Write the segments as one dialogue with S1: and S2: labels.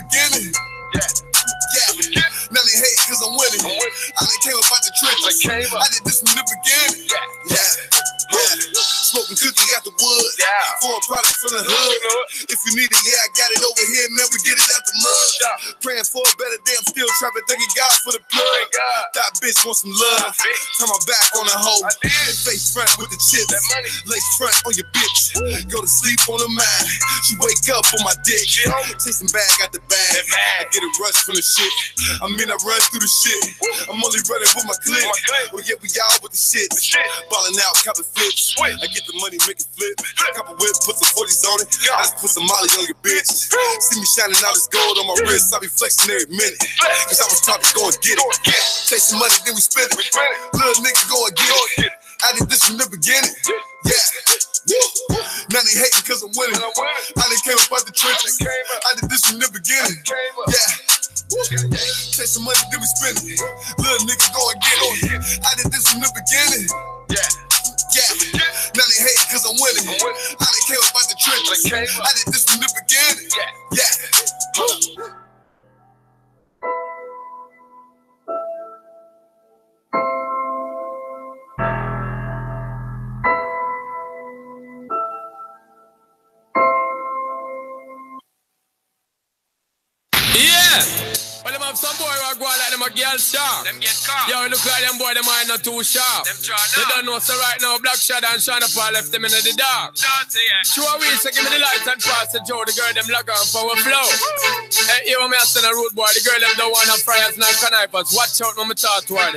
S1: beginning. Yeah. Now they hate cause I'm winning. I done came up out the trenches. I did this from the beginning. Yeah. Smoking cookie out the wood. Foreign product from the hood. If you need it, I got it over here, man. We get it out the mud. Praying for a better day, I'm still trapping, thanking God for the plug. That bitch wants some love. Turn my back on the hoe. Face front with the chips. Lace front on your bitch. Go to sleep on the mind. She wake up on my dick. Take some bag out the bag. I get a rush from the shit. I mean, I run through the shit. I'm only running with my clip. Well, yeah, we all with the shit. Ballin' out, copping flips. I get the money, make it flip. Copper whip, put some 40s on it. I just put some molly on your bitch. See me shining out this gold on my wrist. I be flexing every minute. Cause I was taught to go and get it. Take some money, then we spend it. Little nigga, go and get it. I did this from the beginning. Yeah. Now they hating cause I'm winning. I done came up out the trenches. I did this from the beginning. Yeah. Take some money, then we spend it. Little nigga, go and get it. I did this from the beginning. Yeah. Now they hating cause I'm winning. I done came up out the trenches. I did this from the beginning. Yeah.
S2: Well, them have some boy who go like them a girl sharp. Them get caught. Yo, look like them boy, them mind not too sharp. Them they don't know, so right now, Black Shadow and Sean Paul left them in the dark. True, we say give me the light and pass the Joe. The girl, them lock on power flow. Hey, you want me to send a rude boy. The girl, them don't want no fryers, no connivers. Watch out when me talk to her.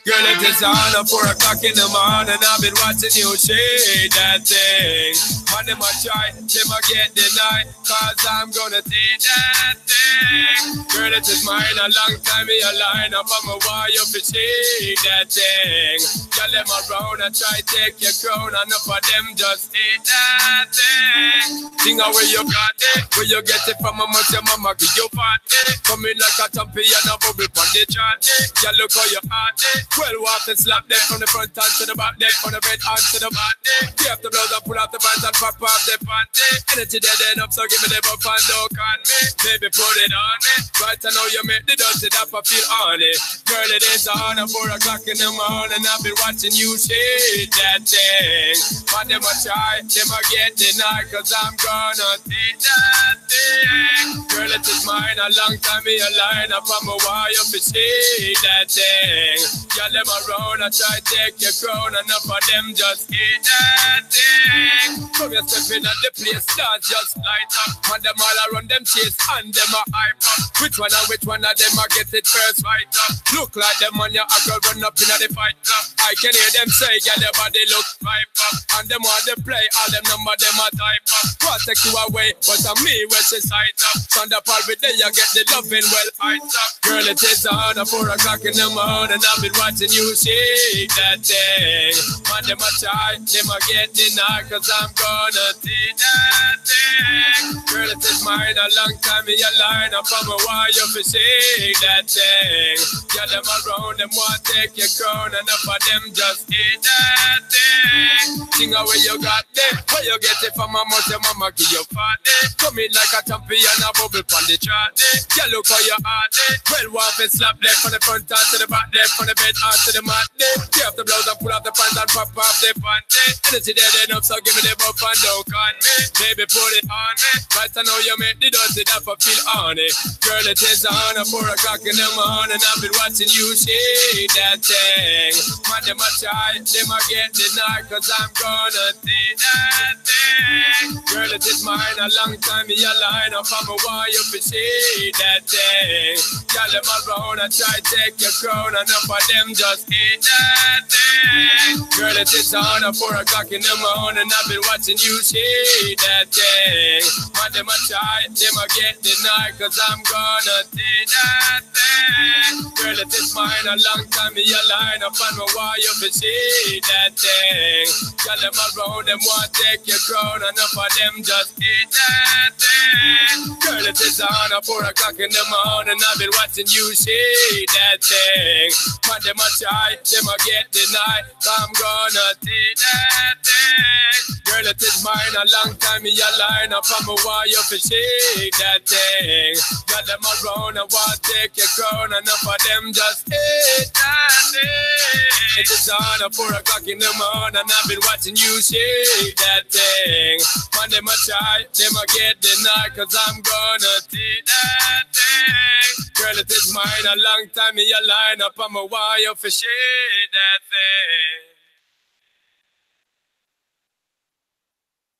S2: Girl, it is on at 4 o'clock in the morning. I've been watching you shake that thing. Man, them a try, them a get denied. Cause I'm gonna take that thing. Girl, it is mine. A long time me a line up on my wire you fi shake that thing. Girl, them around and try take your crown. Enough of them just take that thing. Think of where you got it. Where you get it from, mama, your mama give you party. Come in like a champion, a bubble on the chart. Girl, look how you heart it. 12 off and slap deck from the front and to the back deck, from the bed and to the back deck. Take the blouse and pull off the pants and pop off the panty. Energy dead end up, so give me the buff and don't con me. Baby, put it on me. Right now you make the dirty dapper feel honey. Girl, it is on at 4 o'clock in the morning. I've been watching you shake that thing. But them a try, them a get denied, cause I'm gonna take that thing. Girl, it is mine. A long time me a line up on my wire you fi shake that thing. Girl, them around, I try take your crown. Enough of them just get that thing. Come you step in at the place, start just light up. And them all around them chase and them a hype up. Which one of them a get it first right up? Look like them on your girl run up in the fight club. I can hear them say, girl, your body look pipe up. And them want to play, all them number them a type up. Can't take you away, but on me where she sight up. Stand up all day, you get the loving well hyped up. Girl, it is on at 4 o'clock in the morning. I've been watching you shake that thing. Man, them a try, them a get denied, cause I'm gonna take that thing. Girl, it is mine. A long time me a line up on my wire you fi shake that thing. Yeah, them around, them want take your crown. Enough of them just eat that thing. Sing away you got it, where you get it from, mama, your mama give you party. Come in like a champion, a bubble on the chart. Yeah, look how you heart it. Well, walk and slap left from the front and to the back, left from the bed and to the mat. Take off the blouse and pull off the pants and pop off the panty. Energy dead enough, so give me the buff and don't con me. Baby, put it on me. Right now you make the dirty dapper feel honey. Girl, it is on at 4 o'clock in the morning. I've been watching you shake that thing. Man, them a try, them a get denied, cause I'm gonna take that thing. Girl, it is mine. A long time me a line up on my wire you fi shake that thing. Girl, them around and try take your crown. Enough of them just eat that thing. Girl, it is on at 4 o'clock in the morning. I've been watching you shake that thing. Man, them a try, them a get denied, cause I'm gonna take that thing. Girl, it is mine. A long time me a line up on my wire you fi shake that thing. Girl, them around, them want take your crown. Enough of them just eat that thing. Girl, it is on at 4 o'clock in the morning. I've been watching you shake that thing. Man, them a try, them a get denied, so I'm gonna take that thing. Girl, it is mine. A long time me a line up on my wire you fi shake shake that thing. Got them around and want to take your crown. Enough of them just hate that thing. It is on at 4 o'clock in the morning and I've been watching you shake that thing. Man, them a try, them a get denied, cause I'm gonna take that thing. Girl, it is mine, a long time me a line up on my wire for shake that thing.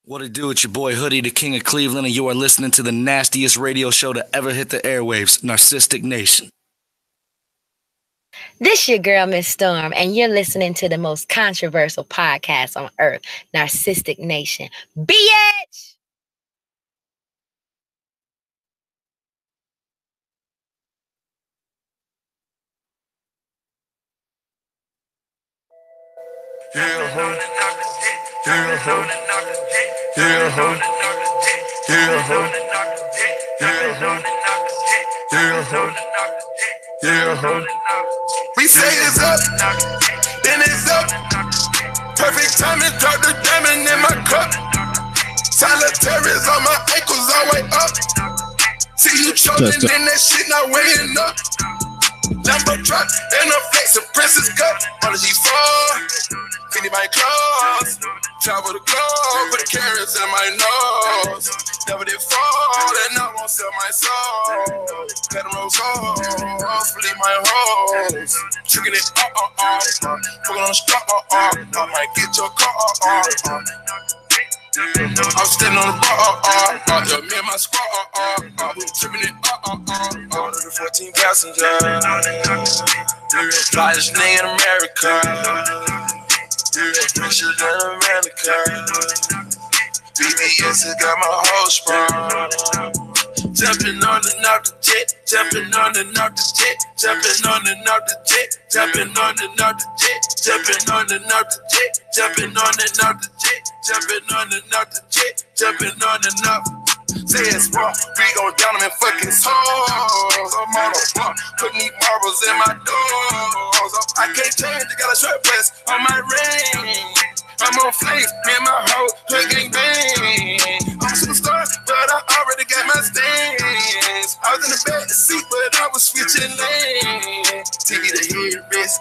S3: What it do? It's your boy Hoodie, the King of Cleveland, and you are listening to the nastiest radio show to ever hit the airwaves, Narcistic Nation.
S4: This your girl, Miss Storm, and you're listening to the most controversial podcast on earth, Narcistic Nation. Bitch!
S1: We say it's up, then it's up. Perfect timing, drop the diamond in my cup. Solitaires on my ankles, all way up. See you choking in that shit, not weighing up. Lambo truck and a flex, a princess cup. On the G4, Fendi my clothes. Travel the globe, put the carrots in my nose. Never did fall, and I won't sell my soul. Let them roll off, leave my hoes. Tricking it, fucking on the straw, I might get your car, I'm standing on the bar, yeah, me and my squad, we tripping it, all of the 14 passengers. Flyest nigga in America. Richer than America. BBS has got my whole sprung. Jumping on and off the jet, jumping on and off the jet, jumping on and off the jet, jumping on and off the jet, jumping on and off the jet, jumping on and off the jet, jumping on and off the jet, jumping on and off. Say it's wrong, we gon' down them in fucking souls. I'm on a block, putting these marbles in my doors. I can't change, they got a shirt press on my ring. I'm on flames, me and my hoe, hood gang bang. I'm a superstar, but I already got my stance. I was in the back seat, but I was switching lanes. TV the headrest,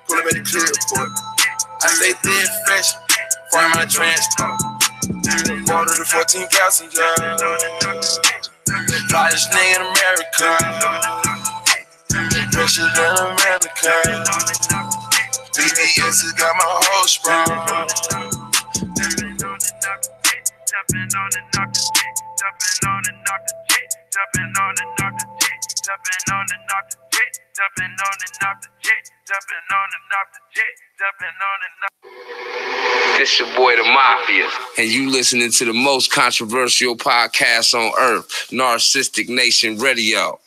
S1: pull up at the clear port. I stay thin, fresh, for my transport. Water to 14 passengers. Flyest nigga in America. Richer than America. BBS has got my whole sprung. Jumping on and off the jet, jumping on and off the jet, jumping on and off the jet, jumping on and off the jet, jumping on and off the jet, jumping on and off the jet, jumping on and off.
S5: This your boy, the Mafia, and you listening to the most controversial podcast on earth, Narcistic Nation Radio.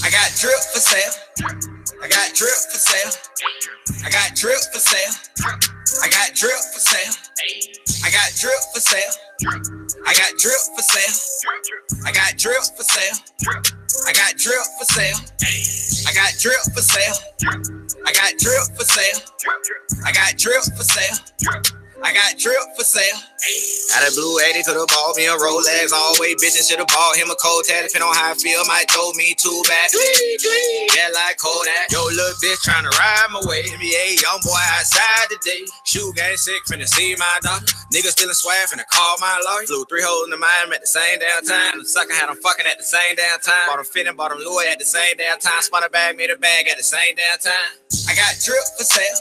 S6: I got drip for sale. I got drip for sale. I got drip for sale. I got drip for sale. I got drip for sale. I got drip for sale. I got drip for sale. I got drip for sale. I got drip for sale. I got drip for sale. I got drip for sale. I got drip for sale. Got a blue 80, could've bought me a Rolex. Always bitchin', should've bought him a cold tag. Depending on how I feel, might told me too bad. Yeah, like Kodak. Yo, little bitch tryna ride my way. NBA young boy outside today. Shoe game sick, finna see my doctor. Niggas stealing swag, finna call my lawyer. Flew 3 holes in the mind at the same damn time. The sucker had them fucking at the same damn time. Bought them fitting, bought them Louis at the same damn time. Spun a bag, made a bag at the same damn time. I got drip for sale.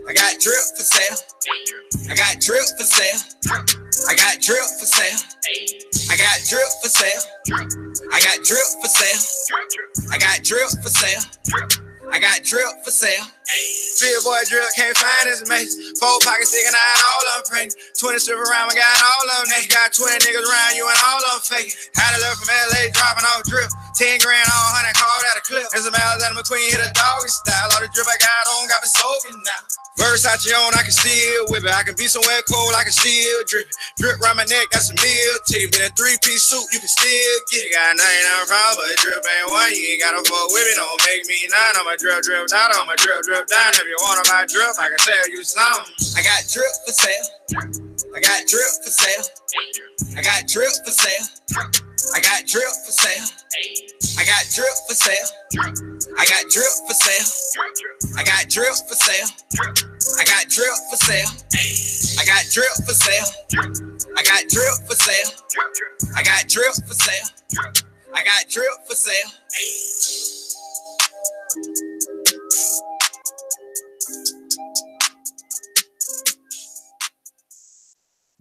S6: I got drip for sale. I got drip for sale. I got drip for sale. I got drip for sale. I got drip for sale. I got drip for sale. I got drip for sale. Big boy drill, can't find his mates. 4 pockets sticking out, all of them pregnant. 20 strip around, we got all of them niggas. Got 20 niggas around you and all of them fake. Had a left from LA, dropping off drip. 10 grand on 100, called out a clip. There's some Alexander McQueen, hit a doggy style. All the drip I got on, got me soaking now. Versace on, I can still whip it. I can be somewhere cold, I can still drip it. Drip around my neck, that's a meal ticket. In a 3-piece suit, you can still get it. Got nothing on problem, but drip ain't one. You ain't gotta fuck with me, don't make me none. I'ma drip down, I'ma drip down. If you want my drip, I can tell you something. I got drip for sale. I got drip for sale. I got drip for sale. I got drip for sale. I got drip for sale. I got drip for sale. I got drip for sale. I got drip for sale. I got drip for sale. I got drip for sale. I got drip for sale. I got drip for sale.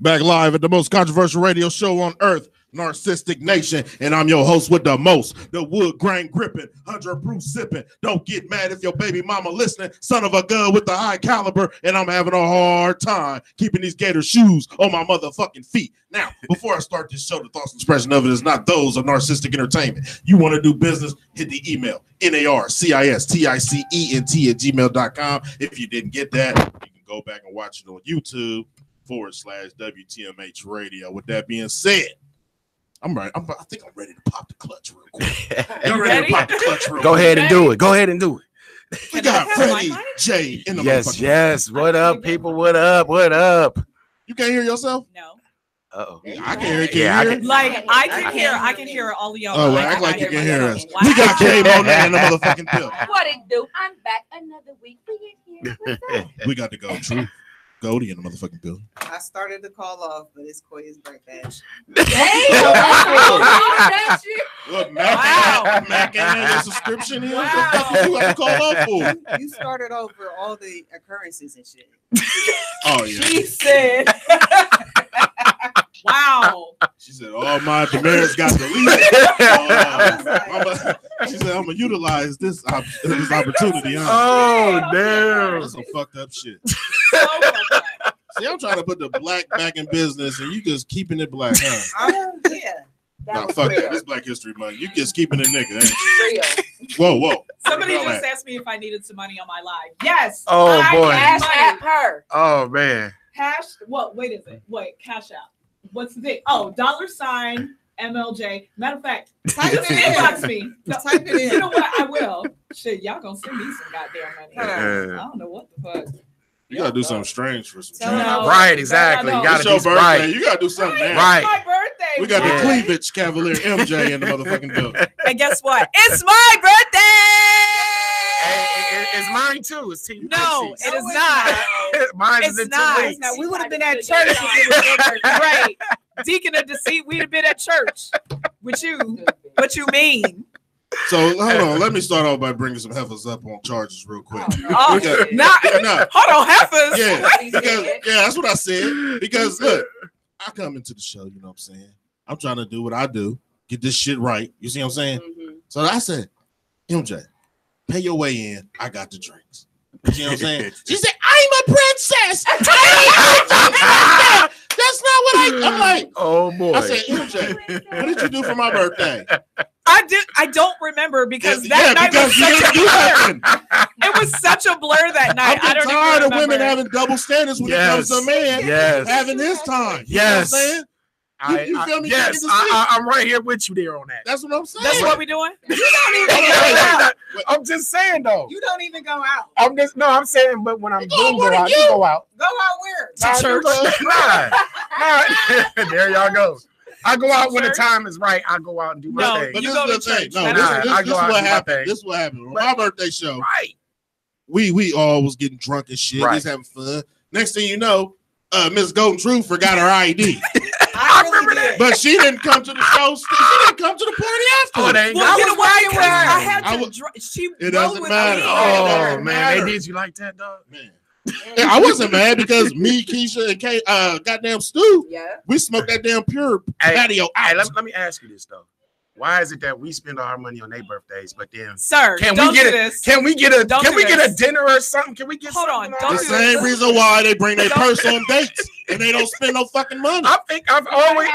S7: Back live at the most controversial radio show on earth, Narcistic Nation, and I'm your host with the most, the wood grain gripping, 100 proof sipping. Don't get mad if your baby mama listening, son of a gun with the high caliber, and I'm having a hard time keeping these gator shoes on my motherfucking feet. Now, before I start this show, the thoughts and expression of it is not those of Narcistic Entertainment. You want to do business, hit the email, narcisticent@gmail.com. If you didn't get that, you can go back and watch it on YouTube. /WTMH radio. With that being said, I'm right. I think I'm ready to pop the clutch real quick. Y'all ready to pop the clutch real quick?
S8: Go ahead and do it. Go ahead and do it.
S7: We got Freddie J in the
S8: Yes. What up, people? What up?
S7: You can't hear yourself?
S9: No.
S8: Uh-oh.
S7: I can hear. Can you hear?
S9: I can hear all of y'all.
S7: Oh, well, act like you can hear us. We got Game on there in the motherfucking pill.
S4: What it do? I'm back another week. We in here. What's up?
S7: We got to go. True. Goldie in the motherfucking building.
S9: I started the call off, but it's Koya's birthday.
S7: Look, Mac ain't a subscription here. What the fuck you have to call off for?
S9: You started over all the occurrences and shit.
S7: Oh, yeah.
S9: She said, wow.
S7: She said, all my demerits got deleted. She said, I'm going to utilize this opportunity.
S8: Oh, damn.
S7: That's some fucked up shit. See, I'm trying to put the black back in business, and you just keeping it black, huh?
S9: Yeah.
S7: Nah, fuck that. This Black History Month. You just keeping it nigga. Ain't you? Whoa.
S9: Somebody just asked me if I needed some money on my live. Yes.
S8: Oh, boy.
S4: Cash app her.
S8: Oh, man.
S9: Cash. What? Wait a minute. Wait. Cash out. What's the thing? Oh, $MLJ. Matter of fact, type it in. Inbox me. Type it in. You know what? I will. Shit, y'all gonna send me some goddamn money. I don't know what the fuck.
S7: You gotta do something strange for some change.
S8: Right, exactly. You gotta
S7: do
S8: something right.
S7: You gotta do something now.
S8: Right.
S9: It's my birthday.
S7: We got the Cleavage Cavalier MJ in the motherfucking building.
S9: And guess what? It's my birthday.
S8: It's mine too. It's
S9: No, it is not.
S8: Mine is in 2 weeks.
S9: Now, we would have been at church if it was your birthday. Right. Deacon of Deceit, we'd have been at church with you. What you mean?
S7: So hold on, let me start off by bringing some heifers up on charges real quick.
S9: Hold on, heifers.
S7: Yeah, because that's what I said. Because look, I come into the show, you know what I'm saying? I'm trying to do what I do, get this shit right. You see what I'm saying? Mm-hmm. So I said, MJ, pay your way in. I got the drinks. You see what I'm saying? She said, I'm a princess. That's not what I'm like.
S8: Oh boy.
S7: I said, MJ, what did you do for my birthday?
S9: I don't remember because that night was such a blur. It was such a blur that night.
S7: I'm tired of women having double standards when it comes to a man having his time. You know what I'm saying? You feel me?
S8: Yes, I'm right here with you there on that.
S7: That's what I'm saying.
S9: That's what we doing?
S8: You don't even go out. I'm just saying though.
S9: You don't even go out.
S8: I'm saying, but when I'm doing go out, you go out.
S9: Go out where?
S8: To church. Nah. There y'all go. I go out when the time is right. I go out and do my thing.
S7: But this is the thing. No, this is what happened. This is what happened. On my birthday show,
S8: right?
S7: We all was getting drunk and shit. Right. Just having fun. Next thing you know, Miss Golden Truth forgot her ID.
S9: I remember that.
S7: But she didn't come to the show. She didn't come to the party after.
S9: Well, you know why? I had to.
S7: It doesn't matter.
S8: Oh man, they did you like that, dog?
S7: Man. I wasn't mad because me, Keisha, and Kay, goddamn Stu, we smoked that damn pure patio out.
S8: Let me ask you this though. Why is it that we spend all our money on their birthdays, but then
S9: Sir,
S8: can
S9: don't
S8: we get
S9: do
S8: a
S9: this.
S8: can we get a
S9: Don't
S8: can
S9: do
S8: we get a
S9: this.
S8: dinner or something? Can we get
S9: Hold on,
S8: something
S9: don't
S7: The
S9: do
S7: same
S9: this.
S7: reason why they bring their purse on dates and they don't spend no fucking money.
S8: I think I've always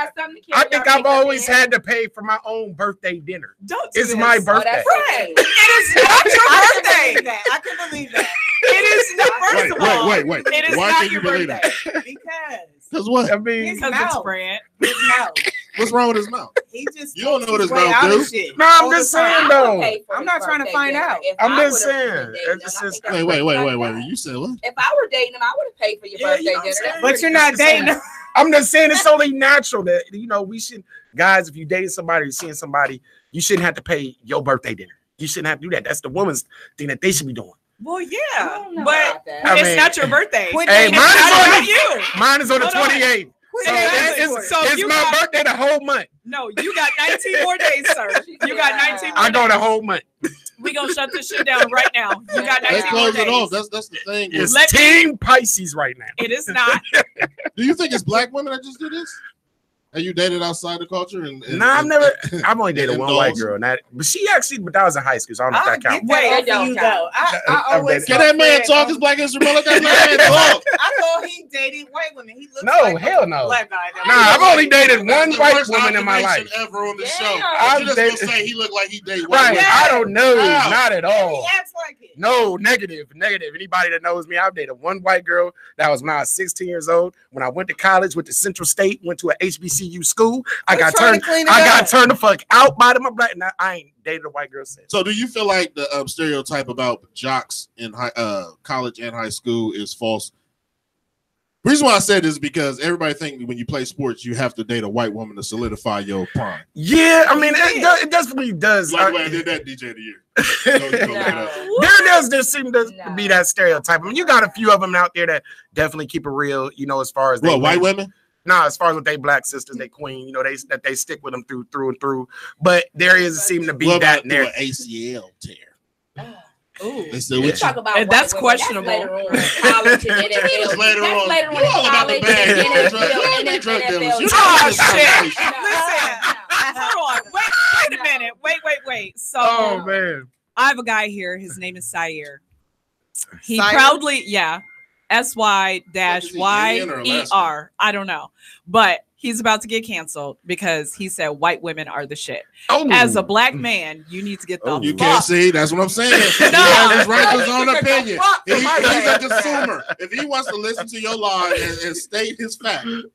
S10: I've
S8: always had to pay for my own birthday dinner.
S9: Don't do
S8: It's
S9: this.
S8: my birthday.
S10: Right.
S9: It is not your birthday.
S10: I can believe that.
S9: It is not. First of all,
S7: Wait.
S9: it is
S7: Why
S9: not
S7: can
S9: your
S7: you believe
S9: birthday.
S7: that?
S10: Because
S7: Because what?
S8: I mean,
S10: His
S9: Because it's
S10: mouth.
S9: Fred.
S10: his mouth.
S7: What's wrong with his mouth?
S10: He just
S7: You don't know what his
S10: way
S7: mouth
S10: out
S7: do.
S10: of shit
S8: no, I'm
S10: all
S8: just
S10: the time.
S8: saying though.
S10: I'm not trying to find out.
S8: I'm just saying. It's just
S7: Wait. You said what?
S11: If I were dating him, I would have paid for your
S8: Yeah,
S11: birthday
S8: you know what I'm
S11: dinner.
S8: saying?
S11: That's
S10: But
S11: pretty
S10: you're not dating him.
S8: I'm just saying it's only natural that we should guys. If you dating somebody or seeing somebody, you shouldn't have to pay your birthday dinner. You shouldn't have to do that. That's the woman's thing that they should be doing.
S9: Well,
S11: I
S9: yeah,
S11: don't know
S9: but
S11: about that.
S8: I
S9: it's
S8: mean-
S9: not your birthday.
S8: Hey,
S9: It's not about you.
S8: Mine is on the
S9: Hold on.
S8: 28th. So
S9: Exactly. So
S8: it's
S9: you
S8: my
S9: got-
S8: birthday the whole month.
S9: No, you got 19 more days, sir. You got 19 more
S8: I go the
S9: days.
S8: whole month.
S9: We gonna shut this shit down right now. You got
S7: They
S9: 19 more
S7: close
S9: days.
S7: it off. That's the thing.
S8: It's
S9: Let me-
S8: Team Pisces right now.
S9: It is not.
S7: Do you think it's black women that just do this? Have you dated outside the culture?
S8: I've only dated one white girl, but that was in high school, so I don't know if that counts.
S10: Wait,
S11: don't
S10: you
S11: count.
S10: though. I always
S7: Can that man
S10: Fred,
S7: talk? His black instrumental? Let that man talk.
S10: I thought he dated white women. He looks
S8: No,
S10: like
S8: hell
S10: a
S8: no.
S10: black guy.
S8: Nah, I've only dated one
S7: That's the
S8: white
S7: worst
S8: woman in my
S7: observation
S8: life.
S7: ever on the
S11: Damn.
S7: show.
S8: I've
S7: You just gonna
S8: dated-
S7: say he looked like he dated white
S8: Right?
S7: women.
S8: I don't know.
S7: How?
S8: Not at all.
S10: He acts like it.
S8: No, negative. Anybody that knows me, I've dated one white girl that was when I was 16 years old. When I went to college, went to Central State, went to a HBCU school, I got turned the fuck out by them. Black. Now, I ain't dated a white girl since.
S7: So, do you feel like the stereotype about jocks in college and high school is false? The reason why I said this is because everybody think when you play sports, you have to date a white woman to solidify your prime.
S8: Yeah, I mean, it definitely does.
S7: Like when I did that DJ of the year.
S8: There seem to be that stereotype. I mean, you got a few of them out there that definitely keep it real, as far as
S7: white women?
S8: Nah, as far as with they black sisters, they queen, they stick with them through and through. But there is seem to be that
S7: through an
S8: narrative.
S7: ACL tear.
S9: Ooh.
S7: They still
S11: We
S7: with you.
S11: talk about
S9: And that's
S11: white women.
S9: questionable.
S11: That's later on in college and NFL.
S7: That's later on.
S11: That's later on
S7: You all
S11: in
S7: about the
S11: college
S7: bag.
S11: and
S7: You drug
S11: NFL.
S7: dealers. You
S9: Oh,
S7: know this
S9: shit.
S7: conversation.
S9: Hold on. Wait a minute. Wait. So
S8: Oh man.
S9: I have a guy here. His name is Sayer. He
S10: Sayer?
S9: proudly, SY-YER. I don't know. But he's about to get canceled because he said white women are the shit.
S8: Oh.
S9: As a black man, you need to get the
S7: You
S9: fuck.
S7: can't see. That's what I'm saying. He has his right to his own opinion. He's a consumer. If he wants to listen to your lie and state his fact, you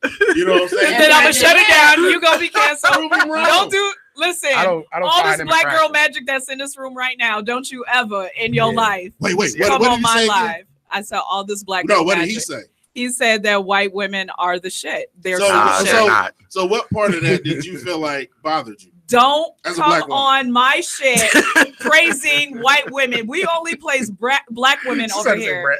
S7: know what I'm saying?
S9: Then I'm gonna shut it down. You gonna be canceled.
S7: Prove him wrong.
S9: Don't do. Listen,
S8: I don't
S9: all
S8: find
S9: this
S8: him
S9: black girl
S8: attractive.
S9: magic that's in this room right now. Don't you ever in your life
S7: Wait.
S9: come
S7: What
S9: on
S7: did
S9: my
S7: you say?
S9: live. I said all this black
S7: No,
S9: girl
S7: what did
S9: magic.
S7: he say?
S9: He said that white women are the shit. They're
S7: So-
S9: the shit.
S8: they're not.
S7: So what part of that did you feel like bothered you?
S9: Don't
S7: As a black
S9: come
S7: woman.
S9: on my shit praising white women. We only praise black women
S8: She
S9: over
S8: said it's a
S9: here.
S8: Brett.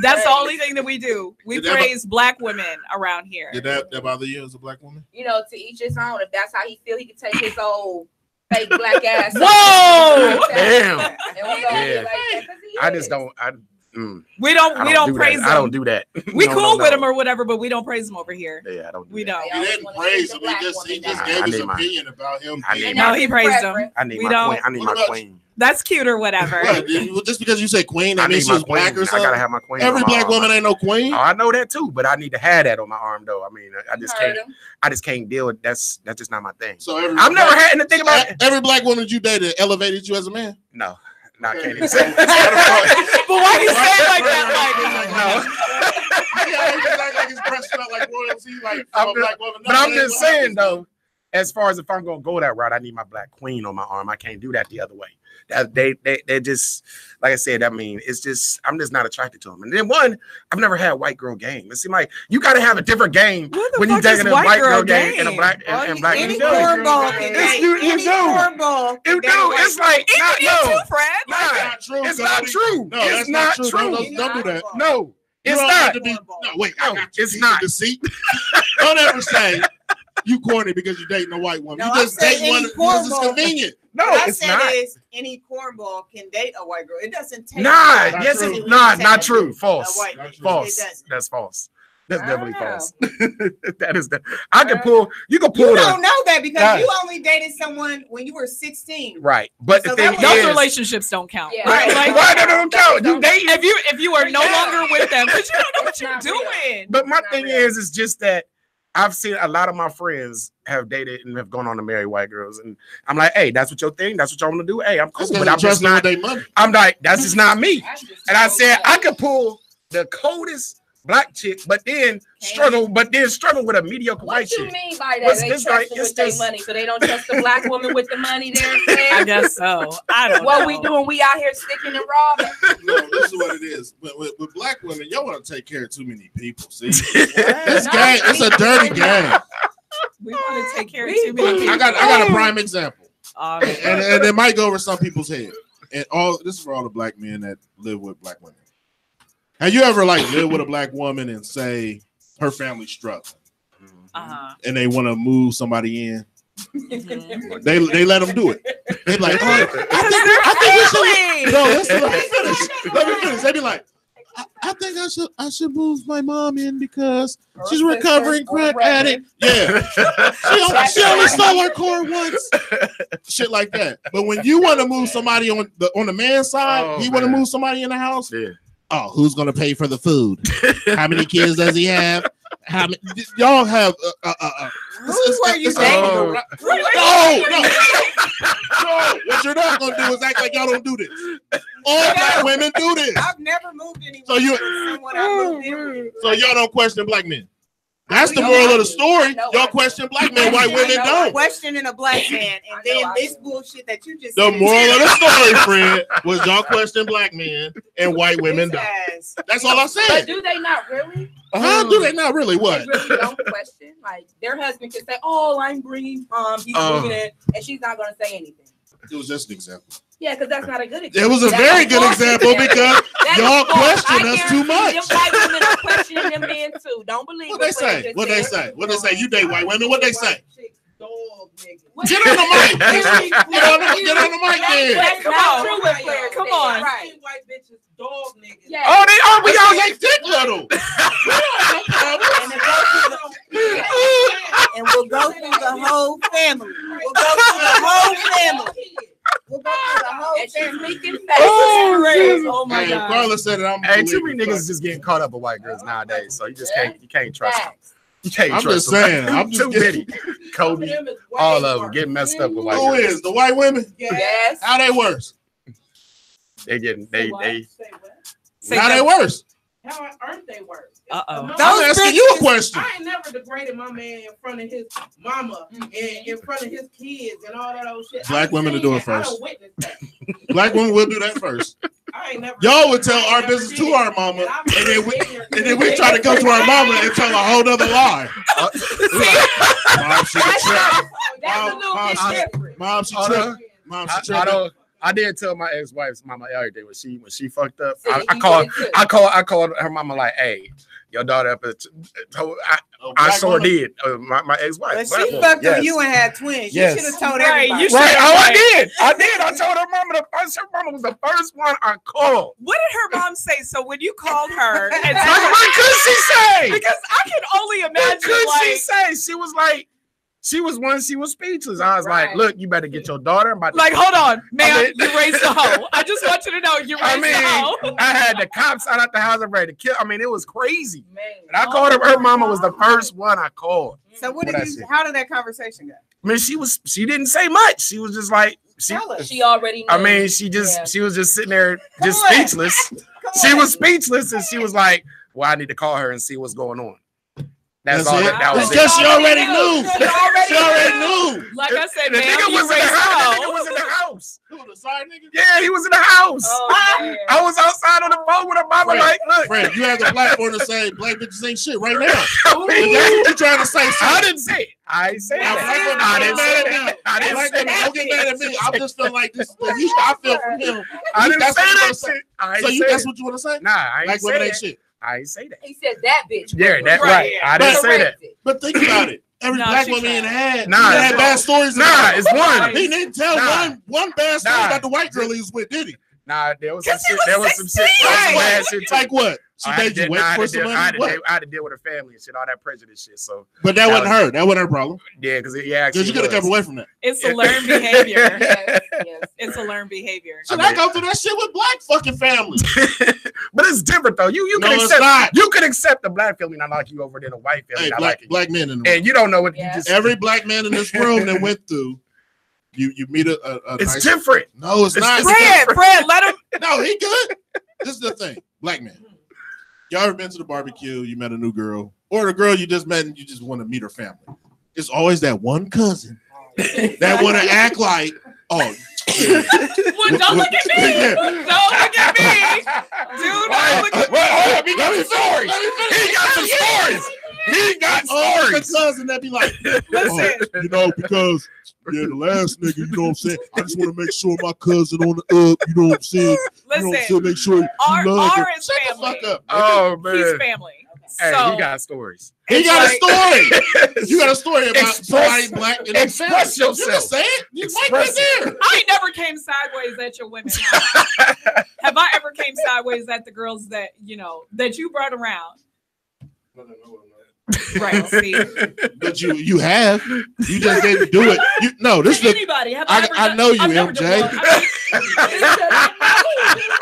S9: That's the only thing that we do. We
S7: Did that-
S9: praise black women around here.
S7: Did that bother you as a black woman?
S11: To each his own. If that's how he feel, he can take his old fake black ass.
S9: Whoa!
S8: Damn.
S11: And we gonna
S8: Yeah.
S11: be like that 'cause he
S8: I
S11: is.
S8: just don't.
S9: We don't
S8: do
S9: praise
S8: that.
S9: them.
S8: I don't do that.
S9: We
S8: No,
S9: cool
S8: no,
S9: with
S8: no.
S9: him or whatever, but we don't praise him over here.
S8: Yeah, I don't. Do
S9: We
S8: that.
S9: don't.
S7: He didn't praise him. He just
S11: Nah,
S7: gave
S8: I
S7: his
S8: need my-
S7: opinion about him.
S8: I need
S9: No, he praised him.
S8: I need
S9: We
S8: my
S9: don't-
S8: queen. I need
S7: What
S8: my
S7: about-
S8: queen.
S9: That's cute or whatever.
S7: What? Just because you say queen,
S8: I
S7: that
S8: need
S7: means
S8: my
S7: she's
S8: queen.
S7: black or
S8: I
S7: something?
S8: gotta have my queen.
S7: Every
S8: on my
S7: black
S8: arm.
S7: woman ain't no queen.
S8: Oh, I know that too, but I need to have that on my arm though. I mean, I just
S11: Heard
S8: can't.
S11: him.
S8: I just can't deal with that's just not my thing.
S7: So every
S8: I've never
S7: black-
S8: had anything about it.
S7: every black woman you dated elevated you as a man.
S8: No, I can't even say.
S9: But why you say it like that?
S7: Yeah, he just act like his breast smell like royalty, like
S8: I'm
S7: from a
S8: just-
S7: black woman. No,
S8: But I'm
S7: that ain't
S8: just
S7: what
S8: saying
S7: happens,
S8: though, as far as if I'm gonna go that route, I need my black queen on my arm. I can't do that the other way. That they just like I said. I mean, it's just I'm just not attracted to them. And then one, I've never had white girl game. It seems like you got to have a different game
S9: What the
S8: when you
S9: fuck is
S8: taking a
S9: white
S8: white
S9: girl
S8: girl game and a
S9: game?
S8: black and black.
S10: Any
S8: You do.
S10: cornball can
S8: It's-
S10: date.
S8: you
S10: Any
S8: do.
S10: cornball can
S8: You
S10: date
S8: do.
S10: a white
S8: It's like
S9: Even
S8: not,
S9: you
S8: no,
S9: too, Fred.
S8: nah,
S7: That's not true.
S8: it's
S7: Cody.
S8: not true.
S7: No,
S8: It's
S7: that's
S8: not
S7: true.
S8: true.
S7: Don't do that.
S8: No,
S7: You
S8: it's
S7: don't have
S8: not.
S7: to be. No, wait. I
S8: No,
S7: got you.
S8: it's
S7: Piece
S8: not.
S7: of deceit. Don't ever say you corny because you're dating a white woman.
S10: No,
S7: You
S10: I
S7: just
S10: said
S7: date
S10: any
S7: one because it's
S10: cornball.
S7: convenient.
S8: No,
S10: What I
S8: it's
S10: said
S8: not.
S10: is any cornball can date a white girl. It doesn't take.
S8: Nah,
S7: Not
S8: yes,
S7: true.
S8: it's not true. False.
S10: A white
S7: Not
S10: bitch.
S7: true.
S8: False.
S10: It doesn't.
S8: That's false. That's
S11: I
S8: definitely
S11: don't know.
S8: false. That is I can pull. You can pull.
S10: You don't know that because
S8: Nah.
S10: you only dated someone when you were 16.
S8: Right, but
S10: So
S8: the thing
S10: that
S9: Those
S8: is,
S9: relationships don't count.
S11: Yeah.
S9: Right? Like,
S8: why they don't count? You dating.
S9: if you are no longer with them, because you don't know what
S11: It's
S9: you're
S11: not real.
S9: doing.
S8: But my
S11: Not
S8: thing
S11: real.
S8: is just that I've seen a lot of my friends have dated and have gone on to marry white girls, and I'm like, hey, that's what your thing. That's what y'all want to do. Hey, I'm cool, but I'm just not. I'm like, that's just not me. And I said I could pull the coldest black chick, but then struggle with a mediocre white
S11: What you
S8: chick.
S11: mean by that?
S8: What's
S11: They
S8: this
S11: trust
S8: like-
S11: them
S8: it's
S11: with their
S8: just-
S11: money, so they don't trust the black woman with the money there.
S9: I guess so. I don't know.
S11: What we doing? We out here sticking and robbing.
S7: No, this is what it is. With black women, y'all want to take care of too many people. See, this game, it's a dirty game.
S9: We want to take care of too many people.
S7: I got a prime example,
S9: Um,
S7: and it might go over some people's head. And all this is for all the black men that live with black women. Have you ever like lived with a black woman and say her family's struggling, and they want to move somebody in? They let them do it. They like, oh, I think we should. No, let me finish. Let me finish. They be like, I think I should move my mom in because she's a recovering crack addict. Yeah, she only stole her car once. Shit like that. But when you want to move somebody on the man's side, you want to move somebody in the house.
S8: Yeah.
S7: Oh, who's gonna pay for the food? How many kids does he have? How many? Y'all have
S10: Who were you dating?
S7: no. What you're not gonna do is act like y'all don't do this. All black women do this.
S10: I've never moved anyone.
S7: So you-
S10: with someone I moved in with.
S7: So y'all don't question black men. That's the moral of the story. Y'all question black men, white women don't.
S10: Questioning a black man, and then this bullshit that you just
S7: The
S10: said.
S7: moral of the story, friend, was y'all question black men and white women don't.
S10: Yes.
S7: That's all I
S11: But
S7: said.
S11: do they not really?
S7: How do they not really what?
S11: They really don't question. Like their husband can say, "Oh, I'm bringing he's moving in," and she's not gonna say anything.
S7: It was just an example.
S11: Yeah, because that's not a good example.
S7: It was a
S11: That's
S7: very
S11: a
S7: good
S11: false
S7: example because
S11: That's
S7: y'all
S11: false.
S7: question
S11: I
S7: us too
S11: guarantee
S7: much.
S11: Them white women are questioning them men too. Don't believe
S7: What they
S11: just
S7: say? What they
S11: said.
S7: say? What they say? You date white women? What they say?
S10: Dog, nigga.
S7: Get on the mic. Get on the mic, then.
S11: That's
S9: Come
S11: not
S9: on.
S11: true what Claire
S9: Come
S11: said.
S9: on.
S11: Right.
S10: White bitches, dog niggas.
S11: Yeah.
S8: Oh, we all
S7: They dick little.
S10: And we'll go through the whole family. We'll go through the whole family. We'll go through the whole
S11: And she's
S10: family.
S11: leaking
S9: Oh,
S11: facts.
S9: oh my
S7: Hey,
S9: God.
S7: Carla said it. I'm
S8: Hey, too
S7: believing
S8: many
S7: it.
S8: niggas just getting caught up with white girls nowadays, so you can't trust them.
S11: Facts.
S8: You can't
S7: I'm
S8: trust
S7: just
S8: them.
S7: saying. I'm just
S8: Too many. Kobe, all of them getting messed up with white
S7: Who
S8: girls.
S7: is the white women?
S11: Yes.
S7: How they worse?
S8: They getting they
S9: Say
S7: How
S9: that-
S7: they worse?
S12: How aren't they worse?
S9: Uh-oh.
S7: I'm asking you a question.
S12: I ain't never degraded my man in front of his mama and in front of his kids and all that old shit.
S7: Black women to do it
S12: I
S7: first.
S12: don't witness that.
S7: Black women will do that first.
S12: I ain't never.
S7: Y'all would tell
S12: I ain't
S7: our
S12: never
S7: business
S12: did.
S7: to our mama,
S12: And I'm
S7: and then we
S12: ignorant.
S7: try to come to our mama and tell a whole nother lie. Mom, she
S11: That's
S7: tripped.
S11: a little bit different.
S7: Mom, she
S8: Hold
S7: tripped.
S8: on.
S7: Mom,
S8: I
S7: she tripped.
S8: don't. I did tell my ex-wife's mama everything when she fucked up.
S11: See,
S8: I
S11: you
S8: called
S11: did too.
S8: I called her mama like, hey, your daughter up at I
S7: Black
S8: sure
S7: woman?
S8: did. My ex-wife.
S10: But
S8: black
S10: she
S8: woman,
S10: fucked
S8: yes.
S10: up you and had twins. You
S8: Yes.
S10: should have told
S9: Right,
S10: everybody.
S9: you should-
S8: Right. Oh, I did. I told her mama her mama was the first one I called.
S9: What did her mom say? So when you called her, and
S8: Like, what could she say?
S9: because I can only
S8: What
S9: imagine,
S8: could she
S9: like,
S8: say? She was like, she was speechless. I was like,
S11: Right.
S8: look, you better get your daughter. I'm about to-
S9: hold on, ma'am,
S8: I mean-
S9: you raised a hoe. I just want you to know you raised a hoe.
S8: I had the cops out at the house. I'm ready to kill. I mean, it was crazy.
S11: Man.
S8: And I called her mama was the first one I called.
S10: So what
S8: What
S10: did
S8: I
S10: you?
S8: said.
S10: How did that conversation go?
S8: I mean, she didn't say much. She was just like,
S10: Tell us.
S11: She already knew.
S8: I mean, she was just sitting there just
S10: Come on.
S8: speechless. She was speechless, and she was like, well, I need to call her and see what's going on. That's all
S7: it?
S8: that was.
S7: It's
S8: it.
S7: just she already knew.
S11: She
S7: She already knew.
S9: Like I said,
S8: The
S9: ma'am,
S8: nigga
S9: you
S8: was in the
S9: raised a
S8: house. The
S9: hoe.
S8: nigga was in the house.
S7: Who, the side nigga?
S8: Yeah, he was in the house.
S11: Oh, man.
S8: I was outside on the phone with her mama,
S7: Fred,
S8: like, look.
S7: Fred, you have the platform to say black bitches ain't shit right now.
S8: I
S7: If that's what you trying to say.
S8: I didn't say it. I ain't say
S7: Now,
S8: that.
S7: black women,
S8: I
S7: don't
S8: didn't
S7: get
S8: say
S7: mad at
S8: that.
S7: me.
S8: I didn't
S7: Black
S8: say
S7: women,
S8: that.
S7: don't get mad at me. I'm just feeling like this. I feel for him.
S8: I didn't
S7: That's
S8: say
S7: what you
S8: that
S7: wanna say.
S8: shit. I
S7: So
S8: ain't
S7: you,
S8: say
S7: that's
S8: that.
S7: what you want to say?
S8: Nah, I ain't
S7: Black
S8: say
S7: women ain't
S8: that.
S7: shit.
S8: I ain't say that.
S11: He said that bitch.
S8: Yeah, that right. I didn't say that.
S7: But think about it. Every
S9: No,
S7: black
S9: she
S7: woman
S9: can't.
S7: in had,
S8: Nah,
S7: he had bad stories.
S8: Nah, it's one.
S7: He didn't tell
S8: Nah.
S7: one bad story
S8: Nah.
S7: about the white girl he was with, did he?
S8: Nah, there was some
S9: Because he
S8: shit.
S9: was
S8: There was some shit.
S9: 16.
S8: There was some bad shit too.
S7: Like what? She made you wait for some money?
S8: I had to deal with her family and shit, all that prejudice shit. So,
S7: but that wasn't her. That wasn't her problem.
S8: Yeah, because you
S7: could have kept away from that.
S9: It's a learned behavior. Yes. It's a learned behavior.
S7: Should I go through that shit with black fucking families?
S8: But it's different though. You can accept. You can accept the black family not like you over there, the white family not like
S7: black men in the room.
S8: And you don't know what you just.
S7: Every black man in this room that went through. You meet a
S8: it's
S7: nice,
S8: different.
S7: No, it's not.
S9: Fred, let him.
S7: No, he good. This is the thing, black man. Y'all ever been to the barbecue? You met a new girl, or the girl you just met, and you just want to meet her family. It's always that one cousin that want to act like, oh.
S9: Well, don't look at me. Don't look at me. Dude, don't look at me.
S8: He got some stories. He got some stories. He got stories.
S7: The cousin that be like, oh, because. Yeah, the last nigga, you know what I'm saying? I just want to make sure my cousin on the up, you know what I'm saying?
S9: Listen,
S7: you know what I'm saying? Make sure
S9: our is
S7: Shut
S9: family.
S7: the fuck up.
S8: Oh, man.
S9: He's family.
S8: Hey,
S9: So,
S8: he got stories.
S7: He got a story. You got a story about somebody black in his family.
S8: Express yourself.
S7: You just say it. You might be there.
S9: I ain't never came sideways at your women. Have I ever came sideways at the girls that that you brought around? Right. See,
S7: but you have. You just didn't do it. This is
S9: anybody.
S7: I know you, MJ.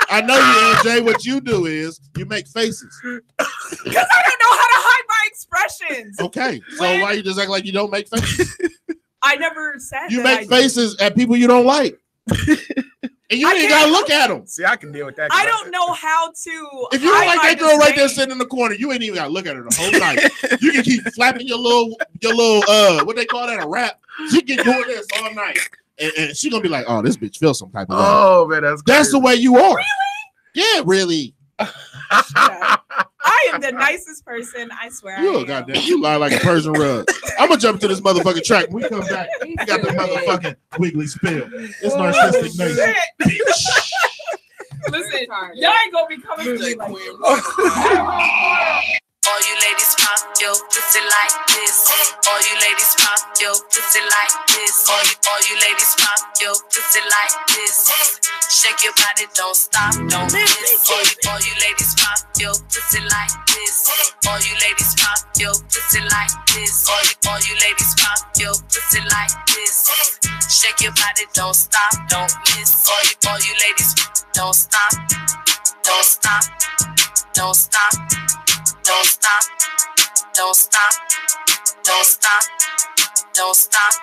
S7: I know you, MJ. What you do is you make faces.
S9: Because I don't know how to hide my expressions.
S7: Okay, so why you just act like you don't make faces?
S9: I never said
S7: you
S9: that
S7: make faces at people you don't like. And you ain't gotta look at them.
S8: See, I can deal with that.
S9: I don't know how to.
S7: If you don't like that girl right there sitting in the corner, you ain't even gotta look at her the whole night. You can keep flapping your little what they call that, a rap. She can doing this all night, and she gonna be like, "Oh, this bitch feels some type of way."
S8: Oh man, that's
S7: the way you are.
S9: Really?
S7: Yeah, really.
S9: I am the nicest person. I swear.
S7: You goddamn, you lie like a Persian rug. I'm gonna jump to this motherfucking track. When we come back, we got the motherfucking wiggly spill. It's Narcistic Nation.
S9: Listen, y'all ain't gonna be coming to me like
S13: all you ladies pop your pussy like this. All you ladies pop your pussy like this. All you ladies pop your pussy like this. Shake your body, don't stop, don't miss. All you ladies pop your pussy like this. All you ladies pop your pussy like this. All you ladies pop your pussy like this. Shake your body, don't stop, don't miss. All you ladies, don't stop, don't stop, don't stop. Don't stop, don't stop, don't stop, don't stop,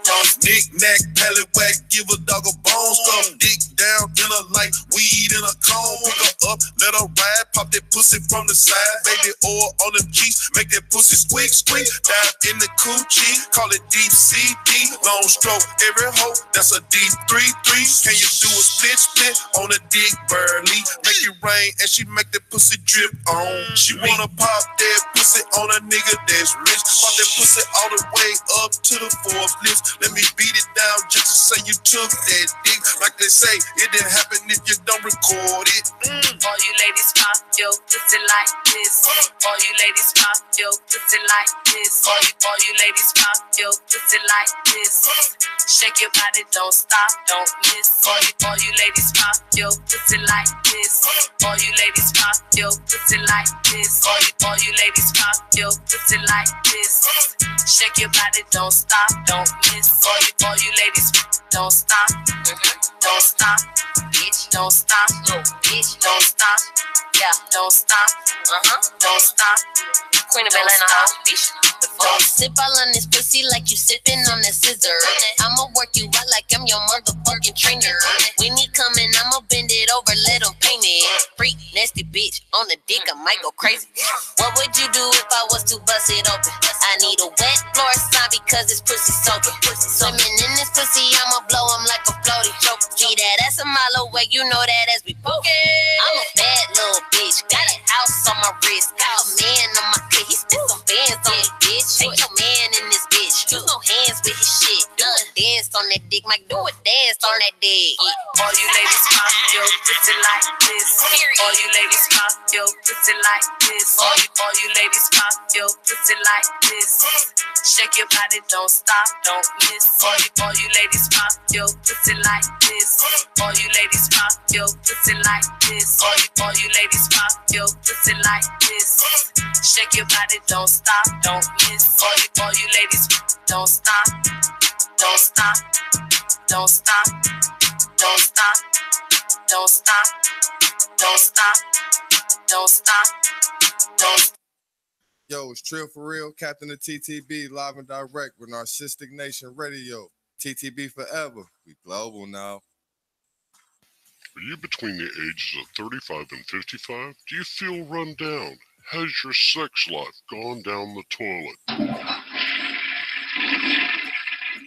S13: don't stop.
S1: Knick-knack, pallywhack, give a dog a bone. Stuff dick down in her like weed in a cone. Pick her up, let her ride, pop that pussy from the side. Baby oil on them cheeks, make that pussy squeak, squeak. Dive in the coochie, call it deep CD. Long stroke, every hoe, that's a deep 3-3. Can you do a split on a dick burly? Make it rain and she make that pussy drip on. She wanna pop that pussy on a nigga that's rich. Pop that pussy all the way up to the fourth lift. Let me beat it down just to say you took that dick. Like they say, it didn't happen if you don't record it.
S13: All you ladies pop your pussy like this. All you ladies pop your pussy like this. All you ladies pop your pussy like this. Shake your body, don't stop, don't miss. All you ladies pop your pussy like this. All you ladies pop your pussy like this. All you ladies pop your pussy like this. Shake your body, don't stop, don't miss. All you ladies, don't stop, don't stop, bitch, don't stop, no, bitch, don't stop, yeah, don't stop, don't stop. Queen of Atlanta, bitch. Don't sip all on this pussy like you sipping on a scissor. I'ma work you out like I'm your motherfucking trainer. When he coming, I'ma bend it over, let him paint it. Freak, nasty bitch, on the dick, I might go crazy. What would you do if I was to bust it open? I need a wet floor sign because this pussy soaking. Swimming in this pussy, I'ma blow him like a floaty. See that ass a mile away, you know that as we poking. I'm a bad little bitch, got a house on my wrist, got a man on my clit, he spit some bands on me, bitch. Take your man in this bitch, use no hands with his shit, do a dance dance on that dick. Mike, do a dance on that dick. All you ladies pop your pussy like this. All you ladies pop your pussy like this. All you ladies pop your pussy like this. Shake your body, don't stop, don't miss. All you ladies pop your pussy like this. All you ladies pop your pussy like this. All you ladies pop your pussy like this. Shake your body, don't stop, don't miss. All you ladies, don't stop, don't stop, don't stop, don't stop, don't stop, don't stop, don't stop, don't stop.
S14: Yo, it's Trill for real, Captain of TTB, live and direct with Narcistic Nation Radio. TTB forever. We global now.
S15: Are you between the ages of 35 and 55? Do you feel run down? Has your sex life gone down the toilet?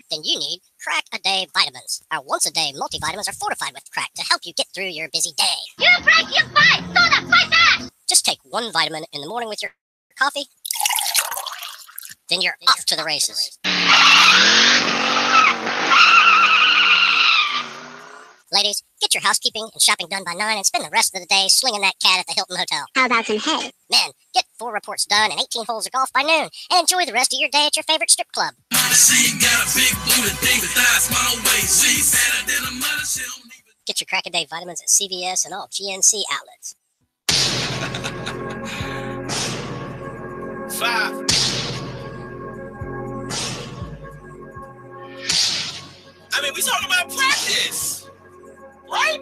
S16: Then you need Crack a Day vitamins. Our once-a-day multivitamins are fortified with crack to help you get through your busy day.
S17: You break your fight! Soda, fight back!
S16: Just take one vitamin in the morning with your coffee, then you're off to the races. Ladies, get your housekeeping and shopping done by 9 and spend the rest of the day swinging that cat at the Hilton Hotel.
S17: How about some hay?
S16: Men, get 4 reports done and 18 holes of golf by noon and enjoy the rest of your day at your favorite strip club. Get your Crack a Day vitamins at CVS and all GNC outlets.
S2: 5. I mean, we talking about practice, right?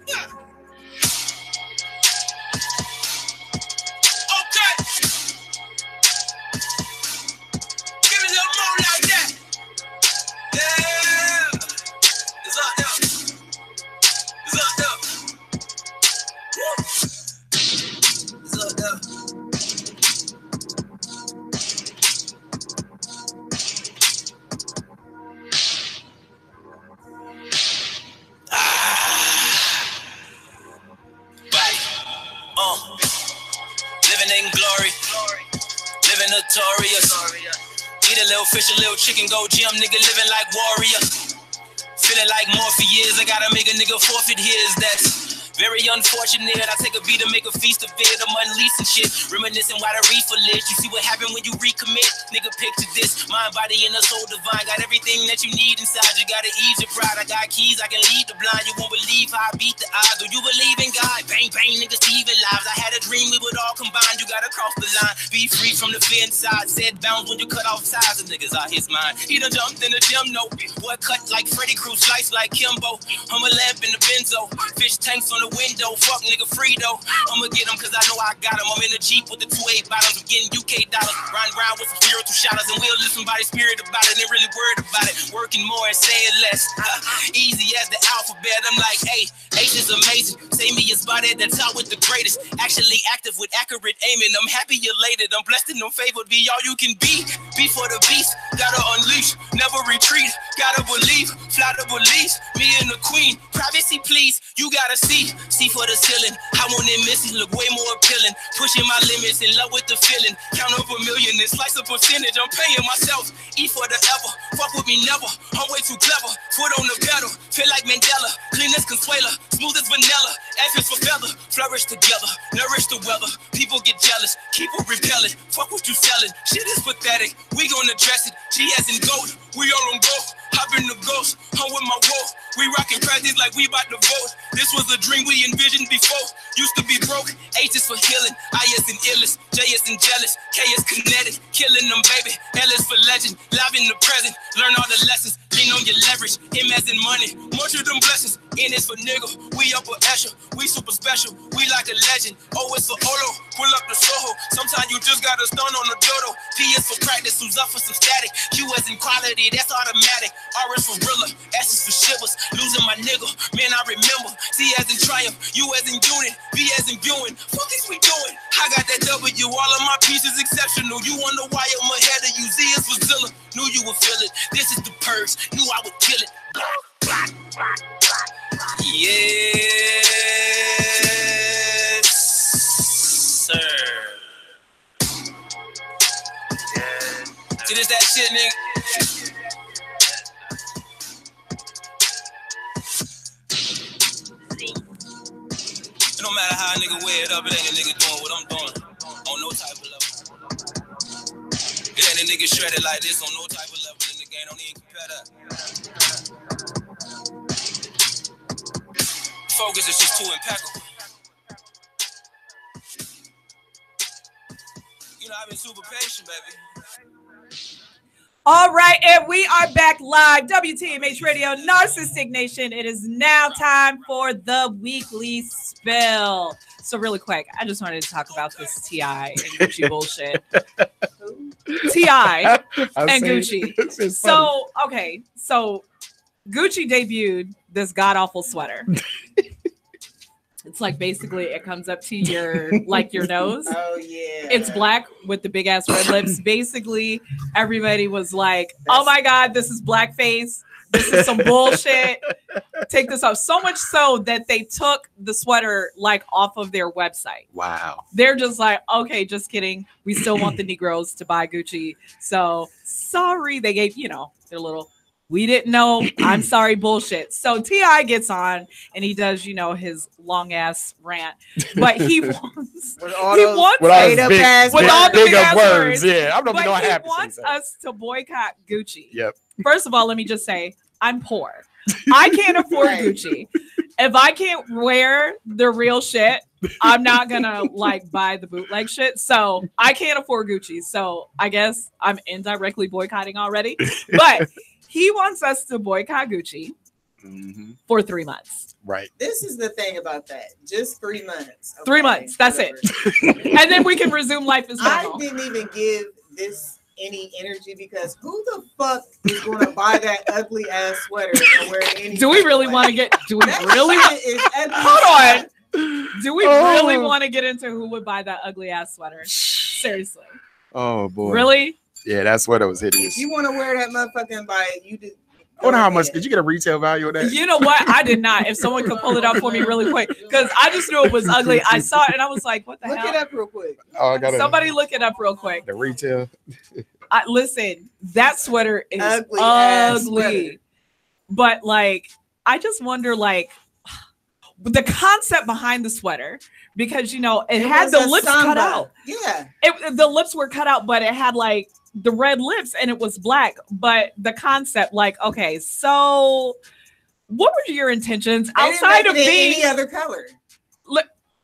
S2: Yeah. Okay. Give me a little more like that. Yeah. It's up there. It's up there. Woo. It's up there. Living in glory, living notorious. Eat a little fish, a little chicken, go gym, nigga living like warrior. Feeling like Morpheus, I gotta make a nigga forfeit his. That's very unfortunate. I take a beat to make a feast of it. I'm unleashing shit, reminiscing why the reefer lit. You see what happened when you recommit? Nigga, picture this. Mind, body, and a soul divine. Got everything that you need inside. You gotta ease your pride. I got keys, I can lead the blind. You won't believe how I beat the odds. Do you believe in God? Bang, bang, niggas, even lives. I had a dream we would all combine. You gotta cross the line. Be free from the fear inside. Said bounds when you cut off ties. The niggas out his mind. He done jumped in the gym, no. Boy cut like Freddy Cruz, slice like Kimbo. I'm a lamp in the benzo. Fish tanks on the window. Fuck nigga free though. I'ma get him cause I know I got him. I'm in the Jeep with the 2.8 bottoms. I'm getting UK dollars. Riding around with some spiritual shotters. And we'll listen by the spirit about it. Ain't really worried about it. Working more and saying less. Easy as the alphabet. I'm like, hey, H is amazing. Say me a spot at the top with the greatest. Actually active with accurate aiming. I'm happy elated. I'm blessed and I'm favored. Be all you can be. Be for the beast. Gotta unleash. Never retreat. Gotta believe. Fly to release. Me and the queen. Privacy please. You gotta see. See for the ceiling. I want it missing. Look way more appealing. Pushing my limits. In love with the feeling. Count up a million and slice a percentage. I'm paying myself. Eat for the ever. Fuck with me never. I'm way too clever. Foot on the pedal. Feel like Mandela. Clean as Consuela. Smooth as vanilla. F is for feather. Flourish together. Nourish the weather. People get jealous. Keep it repelling. Fuck what you selling. Shit is pathetic. We gon' address it. She has in gold. We all on go. Hop in the ghost. I'm with my wolf. We rockin' practice like we bout to vote. This was a dream we envisioned before. Used to be broke. H is for healing. I is in illest. J is in jealous. K is kinetic. Killing them, baby. L is for legend. Live in the present. Learn all the lessons. Lean on your leverage. M as in money. Much of them blessings. N is for nigga. We upper Escher. We super special. We like a legend. O is for Olo. Pull up the Soho. Sometimes you just gotta stun on the dodo. P is for practice. Who's up for some static. Q as in quality. That's automatic. R is for Rilla. S is for shivers. Losing my nigga. Man, I remember. C as in triumph. U as in unit. B as in viewing. Fuck is we doing? I got that W. All of my pieces exceptional. You wonder why I'm ahead of you. Z is for Zilla. Knew you would feel it. This is the purge. Knew I would kill it. Yes, sir.
S18: It is that shit, nigga. It don't matter how a nigga wear it up, it ain't a nigga doing what I'm doing. On no type of level. It ain't a nigga shredded like this on no type of level. The nigga ain't don't even compare that. Focus is just too impeccable. You know, I've been super patient, baby.
S9: All right, and we are back live. WTMH Radio, Narcistic Nation. It is now time for the weekly spill. So really quick, I just wanted to talk about this T.I. and Gucci bullshit. T.I. and Gucci. So, okay, so Gucci debuted this god-awful sweater. It's like basically it comes up to your your nose.
S10: Oh yeah.
S9: It's black with the big ass red lips. Basically, everybody was like, "Oh my god, this is blackface. This is some bullshit. Take this off." So much so that they took the sweater off of their website.
S8: Wow.
S9: They're just like, "Okay, just kidding. We still want the Negroes to buy Gucci." So sorry, they gave their little. We didn't know. I'm sorry, bullshit. So T.I. gets on and he does, his long ass rant, but he wants
S8: with all the big words. Yeah, I'm not gonna have
S9: he wants us to boycott Gucci.
S8: Yep.
S9: First of all, let me just say I'm poor. I can't afford Gucci. If I can't wear the real shit, I'm not gonna buy the bootleg shit. So I can't afford Gucci. So I guess I'm indirectly boycotting already. But he wants us to boycott Gucci for 3 months.
S8: Right.
S10: This is the thing about that. Just 3 months. Okay?
S9: 3 months. That's it. And then we can resume life as normal.
S10: I didn't even give this any energy because who the fuck is going to buy that ugly ass sweater and wear it anyway?
S9: Do we really want to get? Do we really? Hold on. Do we really want to get into who would buy that ugly ass sweater? Seriously.
S8: Oh boy.
S9: Really?
S8: Yeah, that sweater was hideous.
S10: You want to wear that motherfucking you did.
S8: I wonder how much did you get a retail value of that?
S9: You know what? I did not. If someone could pull it up for me really quick, because I just knew it was ugly. I saw it and I was like, "What the hell?"
S10: Look it up real quick.
S8: Oh, I got
S9: Somebody look it up real quick.
S8: The retail.
S9: Listen, that sweater is ugly. But I just wonder the concept behind the sweater, because it had the lips cut out.
S10: Yeah,
S9: the lips were cut out, but it had the red lips and it was black. But the concept, okay, so what were your intentions outside of being
S10: any other color?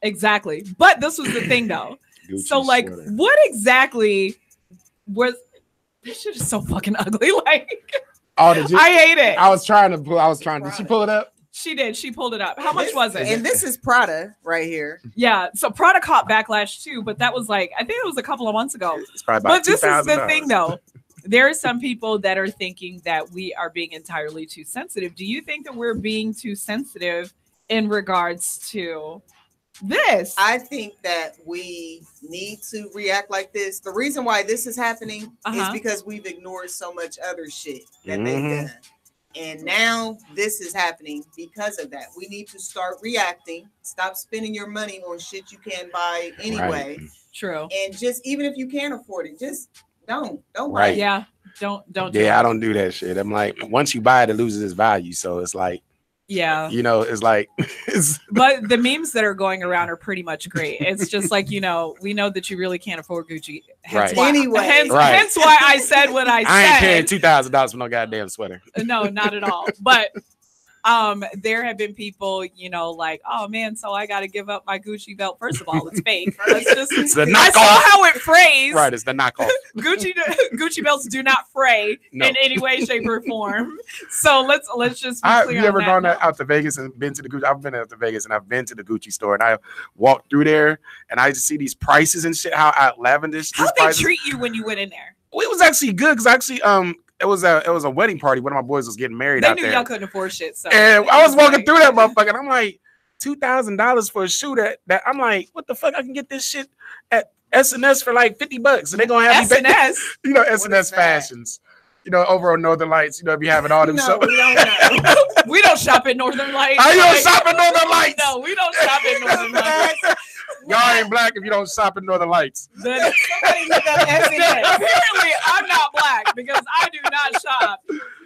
S9: Exactly, but this was the thing though. So
S8: sweater.
S9: What exactly was this? Shit is so fucking ugly. I hate it.
S8: I was trying to. Did she pull it up?
S9: She did. She pulled it up. How much was it?
S10: And this is Prada right here.
S9: Yeah. So Prada caught backlash too, but that was I think it was a couple of months ago.
S8: It's probably about
S9: but this is the
S8: $2,000.
S9: thing though. There are some people that are thinking that we are being entirely too sensitive. Do you think that we're being too sensitive in regards to this?
S10: I think that we need to react like this. The reason why this is happening is because we've ignored so much other shit that they've done. And now this is happening because of that. We need to start reacting. Stop spending your money on shit you can't buy anyway.
S9: Right. True.
S10: And just even if you can't afford it, just don't buy
S8: Right.
S10: it.
S9: Yeah. Don't.
S8: Yeah, I don't do that shit. I'm like, once you buy it, it loses its value. So it's like,
S9: yeah,
S8: it's like,
S9: but the memes that are going around are pretty much great. It's just we know that you really can't afford Gucci. Hence
S8: Right.
S9: why,
S10: Anyway.
S9: hence why I said what I said.
S8: I ain't paying $2,000 for no goddamn sweater.
S9: No, not at all. But there have been people, oh man, so I got to give up my Gucci belt. First of all, it's fake.
S8: It's the knockoff.
S9: I saw how it phrased.
S8: Right, it's the knockoff.
S9: Gucci belts do not fray in any way, shape, or form. So let's just be
S8: Have
S9: clear
S8: you ever
S9: on that.
S8: gone out to Vegas and been to the Gucci? I've been out to Vegas and I've been to the Gucci store and I walked through there and I just see these prices and shit. How outlandish.
S9: How they treat you when you went in there?
S8: Well, it was actually good because actually it was a wedding party. One of my boys was getting married
S9: They
S8: out
S9: knew
S8: there.
S9: y'all couldn't afford shit. So
S8: And I was walking through that motherfucker and I'm like, $2,000 for a shoe that I'm like, what the fuck? I can get this shit at S&S for like $50 and they're gonna have
S9: S&S?
S8: S&S fashions. Over on Northern Lights, be having all them
S10: No, we don't know.
S9: We don't shop at Northern Lights.
S8: I don't shop at Northern Lights.
S9: No, we don't shop at Northern Lights.
S8: Y'all ain't black if you don't shop in Northern Lights.
S9: Apparently, I'm not black because I do not shop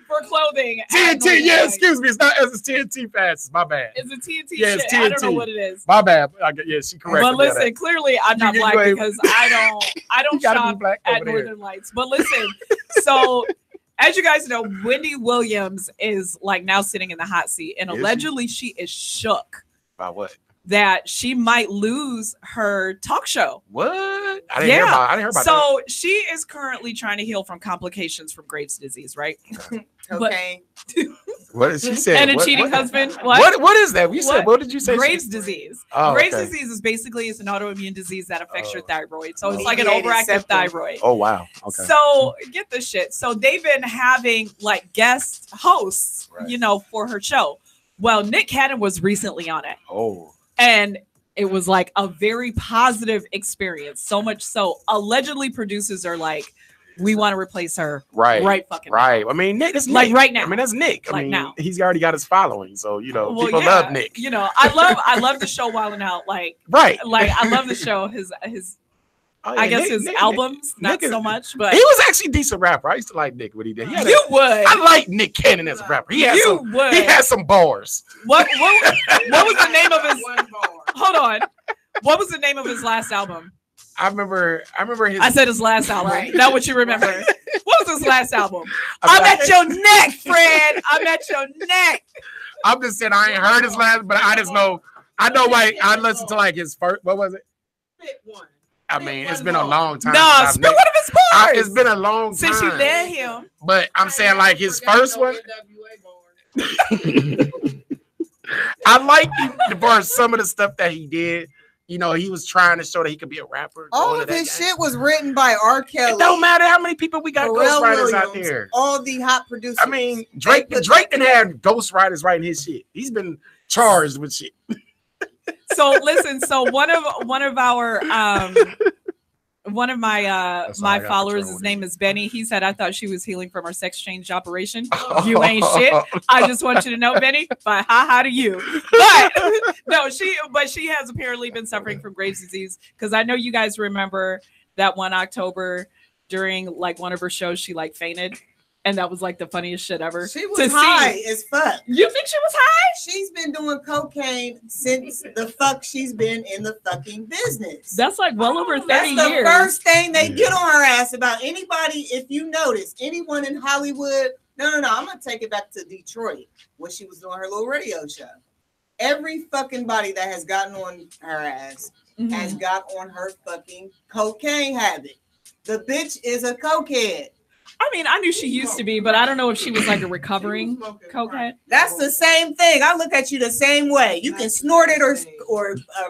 S9: for clothing.
S8: TNT, yeah, excuse me. It's not as it's TNT fast. My bad.
S9: It's a TNT
S8: Yeah,
S9: shit.
S8: it's TNT.
S9: I don't know what it is.
S8: My bad. Yeah, she correct.
S9: But listen, clearly I'm not black because I don't shop at
S8: there.
S9: Northern Lights. But listen, so as you guys know, Wendy Williams is like now sitting in the hot seat, and allegedly she is shook
S8: by what?
S9: That she might lose her talk show.
S8: What? I didn't hear about that.
S9: So she is currently trying to heal from complications from Graves' disease, right?
S10: Cocaine.
S8: What did she say?
S9: And a cheating husband.
S8: What is that? What did you say?
S9: Graves' disease.
S8: Oh,
S9: Graves'
S8: okay.
S9: disease is basically an autoimmune disease that affects your thyroid. So it's like an overactive thyroid.
S8: Oh wow. Okay.
S9: So get this shit. So they've been having like guest hosts, for her show. Well, Nick Cannon was recently on it.
S8: Oh.
S9: And it was like a very positive experience. So much so, allegedly producers are like, we want to replace her right fucking
S8: right.
S9: now.
S8: I mean, Nick, that's
S9: like
S8: Nick.
S9: right now.
S8: I mean, that's Nick. I mean,
S9: now.
S8: He's already got his following, so
S9: Well,
S8: people
S9: yeah,
S8: love Nick.
S9: I love the show Wild 'N Out. Like I love the show. His I guess his albums, not so much, but
S8: he was actually a decent rapper. I used to like Nick when he did.
S9: I
S8: like Nick Cannon as a rapper. He had some bars.
S9: What was the name of his? Hold on. What was the name of his last album?
S8: I remember his.
S9: I said his last album.
S8: Right.
S9: Not what you remember. What was his last album? I'm at your neck, friend. I'm at your neck.
S8: I'm just saying I ain't heard his last, but I just know. I know why I listened to like his first. What was it? I mean, it's been a long time.
S9: No, spit one of his bars.
S8: It's been a long time
S9: since you let him.
S8: But I'm saying like his first one. I like for some of the stuff that he did. He was trying to show that he could be a rapper.
S10: All of his shit was written by R. Kelly.
S8: It don't matter how many people we got ghostwriters out there.
S10: All the hot producers.
S8: I mean, Drake didn't have ghostwriters writing his shit. He's been charged with shit.
S9: So listen, so one of my followers, his name is Benny. He said, I thought she was healing from her sex change operation. You ain't shit. I just want you to know, Benny, but ha to you. But no, she has apparently been suffering from Graves' disease, because I know you guys remember that one October during like one of her shows, she like fainted. And that was like the funniest shit ever.
S10: She was high as fuck.
S9: You think she was high?
S10: She's been doing cocaine since the fuck she's been in the fucking business.
S9: That's like well over 30
S10: That's
S9: years.
S10: the first thing they get on her ass about anybody. If you notice, anyone in Hollywood, no, I'm gonna take it back to Detroit when she was doing her little radio show. Every fucking body that has gotten on her ass has got on her fucking cocaine habit. The bitch is a cokehead.
S9: I mean, I knew she used to be, but I don't know if she was like a recovering cokehead.
S10: That's the same thing. I look at you the same way. You can snort it or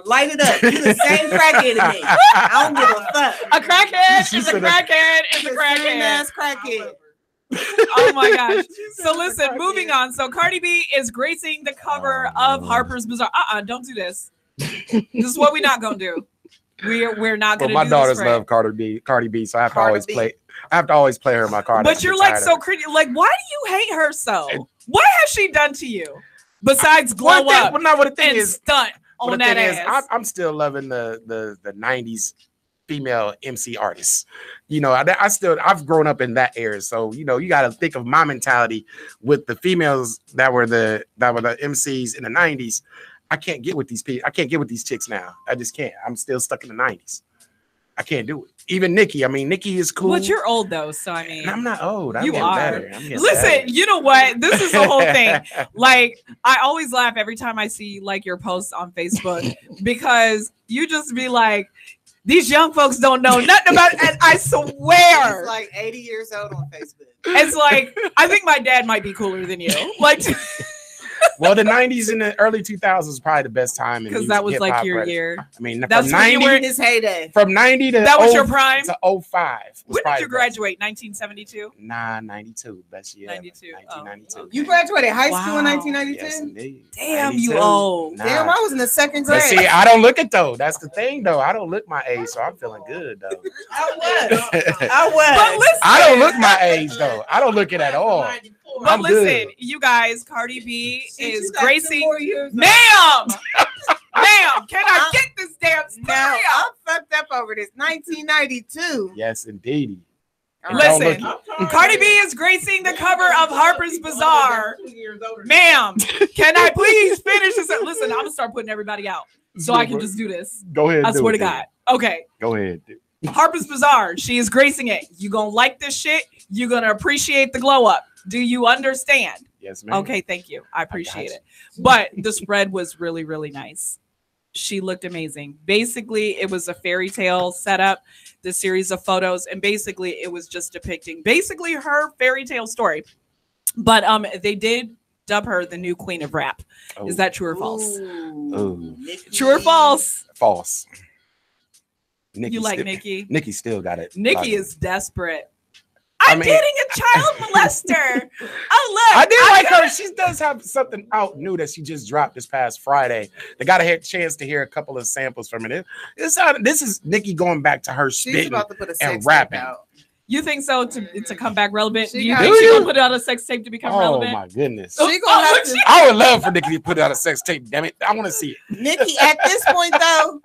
S10: light it up. You the same crackhead to me. I don't give a fuck.
S9: A crackhead is a crackhead is a crackhead.
S10: Same ass crackhead.
S9: Oh my gosh. So listen, moving on. So Cardi B is gracing the cover of Harper's Bazaar. Don't do this. This is what we're not gonna do. We're not gonna do this.
S8: My daughters love Cardi B, so I have to always play. I have to always play her in my car.
S9: But you're like so critical. Like, why do you hate her so? What has she done to you besides glow up?
S8: Well, what the thing
S9: and
S8: is,
S9: stunt on that ass?
S8: I'm still loving the 90s female MC artists. I've grown up in that era, so you got to think of my mentality with the females that were the MCs in the 90s. I can't get with these people. I can't get with these chicks now. I just can't. I'm still stuck in the 90s. I can't do it. Even Nikki. I mean, Nikki is cool.
S9: But you're old though, so I mean,
S8: I'm not old.
S9: You are. Listen, you know what? This is the whole thing. Like, I always laugh every time I see like your posts on Facebook because you just be like, these young folks don't know nothing about it. And I swear,
S10: it's like 80 years old on Facebook.
S9: It's like, I think my dad might be cooler than you. Like.
S8: Well, the 90s and the early 2000s was probably the best time
S9: because that was like your year.
S8: I mean,
S9: that's
S8: from 90
S9: when you were
S10: in his heyday.
S8: From 90 to
S9: that was your prime
S8: to 05.
S9: When did you graduate? 1972.
S8: 92. Best year.
S9: 92.
S8: 1992.
S9: Oh, okay.
S10: You graduated high school in 1992.
S8: Yes, indeed.
S9: Damn,
S8: 92.
S9: you old.
S10: Damn, I was in the second grade.
S8: But see, I don't look it though. That's the thing though. I don't look my age, so I'm feeling good though.
S10: I was.
S9: But listen,
S8: I don't look my age though. I don't look it at all.
S9: But listen, you guys, Cardi B is gracing. Ma'am, can I get this damn story
S10: No,
S9: up.
S10: I'm fucked up over this. 1992.
S8: Yes, indeed.
S9: Listen, Cardi B is gracing the cover of Harper's Bazaar. Ma'am, can I please finish this? Listen, I'm gonna start putting everybody out so I can just do this.
S8: Go ahead.
S9: I swear to God. Okay.
S8: Go ahead.
S9: Harper's Bazaar. She is gracing it. You gonna like this shit. You're gonna appreciate the glow up. Do you understand?
S8: Yes, ma'am.
S9: Okay, thank you. I appreciate it. But the spread was really, really nice. She looked amazing. Basically, it was a fairy tale setup, the series of photos, and basically it was just depicting basically her fairy tale story. But they did dub her the new queen of rap.
S8: Oh.
S9: Is that true or false?
S8: Ooh.
S9: True or false?
S8: False. Nikki
S9: You like
S8: still,
S9: Nikki?
S8: Nikki still got it.
S9: Nikki is desperate. I'm dating a child molester. Oh, look.
S8: I did like her. She does have something out new that she just dropped this past Friday. They got a chance to hear a couple of samples from it. This is Nikki going back to her spitting
S10: about to put a
S8: and
S10: sex
S8: rapping.
S10: tape out.
S9: You think so to come back relevant?
S10: She
S9: You
S10: got-
S9: think
S10: Do
S9: she's
S10: you?
S9: gonna put out a sex tape to become relevant?
S8: Oh my goodness.
S10: She gonna have to.
S8: I would love for Nikki to put out a sex tape. Damn it. I want to see it.
S10: Nikki, at this point though,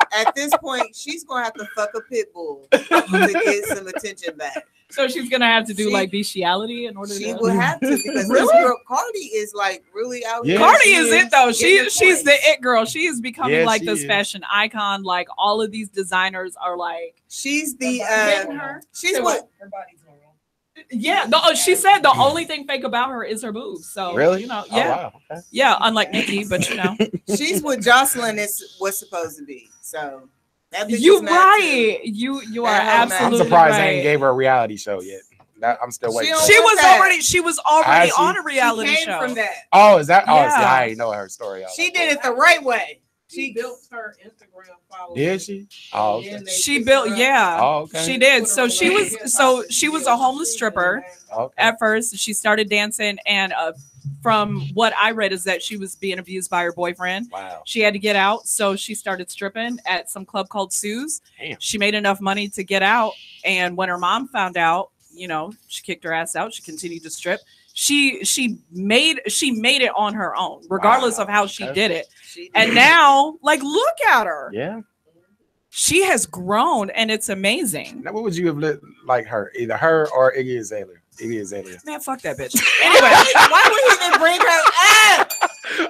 S10: she's gonna have to fuck a pit bull to get some attention back.
S9: So she's gonna have to do like bestiality in order
S10: She
S9: to.
S10: will have to because
S9: Really?
S10: this girl Cardi is like really out here.
S9: Cardi is it though.
S10: Getting
S9: She's the
S10: points.
S9: it girl. She is becoming
S8: Yeah,
S9: like
S8: she
S9: this
S8: is.
S9: fashion icon. Like all of these designers are like.
S10: She's the
S9: Getting her.
S10: she's
S9: Say
S10: what
S11: Her body's normal.
S9: Yeah, she said the only thing fake about her is her boobs. So
S8: Really?
S9: you know,
S8: Oh,
S9: yeah,
S8: wow. Okay.
S9: yeah. Unlike Nikki, but you know,
S10: she's what Jocelyn was supposed to be. So that bitch
S9: you
S10: is mad
S9: right. You are
S10: That hoe mad.
S9: absolutely
S8: I'm surprised
S9: right.
S8: they ain't gave her a reality show yet. I'm still waiting.
S10: don't
S9: She
S10: want
S9: was
S10: that.
S9: already. She was already
S8: Has she?
S9: on a reality
S10: She came
S9: show.
S10: from that.
S8: Oh, is that? Oh,
S9: Yeah.
S8: see, I ain't know her story.
S10: She did it the right way.
S11: She built her Instagram following.
S8: Did she? Oh, okay.
S9: She built, yeah.
S8: Oh, okay.
S9: She did. So she was a homeless stripper
S8: Okay.
S9: at first. She started dancing, and from what I read is that she was being abused by her boyfriend.
S8: Wow.
S9: She had to get out, so she started stripping at some club called Sue's.
S8: Damn.
S9: She made enough money to get out, and when her mom found out, you know, she kicked her ass out. She continued to strip. She made it on her own, regardless of how she did it. And now, like, look at her.
S8: Yeah.
S9: She has grown, and it's amazing.
S8: Now, what would you have lit like her? Either her or Iggy Azalea. Iggy Azalea.
S9: Man, fuck that bitch. Anyway,
S10: Why would he even bring her up?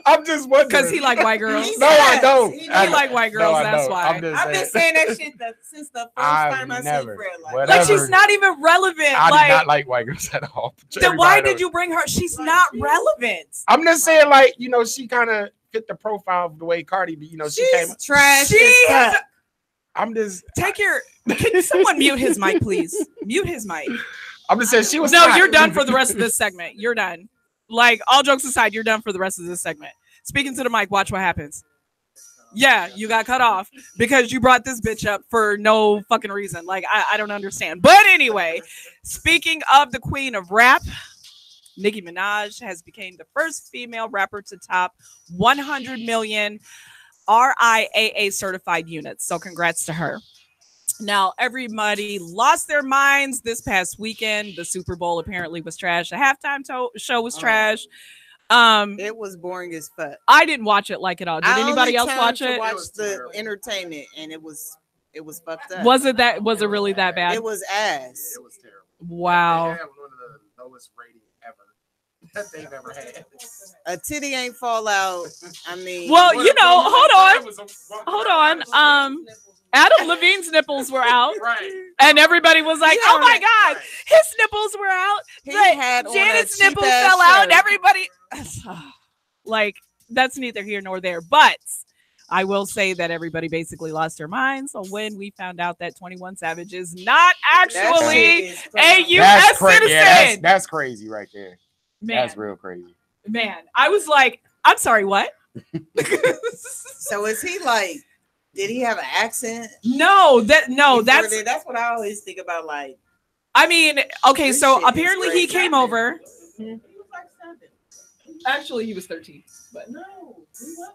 S8: I'm just wondering.
S9: because he like white girls.
S8: No, I don't.
S9: He
S8: I
S9: like white
S8: no,
S9: girls.
S8: I
S9: that's
S8: don't.
S9: why.
S10: I've been saying that shit since the first time I seen
S8: never.
S10: Fred.
S9: Like she's not even relevant.
S8: I
S9: like,
S8: do not like white girls at all.
S9: then why
S8: Everybody
S9: did you bring her? She's not relevant.
S8: I'm just saying, like, you know, she kind of fit the profile of the way Cardi B, you know, she
S10: She's
S8: came.
S10: trash.
S9: She
S10: as fuck.
S8: I'm just.
S9: Take your. Can someone mute his mic, please? Mute his mic.
S8: I'm just saying she was.
S9: No,
S8: not.
S9: you're done for the rest of this segment. You're done. Like, all jokes aside, you're done for the rest of this segment. Speaking to the mic, watch what happens. Yeah, you got cut off because you brought this bitch up for no fucking reason. Like, I don't understand. But anyway, speaking of the queen of rap, Nicki Minaj has become the first female rapper to top 100 million RIAA certified units. So congrats to her. Now, everybody lost their minds this past weekend. The Super Bowl apparently was trash. The halftime show was trash.
S10: It was boring as fuck.
S9: I didn't watch it like at all. Did
S10: I
S9: anybody
S10: only
S9: else
S10: turned
S9: watch
S10: to
S9: it?
S10: Watch the entertainment, and it was fucked up.
S9: Was it really that bad?
S10: It was ass.
S8: It was terrible.
S9: Wow.
S8: They have one of the lowest rating ever that they've ever had.
S10: A titty ain't fall out. I mean,
S9: Well, you know, hold on. Adam Levine's nipples were out, and everybody was like, "Oh my God, his nipples were out."
S10: He
S9: But
S10: had on
S9: Janet's
S10: a cheap
S9: nipples
S10: ass
S9: fell out, and
S10: shirt.
S9: everybody, like, that's neither here nor there. But I will say that everybody basically lost their minds when we found out that 21 Savage is not actually a U.S. citizen.
S8: Yeah, that's crazy right there.
S9: Man.
S8: That's real crazy.
S9: Man, I was like, I'm sorry, what?
S10: So is he like? Did he have an accent?
S9: No, that's
S10: that's what I always think about. Like,
S9: I mean, okay,
S10: This
S9: so
S10: shit is
S9: apparently he
S10: crazy.
S9: came over.
S11: He was like 7.
S9: Actually, he was 13. But
S11: No,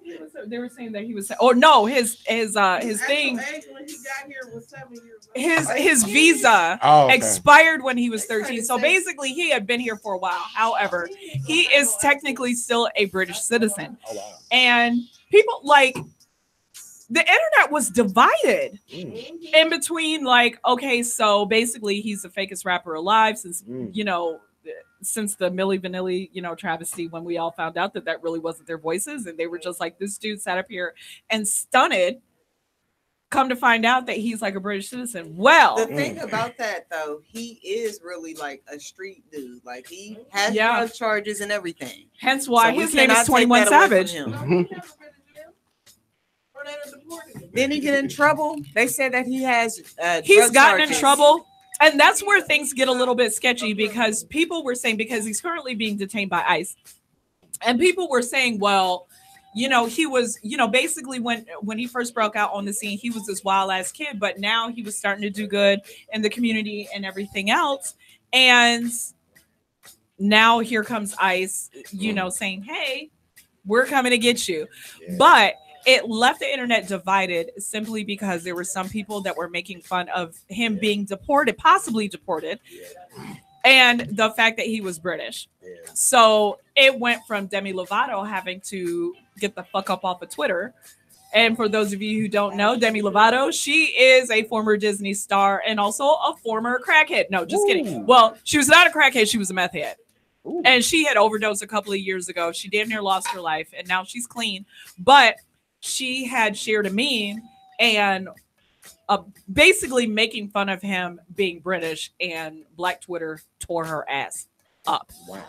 S11: he wasn't.
S9: they were saying that he was. Oh no, his
S11: His
S9: thing,
S11: actual age when he got here was 7 years old.
S9: his visa
S8: Oh, okay.
S9: expired when he was 13. So basically, he had been here for a while. However, he is technically still a British citizen,
S8: Oh wow.
S9: and people like the internet was divided in between, like, okay, so basically he's the fakest rapper alive since, you know, since the Milli Vanilli, you know, travesty, when we all found out that that really wasn't their voices. And they were just like, this dude sat up here and stunted. Come to find out that he's like a British citizen. Well,
S10: the thing about that though, he is really like a street dude. Like he has drug charges and everything.
S9: Hence why his name is 21 Savage.
S10: Didn't he get in trouble? They said that he has
S9: he's gotten in trouble. And that's where things get a little bit sketchy, because people were saying, because he's currently being detained by ICE, and people were saying, well, you know, he was, you know, basically when he first broke out on the scene, he was this wild ass kid, but now he was starting to do good in the community and everything else. And now here comes ICE, you know, saying, hey, we're coming to get you. But it left the internet divided simply because there were some people that were making fun of him being deported, possibly deported, and the fact that he was British. So it went from Demi Lovato having to get the fuck up off of Twitter. And for those of you who don't know, Demi Lovato, she is a former Disney star and also a former crackhead. No, just kidding. Well, she was not a crackhead. She was a meth head. And she had overdosed a couple of years ago. She damn near lost her life, and now she's clean. But she had shared a meme and basically making fun of him being British, and Black Twitter tore her ass up. Wow.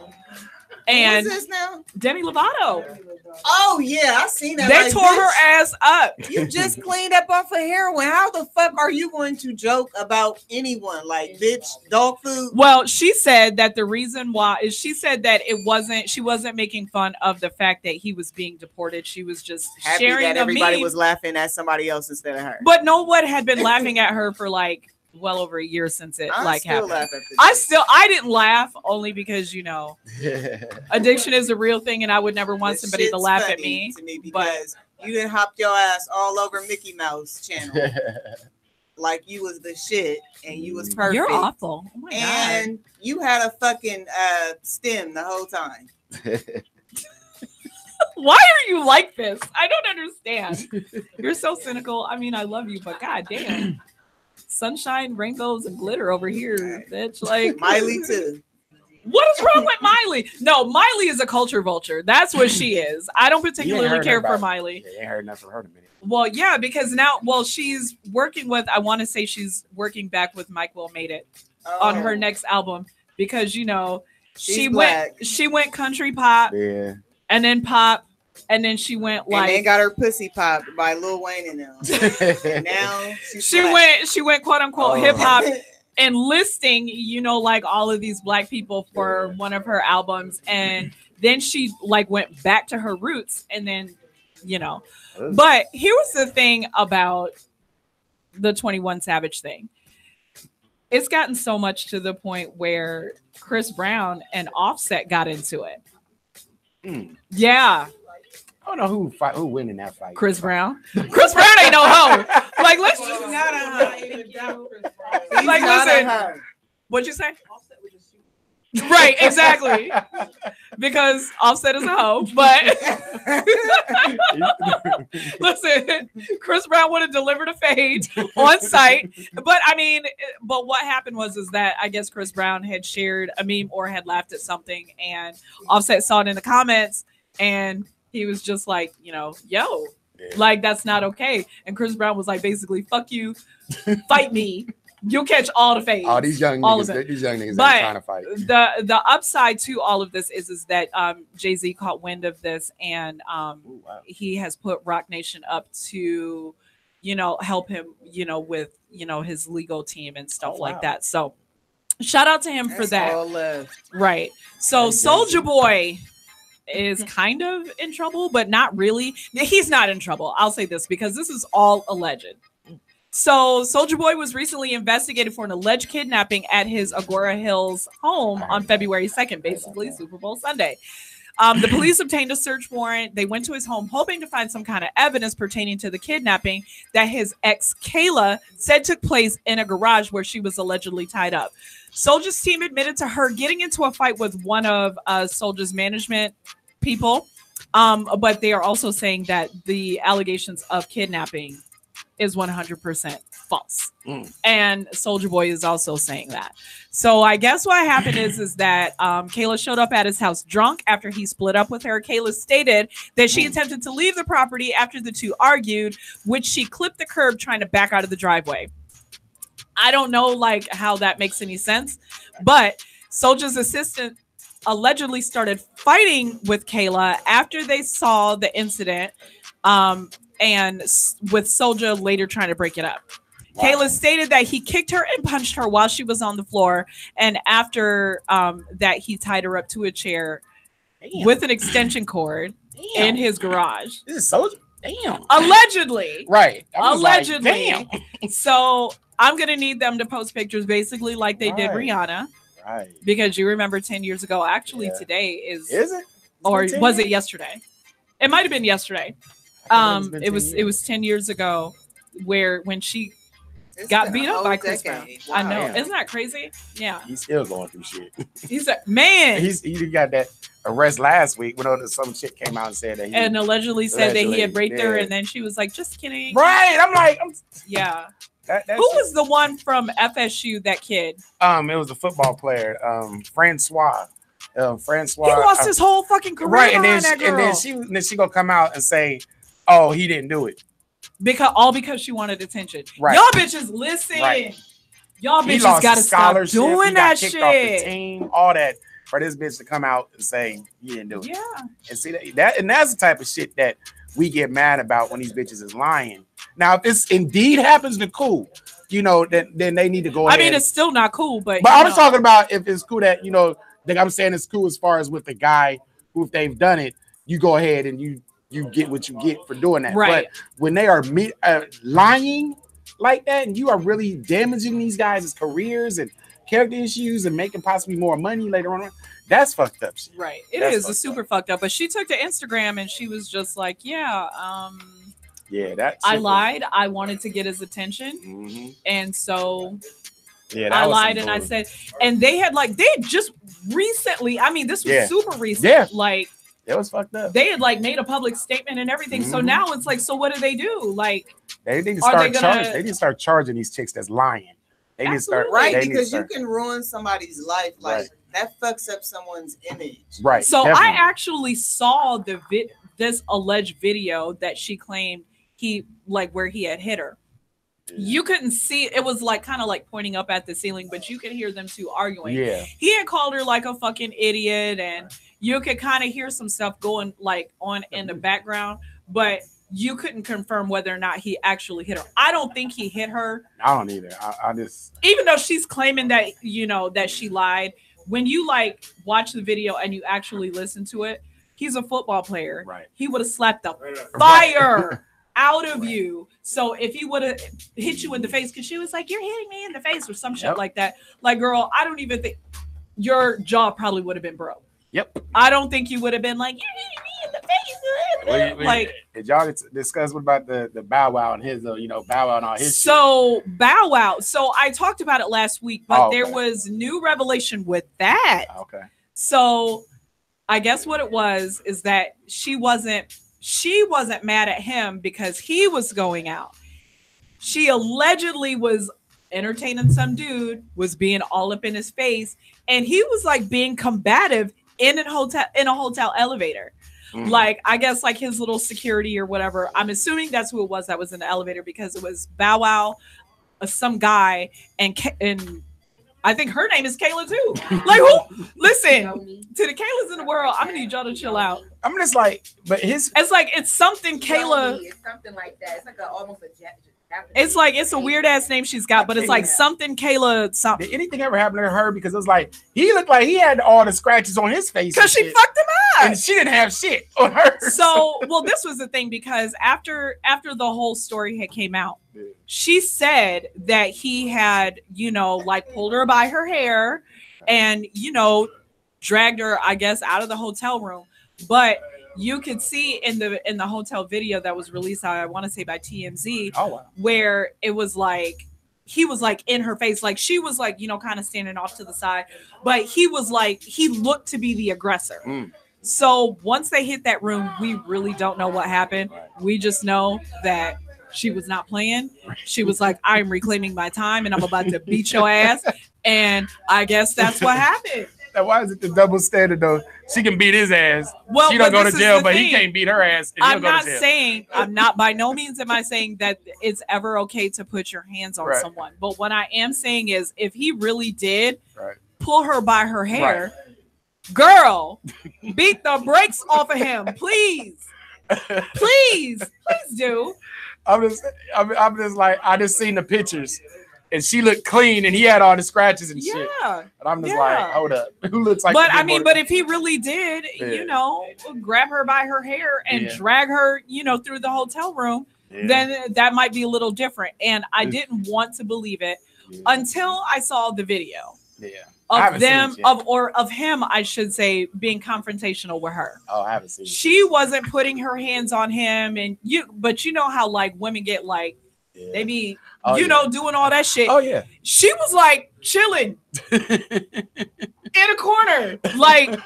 S9: And
S10: who's this now?
S9: Demi Lovato.
S10: Oh yeah, I seen that.
S9: They tore her ass up.
S10: You just cleaned up off of heroin. How the fuck are you going to joke about anyone? Like, bitch, dog food.
S9: Well, she said that the reason why is, she said that she wasn't making fun of the fact that he was being deported. She was just
S10: happy
S9: sharing
S10: that everybody
S9: meme.
S10: was laughing at somebody else instead of her.
S9: But no one had been laughing at her for like well over a year since it happened. I didn't laugh, only because, you know, addiction is a real thing, and I would never want somebody to laugh at me.
S10: To me because you didn't hop your ass all over Mickey Mouse channel like you was the shit and you was perfect.
S9: You're awful. Oh my
S10: and
S9: God.
S10: You had a fucking stem the whole time.
S9: Why are you like this? I don't understand. You're so cynical. I mean, I love you, but god damn. Sunshine, rainbows, and glitter over here, bitch. Like
S10: Miley too.
S9: What is wrong with Miley? No, Miley is a culture vulture. That's what she is. I don't particularly care for Miley.
S8: Yeah, ain't heard nothing from her in a minute.
S9: Well, yeah, because now, she's working with, I want to say she's working back with Mike Will Made It on her next album, because, you know, she went country pop, and then pop, and then she went like,
S10: and then got her pussy popped by Lil Wayne and them. And now
S9: she went quote unquote hip hop, enlisting, you know, like all of these black people for one of her albums, and then she like went back to her roots, and then, you know. But here was the thing about the 21 Savage thing. It's gotten so much to the point where Chris Brown and Offset got into it. Yeah.
S8: I don't know who win in that fight.
S9: Chris Brown. Chris Brown ain't no hoe. Like, let's just
S10: not a
S9: like, listen. What'd you say? Right, exactly. Because Offset is a hoe, but listen, Chris Brown would have delivered a fade on site. But I mean, but what happened was that I guess Chris Brown had shared a meme or had laughed at something, and Offset saw it in the comments, and he was just like, you know, yo, like that's not okay. And Chris Brown was like, basically, fuck you, fight me. You'll catch all the fades.
S8: All these young niggas ain't trying to fight.
S9: The upside to all of this is that Jay-Z caught wind of this, and he has put Roc Nation up to, you know, help him, you know, with, you know, his legal team and stuff like that. So shout out to him for that.
S10: All left.
S9: Right. So Soulja Boy is kind of in trouble, but not really. He's not in trouble. I'll say this because this is all alleged. So Soulja Boy was recently investigated for an alleged kidnapping at his Agora Hills home on February 2nd, basically Super Bowl Sunday. The police obtained a search warrant. They went to his home hoping to find some kind of evidence pertaining to the kidnapping that his ex Kayla said took place in a garage where she was allegedly tied up. Soulja's team admitted to her getting into a fight with one of Soulja's management people But they are also saying that the allegations of kidnapping is 100% false. And Soulja Boy is also saying that. So I guess what happened is that Kayla showed up at his house drunk after he split up with her. Kayla stated that she attempted to leave the property after the two argued, which she clipped the curb trying to back out of the driveway. I don't know like how that makes any sense, but Soulja's assistant allegedly started fighting with Kayla after they saw the incident, and with Soulja later trying to break it up. Wow. Kayla stated that he kicked her and punched her while she was on the floor, and after that he tied her up to a chair with an extension cord in his garage.
S8: This is Soulja. Damn.
S9: Allegedly.
S8: Right.
S9: Allegedly.
S8: Like, damn.
S9: So I'm gonna need them to post pictures basically like they did Rihanna.
S8: Right.
S9: Because you remember 10 years ago, actually today is
S8: it?
S9: Or was it yesterday? It might have been yesterday. It was 10 years ago when she got beat up by Chris Brown. Wow. I know. Isn't that crazy? Yeah.
S8: He's still going through shit.
S9: He's a man.
S8: He got that arrest last week when some shit came out and said that
S9: and allegedly said that he had raped her, and then she was like, just kidding.
S8: Right. I'm like,
S9: yeah. Who was the one from FSU, that kid?
S8: It was a football player, Francois. Francois.
S9: He lost his whole fucking career.
S8: Right, and
S9: then
S8: she gonna come out and say, "Oh, he didn't do it."
S9: Because she wanted attention.
S8: Right.
S9: Y'all bitches, listen. Right. Y'all bitches gotta stop doing that shit.
S8: Off the team, all that, for this bitch to come out and say he didn't do it.
S9: Yeah.
S8: And see that's the type of shit that we get mad about when these bitches is lying. Now, if this indeed happens, then cool. Then they need to go ahead.
S9: I mean, it's still not cool, but
S8: I was talking about if it's cool that I'm saying it's cool as far as with the guy who, if they've done it, you go ahead and you get what you get for doing that.
S9: Right.
S8: But when they are lying like that, and you are really damaging these guys' careers and character issues and making possibly more money later on, that's fucked up shit.
S9: Right. That's super fucked up. But she took to Instagram and she was just like, I lied. I wanted to get his attention. And so I lied and I said, and they just recently, I mean, this was super recent.
S8: Yeah.
S9: Like,
S8: it was fucked up.
S9: They had made a public statement and everything. So now it's like, so what do they do? Like,
S8: they need to start charging. They need to start charging these chicks that's lying. They need to start
S10: because you can ruin somebody's life. Like that fucks up someone's image.
S8: Right.
S9: So definitely. I actually saw this alleged video that she claimed where he had hit her. You couldn't see it was kind of pointing up at the ceiling, but you could hear them two arguing.
S8: Yeah.
S9: He had called her like a fucking idiot, and you could kind of hear some stuff going on in the background, but you couldn't confirm whether or not he actually hit her. I don't think he hit her.
S8: I don't either. I just,
S9: even though she's claiming that that she lied, when you watch the video and you actually listen to it, he's a football player.
S8: Right.
S9: He would have slapped the fire out of you. So if he would have hit you in the face, because she was like, you're hitting me in the face or some shit like that. Like, girl, I don't even think your jaw probably would have been broke.
S8: Yep.
S9: I don't think you would have been like, you're hitting me in the face.
S8: Did y'all discuss what about the Bow Wow and his, Bow Wow and all his
S9: shit? Bow Wow. So I talked about it last week, but there was new revelation with that.
S8: Okay.
S9: So I guess what it was is that she wasn't mad at him because he was going out. She allegedly was entertaining some dude, was being all up in his face, and he was being combative in a hotel elevator. I guess his little security or whatever. I'm assuming that's who it was that was in the elevator, because it was Bow Wow, some guy, and I think her name is Kayla too. Who? Listen to the Kaylas in the world. I'm gonna need y'all to chill out.
S8: I'm just but
S9: it's something Kayla.
S11: It's something like that. It's almost a
S9: It's it's a weird ass name she's got, but it's something Kayla something.
S8: Did anything ever happen to her? Because it was he looked like he had all the scratches on his face
S9: because she fucked him up,
S8: and she didn't have shit on her.
S9: So this was the thing, because after the whole story had came out, she said that he had pulled her by her hair and dragged her, I guess, out of the hotel room, but you could see in the hotel video that was released, I want to say by TMZ, where it was he was in her face, she was kind of standing off to the side, but he was he looked to be the aggressor. So once they hit that room, we really don't know what happened. We just know that she was not playing. She was like, I'm reclaiming my time and I'm about to beat your ass. And I guess that's what happened.
S8: Now, why is it the double standard though? She can beat his ass.
S9: Well,
S8: she don't
S9: but
S8: go to
S9: this is
S8: jail,
S9: the
S8: but he
S9: thing.
S8: can't beat her ass. And
S9: I'm
S8: he'll go
S9: not
S8: to jail.
S9: saying, I'm not, by no means am I saying that it's ever okay to put your hands on someone. But what I am saying is, if he really did pull her by her hair, girl, beat the brakes off of him, please. Please do.
S8: I'm just like, I just seen the pictures. And she looked clean, and he had all the scratches and shit. And I'm just like, hold up, who looks like?
S9: But I mean, but if he really did, you know, grab her by her hair and drag her, you know, through the hotel room, then that might be a little different. And I didn't want to believe it until I saw the video. Of them, of him, I should say, being confrontational with her.
S8: Oh, I haven't seen it.
S9: She wasn't putting her hands on him, but you know how like women get like. They be, you know, doing all that shit.
S8: Oh, yeah.
S9: She was like chilling in a corner, like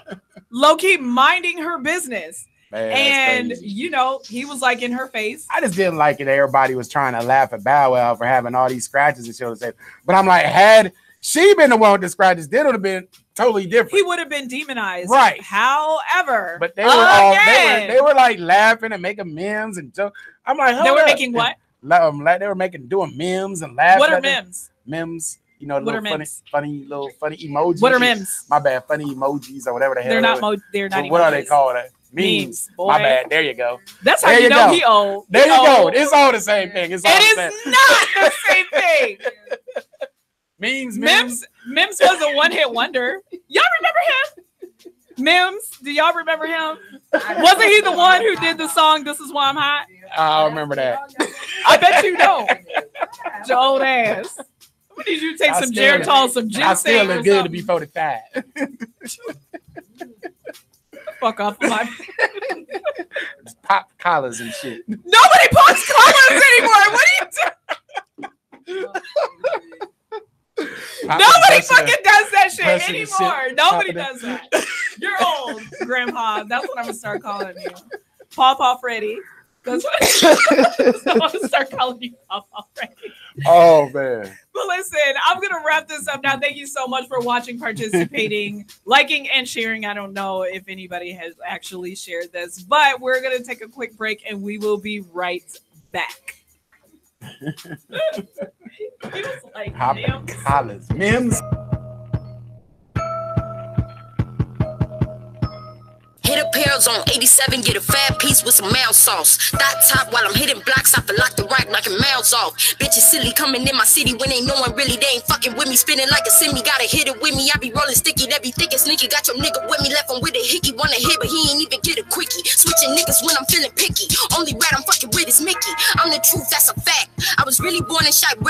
S9: low key minding her business.
S8: Man,
S9: and,
S8: crazy.
S9: you know, he was like in her face.
S8: I just didn't like it. Everybody was trying to laugh at Bow Wow for having all these scratches and shit. But I'm like, had she been the one with the scratches, then it would have been totally different.
S9: He would have been demonized.
S8: Right.
S9: However,
S8: but they were all, they were like laughing and making memes and jokes. I'm like,
S9: they were making what?
S8: Like they were doing memes and laughing.
S9: What are memes?
S8: Memes, you know,
S9: what are
S8: funny emojis.
S9: What are memes?
S8: My bad, funny emojis or whatever the hell.
S9: They're not. They're not.
S8: What are they called? Memes.
S9: Boy.
S8: My bad. There you go.
S9: That's how you know he old.
S8: There you go. It's all the same thing. It's all the same.
S9: It is not the same thing.
S8: Memes.
S9: Mims was a one-hit wonder. Y'all remember him? Mims, do y'all remember him? Wasn't he the one who did the song "This Is Why I'm Hot"?
S8: I remember that.
S9: I bet you don't. Your old ass. We need you to take some Geritol, some ginseng.
S8: I still look good to be 45.
S9: Fuck off my
S8: pop collars and shit.
S9: Nobody pops collars anymore. What are you doing? Nobody fucking does that shit anymore. Nobody does that. You're old, Grandpa. That's what I'm gonna start calling you. Paw Freddy. That's what I'm gonna start calling you, Paw Freddy.
S8: Oh man.
S9: But listen, I'm gonna wrap this up now. Thank you so much for watching, participating, liking, and sharing. I don't know if anybody has actually shared this, but we're gonna take a quick break and we will be right back. He was like,
S8: pop collars. Mims.
S19: Hit a pails on 87, get a fat piece with some mound sauce. Thought top while I'm hitting blocks, I feel like the right knocking mouths off. Bitches silly coming in my city when ain't no one really, they ain't fucking with me. Spinning like a semi, gotta hit it with me. I be rolling sticky, that be thick and sneaky. Got your nigga with me, left him with a hickey. Wanna hit, but he ain't even get a quickie. Switching niggas when I'm feeling picky. Only rat I'm fucking with is Mickey. I'm the truth, that's a fact. I was really born in Chirac.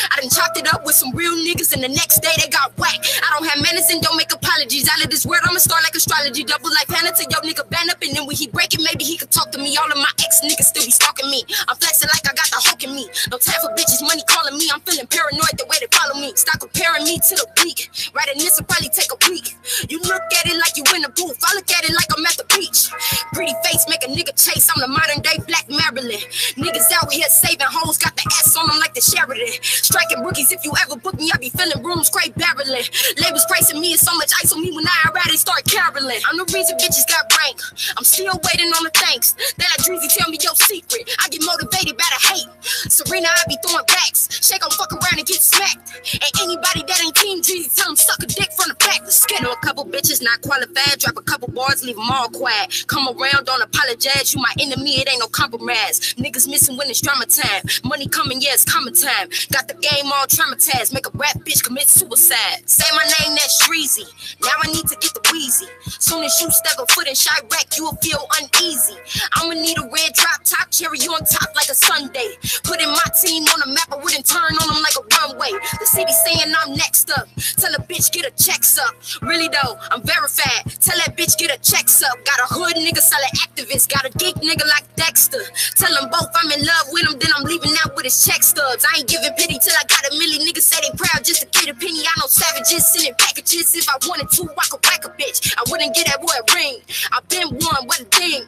S19: I done chopped it up with some real niggas and the next day they got whacked. I don't have manners and don't make apologies. Out of this world, I'ma start like astrology. Double like Hannah to your nigga band up, and then when he break it, maybe he could talk to me. All of my ex niggas still be stalking me. I'm flexing like I got the Hulk in me. No time for bitches, money calling me. I'm feeling paranoid the way they follow me. Stop comparing me to the weak. Writing this will probably take a week. You look at it like you in a booth. I look at it like I'm at the beach. Pretty face make a nigga chase. I'm the modern day Black Marilyn. Niggas out here saving hoes, got the ass on them like the Sheridan. Striking rookies, if you ever book me, I be filling rooms, straight barreling. Labels praising me and so much ice on me when I already start caroling. I'm the reason bitches got rank. I'm still waiting on the thanks. They like Dreezy, tell me your secret. I get motivated by the hate. Serena, I be throwing backs. Shake on fuck around and get smacked. And anybody that ain't Team Dreezy, tell them suck a dick from the back. Let's get a couple bitches not qualified. Drop a couple bars, leave them all quiet. Come around, don't apologize. You my enemy, it ain't no compromise. Niggas missing when it's drama time. Money coming, yeah, it's coming time. Got the game all traumatized. Make a rap bitch commit suicide. Say my name, that's Dreezy. Now I need to get the Wheezy. Soon as you step a foot in Chirac, you'll feel uneasy. I'ma need a red drop top, cherry on top like a Sunday. Putting my team on the map, I wouldn't turn on them like a runway. The city saying I'm next up. Tell a bitch get a checks up. Really though, I'm verified. Tell that bitch get a checks up. Got a hood nigga selling activist. Got a geek nigga like Dexter. Tell them both I'm in love with him, then I'm leaving out with his check stubs. I ain't giving pity till I got a million. Niggas say they proud just to get a penny. I know savages sending packages. If I wanted to, I could whack a bitch. I wouldn't and get that boy a ring. I've been one, what a thing.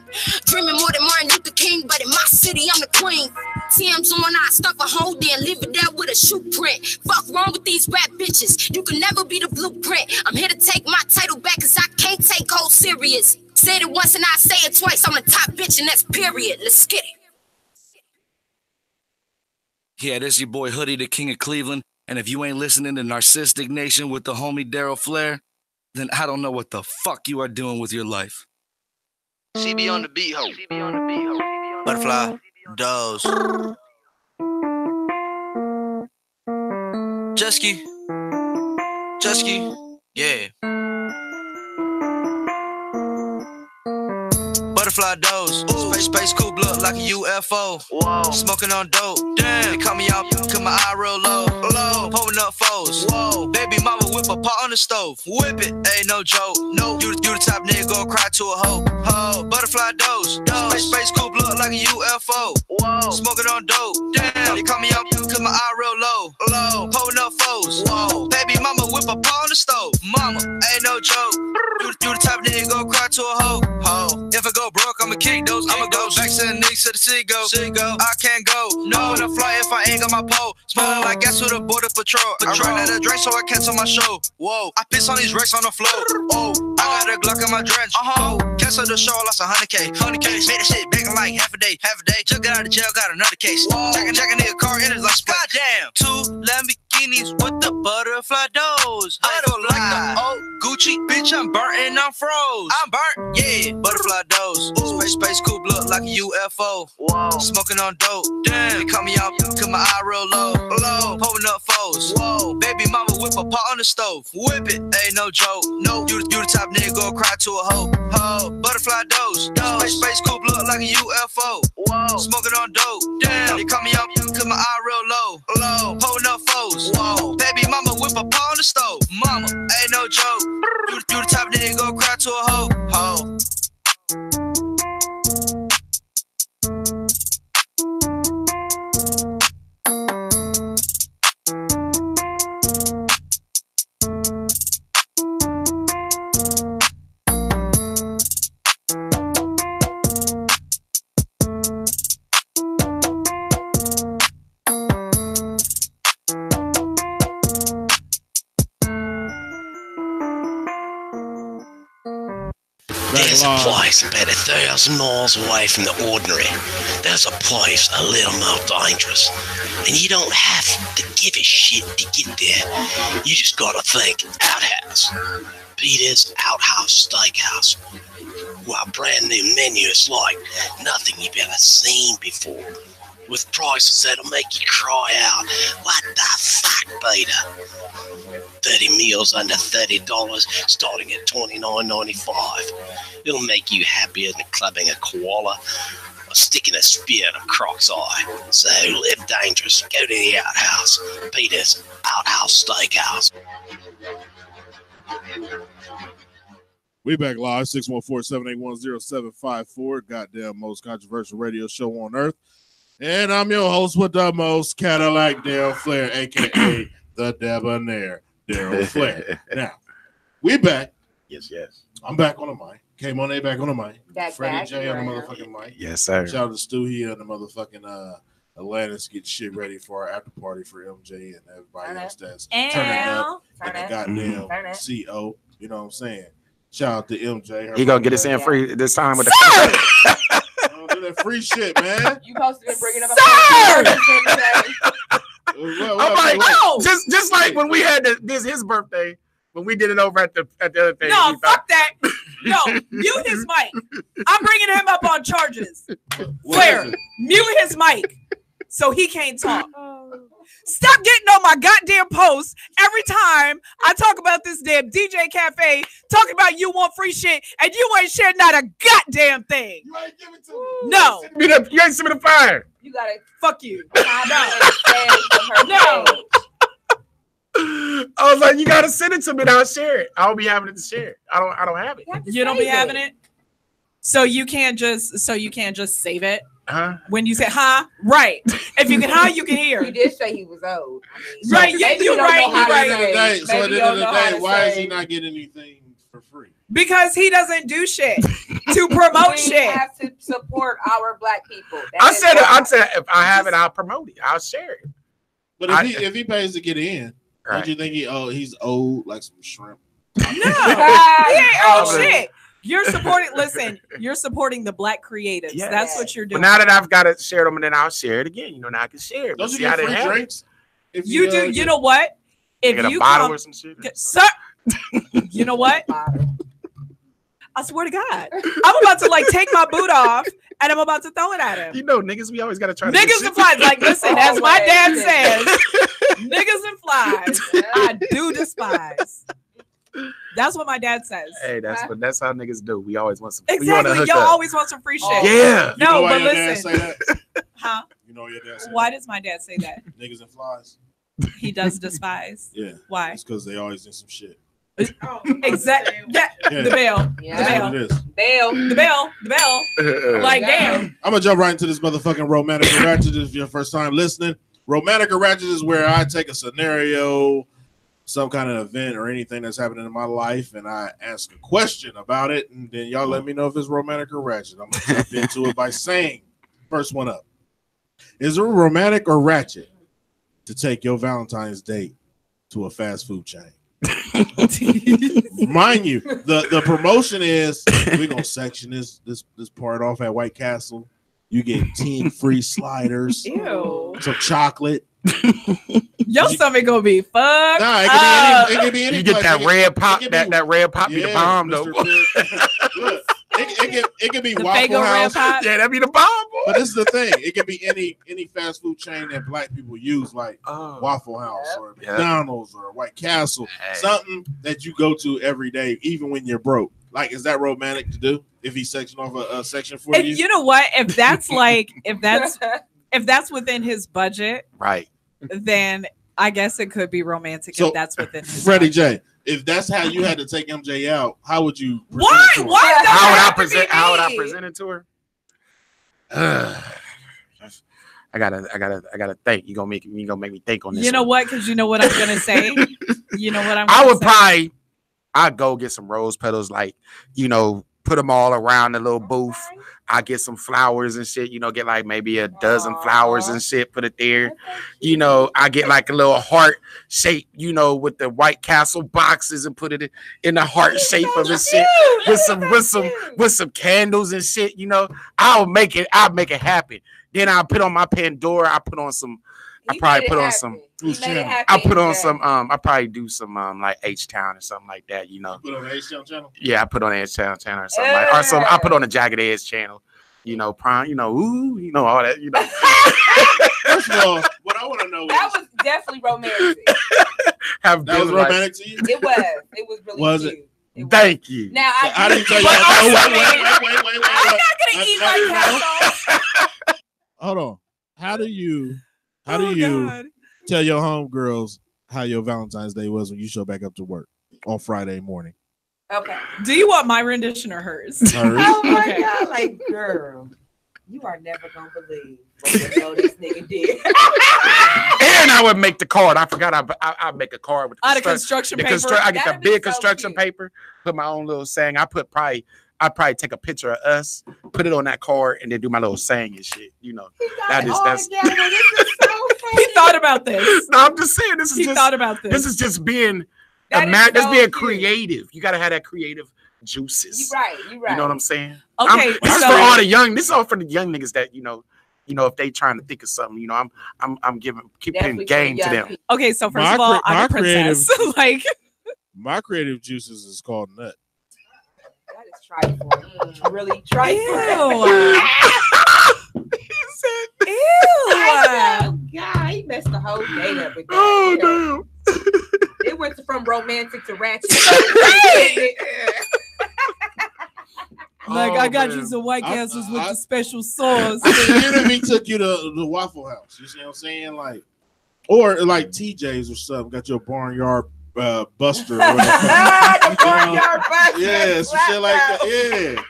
S19: Dreaming more than Martin Luther King, but in my city, I'm the queen. Tim's on, I stuff a hole there, leave it there with a shoe print. Fuck wrong with these rap bitches. You can never be the blueprint. I'm here to take my title back, cause I can't take hoes serious. Said it once and I say it twice. I'm the top bitch, and that's period. Let's get it.
S3: Yeah, this your boy Hoodie, the King of Cleveland. And if you ain't listening to Narcistic Nation with the homie Daryl Flair, then I don't know what the fuck you are doing with your life.
S20: CB on the beat, ho. Butterfly, Doze. Jusky, yeah. Butterfly Doze, space coupe look like a UFO. Whoa. Smoking on dope, damn. They cut me out, cause my eye real low. Pulling up foes. Whoa. Baby mama whip a pot on the stove. Whip it, ain't no joke. No, you the top nigga gon' cry to a hoe. Butterfly Doze, space coupe look like a UFO. Whoa. Smoking on dope, damn. They cut me out, cause my eye real low. Pulling up foes. Whoa. Baby mama whip a pot on the stove. Mama, ain't no joke. You the top nigga gon' cry to a hoe. If I go broke, I'ma kick those. I'ma go back to the knees to the sea go. I can't go. No, in a fly if I ain't got my pole. Smelling like gas with a border patrol. I ran out of drink, so I cancel my show. Whoa, I piss on these wrecks on the floor. Oh, I got a Glock in my drench. Cancel the show, lost 100K. Made that shit begging like half a day. Just got out of jail, got another case. Jack a nigga car in it like goddamn. 2 Lamborghinis with the butterfly doors. I don't like the old Gucci, bitch. I'm burnt and I'm froze. I'm burnt, yeah. Butterfly doors. Space coupe look like a UFO. Whoa. Smoking on dope. Damn. They cut me out, cause my eye real low. Pulling up foes. Whoa. Baby mama whip a pot on the stove. Whip it, ain't no joke. No, you the top nigga gon' cry to a hoe. Butterfly doze. Space coupe look like a UFO. Whoa. Smoking on dope. Damn. They cut me out, cause my eye real low. Pulling up foes. Whoa. Baby mama whip a pot on the stove. Mama, ain't no joke. You the top nigga gon' cry to a hoe.
S21: There's a place about 1,000 miles away from the ordinary. There's a place a little more dangerous. And you don't have to give a shit to get there. You just gotta think Outhouse. Peter's Outhouse Steakhouse. Well, a brand new menu is like nothing you've ever seen before. With prices that'll make you cry out, what the fuck, Peter? 30 meals under $30, starting at $29.95. It'll make you happier than clubbing a koala or sticking a spear in a croc's eye. So live dangerous. Go to the Outhouse. Peter's Outhouse Steakhouse.
S7: We back live, 614-781-0754. Goddamn most controversial radio show on earth. And I'm your host with the most, Cadillac Daryl Flair, a.k.a. the Debonair Daryl Flair. Now, we back.
S8: Yes.
S7: I'm back on the mic. K-Monet back on the mic. Freddie
S11: Back,
S7: J on the motherfucking mic.
S8: Yes, sir.
S7: Shout out to Stu here on the motherfucking Atlantis getting shit ready for our after party for MJ and everybody else that's turning up and the goddamn CO. You know what I'm saying? Shout out to MJ.
S8: He gonna get us in free this time with the
S7: do that free shit, man.
S11: You supposed to be bringing up
S8: I'm like, just like when we had his birthday, when we did it over at the other thing.
S9: No, fuck that. No, mute his mic. I'm bringing him up on charges. Flair, mute his mic so he can't talk. Stop getting on my goddamn post every time I talk about this damn DJ Cafe, talking about you want free shit, and you ain't sharing not a goddamn thing. You ain't giving to me. No.
S8: You ain't sending the fire.
S11: You gotta
S9: fuck you.
S11: No.
S8: I was like, you gotta send it to me and I'll share it. I'll be having it to share. I don't have it.
S9: You don't be having it? So you can't just save it?
S8: Huh?
S9: When you say right. If you can you can hear.
S11: He did say he was old.
S9: Right, you're right.
S7: So at the end of the day, why is he not getting anything for free?
S9: Because he doesn't do shit to promote
S11: We
S9: shit.
S11: have to support our black people.
S8: I said if I have it, I'll promote it. I'll share it.
S7: But if he pays to get in, don't you think he's owed like some shrimp?
S9: No, he ain't old shit. You're supporting. Listen, you're supporting the black creatives.
S8: Yes.
S9: That's what you're doing.
S8: But now that I've got it shared them, and then I'll share it again. Now I can share it.
S7: Don't you
S8: See how
S7: get
S8: they
S7: free
S8: have it.
S7: drinks? If
S9: You do. You know what? If
S8: Get a
S9: you
S8: bottle
S9: come,
S8: or some shit.
S9: sir. You know what? I swear to God, I'm about to like take my boot off and I'm about to throw it at him.
S8: You know, niggas, we always gotta try.
S9: Niggas and flies. Like, listen, as my dad says, niggas and flies, I do despise. That's what my dad says.
S8: Hey, that's how niggas do. We always want some. We wanna
S9: Exactly.
S8: hook
S9: Y'all
S8: up.
S9: always want some free shit.
S8: Yeah.
S7: You know
S9: No,
S7: why
S9: but
S7: your dad
S9: listen.
S7: say that?
S9: Huh?
S7: You know your dad say
S9: Why does my dad say that?
S7: niggas and flies.
S9: He does despise.
S7: Yeah.
S9: Why?
S7: It's because they always do some shit.
S9: Exactly. Yeah.
S7: Yeah.
S9: The bell.
S11: Yeah.
S7: That's
S9: The
S7: what
S9: bell.
S7: it is.
S9: The bell. The bell. Like, damn.
S7: I'm gonna jump right into this motherfucking romantic or ratchet. If your first time listening, romantic or ratchet is where I take a scenario, some kind of event or anything that's happening in my life, and I ask a question about it, and then y'all let me know if it's romantic or ratchet. I'm gonna jump into it by saying, first one up, is it romantic or ratchet to take your Valentine's date to a fast food chain? Mind you, the promotion is we're gonna section this part off at White Castle. You get 10 free sliders, some chocolate.
S9: Your stomach gonna be fucked.
S7: Nah, it can be any.
S8: You get that red pop, that red pop be the bomb though.
S7: Look, it can be
S9: The
S7: Waffle
S9: Faygo Red
S7: House.
S9: Pop.
S8: Yeah, that be the bomb. Boy.
S7: But this is the thing. It can be any fast food chain that black people use, like Waffle House or McDonald's or White Castle. Something that you go to every day, even when you're broke. Like, is that romantic to do? If he section off a section for you?
S9: You know what? If that's like, if that's within his budget,
S8: right?
S9: Then I guess it could be romantic
S7: So,
S9: if that's within his
S7: Freddie
S9: budget.
S7: J, if that's how you had to take MJ out, how would you present
S9: Why?
S7: it to her?
S9: Why?
S8: How would I present? How would I present it to her? I gotta think. You gonna make me think on this.
S9: You know
S8: one.
S9: what? Because you know what I'm gonna say. You know what I'm.
S8: I
S9: gonna
S8: would
S9: say?
S8: probably, I'd go get some rose petals, like, put them all around the little booth. I get some flowers and shit, get like maybe a dozen flowers and shit, put it there. I get like a little heart shape, with the White Castle boxes and put it in the heart shape of it shit with some candles and shit, I'll make it happen. Then I'll put on my Pandora, I probably put on some I probably do some like H-Town or something like that,
S7: Put on the H-Town channel?
S8: Yeah, I put on the H-Town channel or something like, or some I put on the Jagged Edge channel, Prime, ooh, all that,
S7: First of all, what I want to know is
S11: That was definitely romantic.
S8: Have
S7: that was
S8: dinner, like-
S7: romantic to you?
S11: It was. It was really
S7: Was
S11: cute.
S7: it?
S8: Thank you.
S11: Now
S7: I didn't tell you.
S11: But
S7: No,
S11: also,
S7: wait.
S11: I'm not gonna eat like that.
S7: Hold on. How do you
S9: God.
S7: tell your homegirls how your Valentine's Day was when you show back up to work on Friday morning?
S11: Okay.
S9: Do you want my rendition or hers?
S7: Hers.
S11: Oh my
S9: Okay.
S11: God, like, girl, you are never gonna believe what the hell this nigga did.
S8: And I would make the card. I forgot I make a card with
S9: Out of construction paper?
S8: I get the
S11: That'd be
S8: big
S11: so
S8: construction
S11: cute.
S8: paper, put my own little saying. I'd probably take a picture of us, put it on that card, and then do my little saying and shit. That's
S9: He thought about this.
S8: no, I'm just saying this is
S9: He
S8: just
S9: thought about this.
S8: this is just being
S11: That is
S8: that's
S11: so
S8: being
S11: cute.
S8: creative. You gotta have that creative juices.
S11: You right.
S8: You know what I'm saying?
S9: Okay,
S8: This is
S9: so-
S8: for all the young. This is all for the young niggas that if they trying to think of something. I'm keeping
S11: Definitely for
S8: game to
S11: young
S8: them.
S11: people.
S9: Okay, so first
S7: My
S9: of all,
S7: cre- my
S9: I'm a princess. like,
S7: My creative juices is called nut.
S11: That is trifling. Really trifling.
S9: ew. Ew.
S11: Oh God, he messed the whole day up with that.
S8: Oh damn.
S11: It went from romantic to ratchet.
S9: Like,
S8: Oh,
S9: I got
S8: man.
S9: you some White
S7: I-
S9: Castles with
S7: I-
S9: the special sauce.
S7: Even if he took you to the Waffle House, you see what I'm saying? Like, or like TJ's or something, got your barnyard buster. Or whatever.
S11: Barnyard buster.
S7: Yeah, some shit like that. Yeah.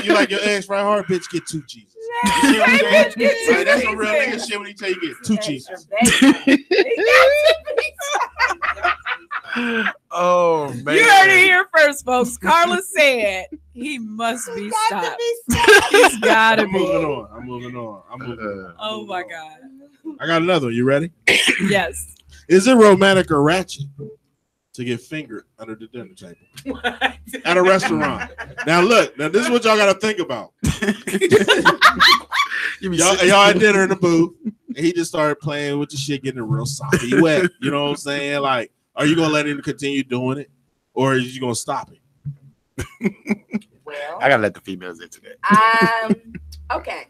S7: You like your eggs fried hard, bitch, get 2 cheeses. You see what I'm saying? Like, that's some real nigga shit when he tell you get 2 cheeses.
S8: Oh man.
S9: You heard it here first, bars, folks. Carla said he must be stopped. He's gotta
S7: I'm
S9: be.
S7: moving on. I'm moving on.
S9: Oh my God.
S7: I got another one. You ready?
S9: Yes.
S7: Is it romantic or ratchet to get fingered under the dinner table at a restaurant? Now look, this is what y'all got to think about. y'all at dinner in the booth, and he just started playing with the shit, getting it real soppy wet. You know what I'm saying? Like, are you gonna let him continue doing it, or is you gonna stop it?
S11: Well,
S8: I gotta let the females into that.
S11: Okay.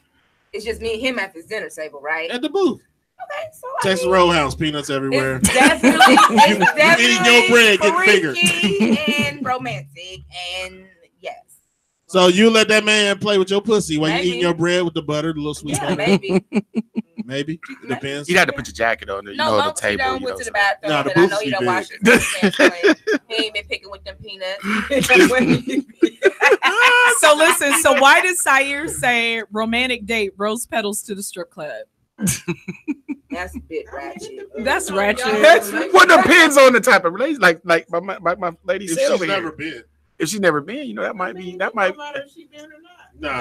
S11: It's just me and him at this dinner table, right?
S7: At the booth.
S11: Okay, so
S7: Texas Roadhouse, peanuts everywhere.
S11: It's definitely
S7: eating your bread, getting fingered,
S11: and romantic, and yes.
S7: So you let that man play with your pussy while you eating your bread with the butter, the little sweet butter.
S11: Maybe.
S7: Maybe it depends.
S8: You got to put your jacket on. You know, the table.
S11: Don't
S8: you
S11: went
S8: know,
S11: to the bathroom,
S7: Nah, the
S11: and I
S7: booth
S11: know
S7: be
S11: you don't
S7: big.
S11: wash his hands. He ain't been picking with them peanuts.
S9: So listen, so why did Sayer say romantic date rose petals to the strip club?
S11: That's a bit ratchet.
S9: That's ratchet.
S8: What depends on the type of relationship. Like my lady
S7: If
S8: said
S7: she's
S8: over
S7: never
S8: here.
S7: been.
S8: If she's never been, you know, that might be.
S7: Nah,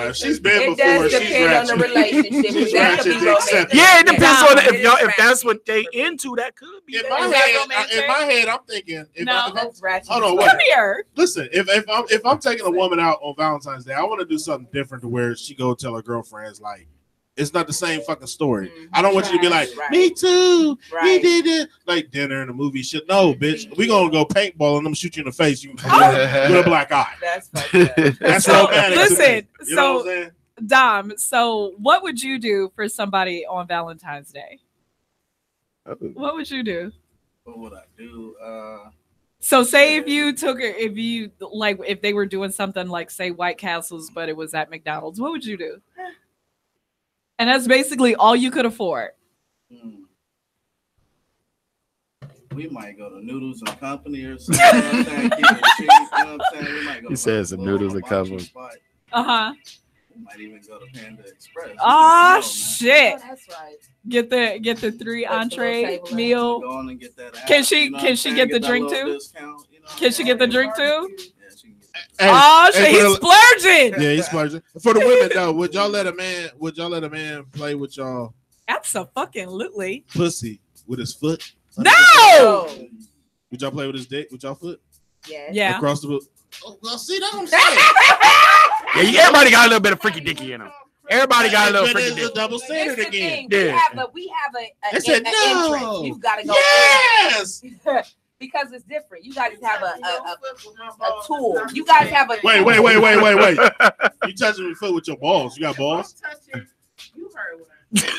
S7: if she's been
S11: It
S7: before,
S11: does
S7: she's
S11: depend on the
S7: ratchet.
S11: relationship.
S7: She's
S11: That could
S7: ratchet
S11: be
S7: to accept
S11: romantic.
S7: it.
S8: Yeah, it depends on
S11: It is
S8: if that's what they into. That could be.
S7: In my head, I'm thinking.
S11: That's ratchet.
S7: Hold on,
S9: Come
S7: wait.
S9: here.
S7: Listen, if I'm taking a woman out on Valentine's Day, I want to do something different to where she go tell her girlfriends like, it's not the same fucking story. I don't want you to be like, me too. We did it. Like dinner and a movie shit. No, bitch. We gonna go paintball and I'm gonna shoot you in the face. You can come with a black eye.
S11: That's fucked up.
S7: That's
S9: So,
S7: romantic.
S9: listen,
S7: You know what I'm saying?
S9: Dom, so what would you do for somebody on Valentine's Day? What would you do?
S3: What would I do?
S9: So say if you took it, if they were doing something like say White Castles, but it was at McDonald's, what would you do? And that's basically all you could afford.
S3: We might go to Noodles and Company or something. You know what I'm saying? Keep it cheap, you know what I'm saying? We might go
S8: He says some Noodles and Company.
S9: Uh-huh.
S3: We might even go to Panda Express.
S9: Oh shit.
S11: That's right.
S9: Get the 3 entree meal.
S3: Go on and get that
S9: Can
S3: app,
S9: she
S3: you know what
S9: can
S3: I'm
S9: she
S3: saying?
S9: get the
S3: that
S9: drink
S3: little
S9: too?
S3: discount, you know what
S9: Can she get the drink too?
S7: Hey,
S9: Oh
S7: hey,
S9: shit, he's splurging.
S7: Yeah, he's splurging. For the women though, would y'all let a man play with y'all
S9: Absolutely.
S7: pussy with his foot?
S9: No.
S7: Would y'all play with his dick with y'all foot?
S9: Yeah.
S7: Across the foot. Oh, well, see, that's what I'm saying.
S8: Yeah, everybody got a little bit of freaky dicky in them. Everybody got a little
S7: But
S8: freaky
S7: it's
S8: dicky.
S7: a double standard again.
S8: Yeah.
S11: We have a
S7: They said no.
S11: entrance. You gotta go.
S7: Yes.
S11: Because it's different. You guys have a tool. You guys have a
S7: Wait. You touching your foot with your balls? You got balls?
S12: You heard what I said.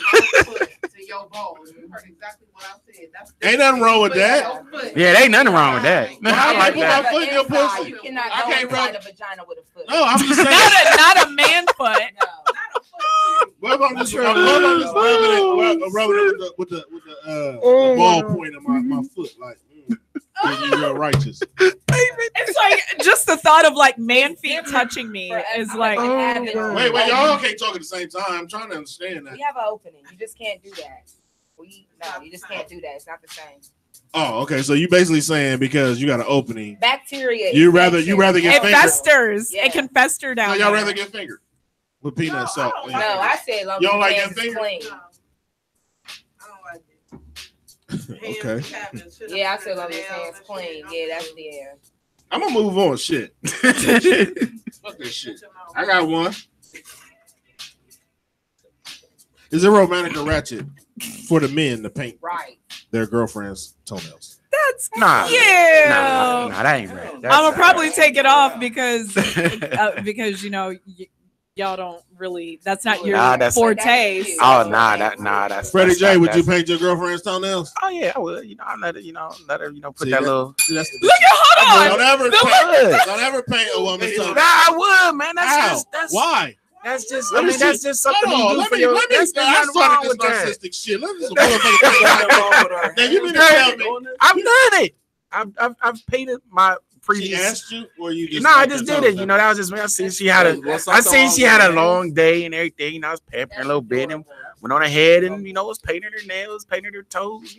S12: To your balls. You heard exactly what I said.
S7: Ain't nothing wrong with that.
S8: Yeah, there ain't nothing wrong with that.
S7: I like
S11: You
S7: that.
S11: have
S7: Foot
S11: an
S7: in your
S11: inside.
S7: pussy.
S11: You cannot
S7: I
S11: go
S7: can't
S11: inside
S7: rub-
S11: a vagina with a foot.
S7: No, I'm just saying.
S9: Not a man foot.
S7: What if I'm just rubbing it with the ball point of my foot? Like, you're righteous.
S9: It's like just the thought of like man feet touching me is like.
S7: Wait, y'all can't talk at the same time. I'm trying to understand that.
S11: We have an opening. You just can't do that. You just can't do that. It's not the same.
S7: Oh, okay. So you basically saying because you got an opening,
S11: Bacteria.
S7: you rather get
S9: It
S7: fingered.
S9: festers.
S11: Yeah.
S9: It can fester
S7: So
S9: down.
S7: y'all
S9: there.
S7: rather get fingered with peanut salt.
S11: No, I said long
S7: You don't
S11: as
S7: like
S11: your hands
S7: that
S11: is
S7: finger?
S11: clean.
S7: Okay.
S11: Yeah, I said long as his hands clean. Yeah, that's the air.
S7: I'm gonna move on. Shit. Fuck this shit. I got one. Is it romantic or ratchet for the men to paint their girlfriend's toenails?
S9: That's
S8: Nah,
S9: yeah.
S8: nah, that ain't right.
S9: I'm gonna probably take it off because y'all don't really. That's not your forte.
S8: Oh, that's
S7: Freddie J, would you
S8: that's-
S7: paint your girlfriend's toenails?
S8: Oh yeah, I would. I let her, put
S7: See,
S8: that
S7: that-
S8: little.
S7: See, that's the
S9: Look at hold on.
S7: Don't ever paint a woman's toenails.
S8: Nah, I would, man. That's
S7: Why?
S8: That's just.
S7: Let
S8: I
S7: me
S8: mean, that's
S7: see.
S8: just something
S7: Hold on,
S8: you do
S7: let
S8: for
S7: me-
S8: your.
S7: let me-
S8: That's
S7: I
S8: nothing
S7: started
S8: wrong
S7: this
S8: with that.
S7: narcissistic shit. Let me some motherfucker. Now you mean to tell me
S8: I've done it. I've painted my previous.
S7: she asked you, or you just?
S8: No, I just did it. That was just me. I seen she had a long day and everything. I was pampering a little bit and went on ahead and was painting her nails, painted her toes.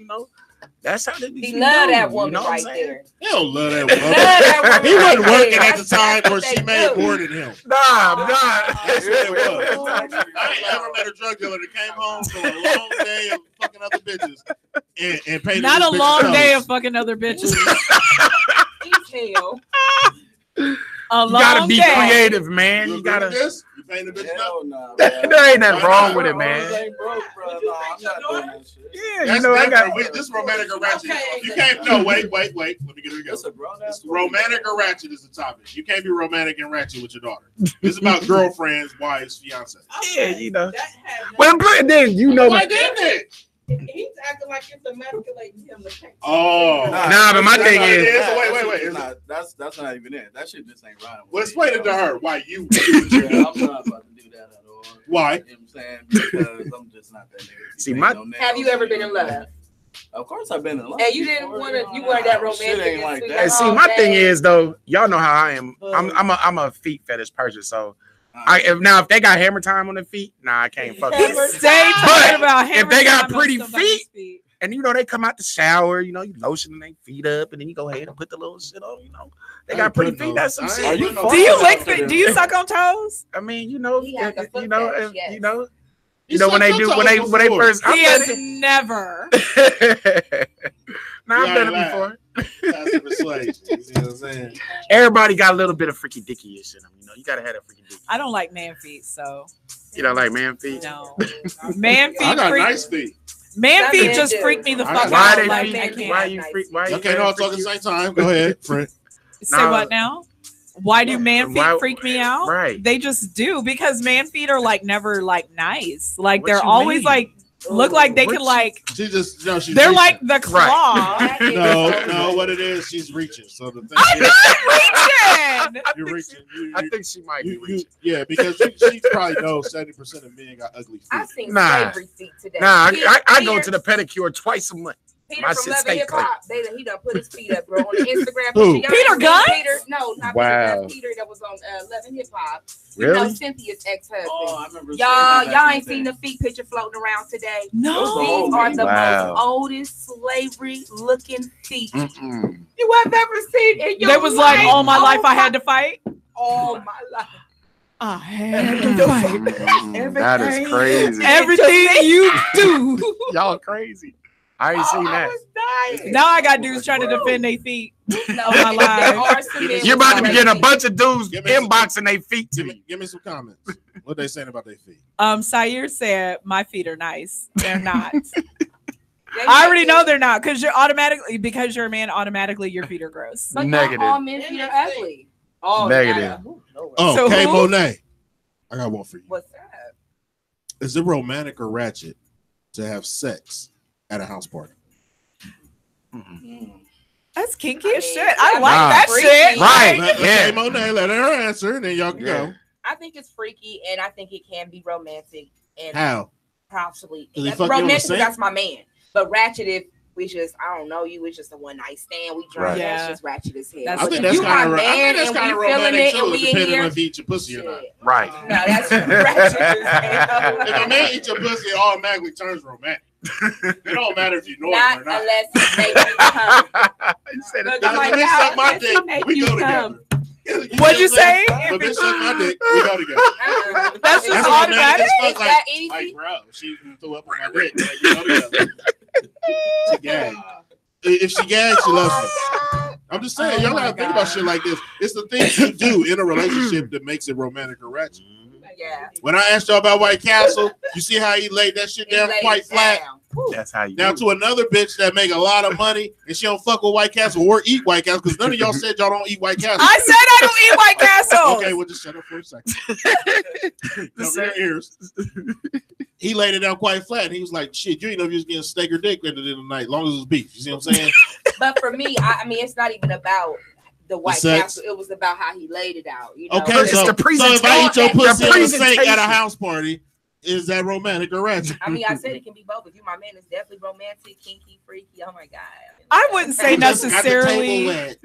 S8: That's how they
S11: He loved that woman right there.
S7: He don't love that woman. He wasn't working at the time where she may have boarded him.
S8: Nah.
S7: That's what it was. I ain't ever met a drug dealer that came home from a long day of fucking other bitches and paid.
S9: Not a long day of fucking other bitches.
S11: Hell.
S9: A
S8: You gotta be
S9: long day.
S8: creative, man. You gotta.
S7: This? You paying the bitch up?
S8: There ain't nothing wrong with it, man. Yeah, you know I got.
S7: This romantic or ratchet. You can't. No, wait. Let me get it together. Romantic or ratchet is the topic. You can't be romantic and ratchet with your daughter. It's about girlfriends, wives, fiance.
S8: Yeah, you know. Well, then you know.
S12: Why didn't it? He's acting like it's a manipulating him.
S7: Oh,
S8: nah, but my thing is,
S7: wait.
S5: It's not, that's not even it. That shit just ain't right.
S7: Well, explain it to her. Why you?
S5: Yeah, I'm not about to do that at all.
S7: Why?
S5: You know what I'm saying? Because I'm just not that nigga.
S8: See,
S11: Have you ever been in love?
S5: Of course, I've been in love.
S11: And you didn't want to. You weren't that romantic.
S5: Shit ain't like that.
S8: And see, my thing is though, y'all know how I am. I'm a feet fetish person, so. If they got hammer time on their feet, nah, I can't fuck with them. But if they got pretty feet, and you know they come out the shower, you know you lotion their feet up, and then you go ahead and put the little shit on. You know they got pretty feet. That's some shit.
S9: Do you lick feet? Do you suck on toes?
S8: I mean, you know, when they
S9: He
S8: first.
S9: has never.
S8: Nah, I've done it before.
S7: That's a persuasion. You know what I'm saying?
S8: Everybody got a little bit of freaky dicky-ish in them. You know, you gotta have that freaky dicky.
S9: I don't like man feet, so.
S8: You don't like man feet?
S9: No. Man feet.
S7: I got nice feet.
S9: Man feet just freak me the fuck
S8: Why
S9: out.
S8: they
S9: Like,
S8: feet?
S9: I can't.
S8: Why you freak? Why you?
S7: Okay, no, I'm talking at the same time. Go ahead, Fred.
S9: Say what now? Why do man feet freak me out?
S8: Right.
S9: They just do because man feet are like never like nice. Like
S8: What
S9: they're
S8: you
S9: always
S8: mean?
S9: like look like they could like.
S7: She just she's
S9: They're
S7: reaching.
S9: like the claw.
S7: No, what it is, she's reaching. So the thing
S9: I'm not reaching.
S7: you're reaching.
S8: I think she might be reaching.
S7: Yeah, because she probably knows 70% of men got ugly feet.
S11: I seen
S8: Nah.
S11: slavery feet today.
S8: Nah, I go
S11: Peter-
S8: to the pedicure twice a month.
S11: Peter
S8: My
S11: from
S8: shit
S11: Love
S8: stay
S11: and Hip
S8: clean.
S11: Hop. He done put his feet up, bro, on the Instagram.
S8: Who?
S11: Y'all
S9: Peter
S11: ain't seen
S9: Gunn?
S11: Peter, no, not
S8: Wow.
S11: Peter. Peter that was on Love and Hip Hop. You know
S8: Really?
S11: Cynthia's ex-husband.
S5: Oh, I remember.
S11: Y'all ain't seen the feet picture floating around today.
S9: No.
S11: These are the
S8: Wow.
S11: most oldest slavery-looking feet
S8: Mm-mm.
S11: you have ever seen in your
S9: That was
S11: life.
S9: like all my life I had to fight.
S11: All my life.
S9: I had to fight.
S8: That is crazy.
S9: Everything you do.
S8: Y'all crazy. I ain't seen that.
S9: Now I got dudes trying to defend their feet.
S11: No,
S9: All my life.
S8: You're about to be getting a bunch of dudes
S7: Give me some-
S8: inboxing their feet to me.
S7: Give me some comments. What they saying about their feet?
S9: Sayer said my feet are nice. They're not. I already know they're not because you're a man, automatically your feet are gross.
S11: But
S8: Negative.
S11: not all men feet are ugly. Oh,
S8: Negative.
S7: Oh,
S9: So
S7: K
S9: who?
S7: Monet. I got one for you.
S11: What's that?
S7: Is it romantic or ratchet to have sex at a house party?
S9: That's kinky as shit. I like
S8: Nah.
S9: that shit.
S8: Right.
S7: Let
S8: Yeah.
S7: K Monet let her answer, and then y'all can go.
S11: I think it's freaky, and I think it can be romantic, and
S7: How?
S11: possibly
S7: Does he
S11: that's
S7: fuck you on the
S11: romantic.
S7: sink?
S11: That's my man. But ratchet, if we just I don't know you, it's just a one night stand. We drunk.
S8: Right.
S11: That's
S9: Yeah.
S11: just ratchet as hell.
S9: That's
S7: I
S11: But
S7: think
S11: if
S7: that's
S11: you my
S7: kind of
S11: man and we feeling
S7: romantic
S11: it,
S7: too,
S11: and we in
S7: depending
S11: here.
S7: on if he eat your pussy or not.
S11: Shit.
S8: Right.
S11: No, that's ratchet as hell.
S7: If a man eats your pussy, it automatically turns romantic. It don't matter if you know
S11: Not
S7: it or not.
S11: unless he make you come.
S8: You said
S11: Look,
S8: it.
S11: I'm like,
S7: If he
S11: how
S7: suck my
S11: unless he
S7: dick,
S11: make
S7: we
S11: you
S7: go
S11: come.
S7: together.
S9: What'd you say?
S7: If bitch suck my dick, we go together.
S9: That's just
S7: That's
S9: automatic.
S7: as fuck,
S11: Is that
S7: like,
S11: easy?
S7: bro, she threw up on my dick. Like, we go together. She gagged. If she gags, she loves me. I'm just saying, y'all gotta think about shit like this. It's the things you do in a relationship that makes it romantic or ratchet.
S11: Yeah.
S7: When I asked y'all about White Castle, you see how he laid that shit down
S11: He laid
S7: quite
S11: it
S7: flat?
S11: down.
S8: That's how you
S7: Now
S8: do
S7: to another bitch that make a lot of money and she don't fuck with White Castle or eat White Castle because none of y'all said y'all don't eat White Castle.
S9: I said I don't eat White Castle.
S7: Okay, well just shut up for a second. Cover your ears. He laid it down quite flat and he was like, shit, you ain't know if you was getting steak or dick at the end of the night, as long as it was beef. You see what I'm saying?
S11: But for me, I mean, it's not even about the White
S7: sex?
S11: Castle. It was about how he laid it out. You know?
S7: Okay,
S8: It's
S7: so
S8: the
S7: if I eat your pussy on the sink at a
S8: presentation.
S7: house party, is that romantic or ratchet?
S11: I mean, I said it can be both. If you my man, it's definitely romantic, kinky, freaky. Oh my god.
S9: I wouldn't say
S7: Just got the table
S9: necessarily.
S7: wet.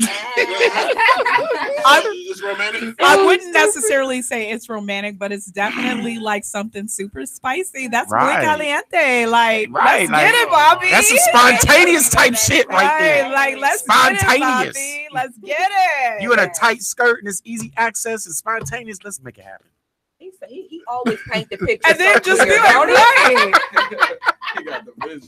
S7: It's romantic.
S9: I wouldn't necessarily say it's romantic, but it's definitely like something super spicy. That's muy
S8: Right.
S9: caliente. Like,
S8: Right,
S9: let's
S8: like,
S9: get it, Bobby.
S8: That's some spontaneous type shit right there.
S9: Like, let's
S8: Spontaneous.
S9: get it, Bobby. Let's get it.
S8: You in a tight skirt and it's easy access and spontaneous. Let's make it happen.
S11: He always paint the picture.
S9: And then just be like, right.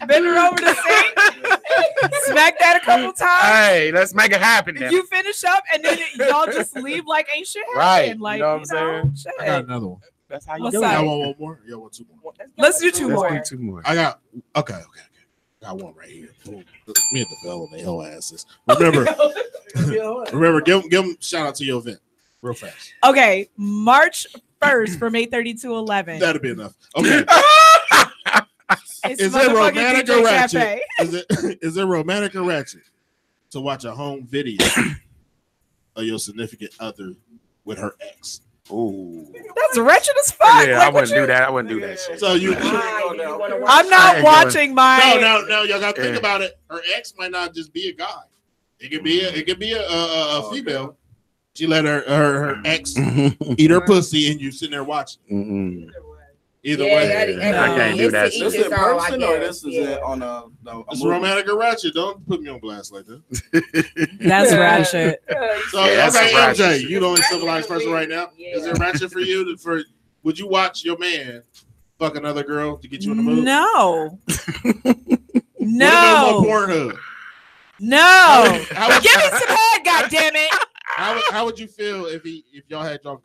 S9: Bend her over the sink. Smack that a couple times.
S8: Hey, let's make it happen. Then.
S9: You finish up and then y'all just leave like ain't shit
S8: Right.
S9: happened. Like,
S8: you know what I'm saying?
S9: shit.
S7: I got another one.
S8: That's how you
S9: What's
S8: do
S9: up?
S8: it.
S7: Y'all want one more? Y'all want two more?
S9: Let's do two more.
S8: Let's do 2 more.
S7: I got okay. Got one right here. Boom. Me and the fella, they whole asses. Remember, give them shout out to your event real fast.
S9: Okay, March 1st from 8:30 to 11.
S7: That'll be enough. Okay.
S9: It's
S7: Is it
S9: motherfucking
S7: romantic
S9: DJ
S7: or ratchet?
S9: Cafe.
S7: Is it romantic or ratchet to watch a home video of your significant other with her ex?
S8: Ooh.
S9: That's wretched as fuck.
S8: Yeah,
S9: Like,
S8: I
S9: what
S8: wouldn't do that. I wouldn't do that shit.
S7: So you
S9: I'm not watching my.
S7: No, y'all gotta think about it. Her ex might not just be a guy. It could be a female. She let her ex eat her pussy and you sitting there watching. Either way.
S8: I can't do that
S10: This
S8: shit.
S10: is in person or this is it on a
S7: It's romantic or ratchet. Don't put me on blast like that.
S9: That's ratchet.
S7: So
S8: that's
S7: okay,
S8: some ratchet
S7: MJ,
S8: shit.
S7: you the only civilized person right now. Is it ratchet for you? Would you watch your man fuck another girl to get you in the mood?
S9: No.
S7: No.
S9: No.
S7: Pornhub.
S9: No.
S7: How would-
S9: Give me some head, goddammit.
S7: How would you feel if y'all had your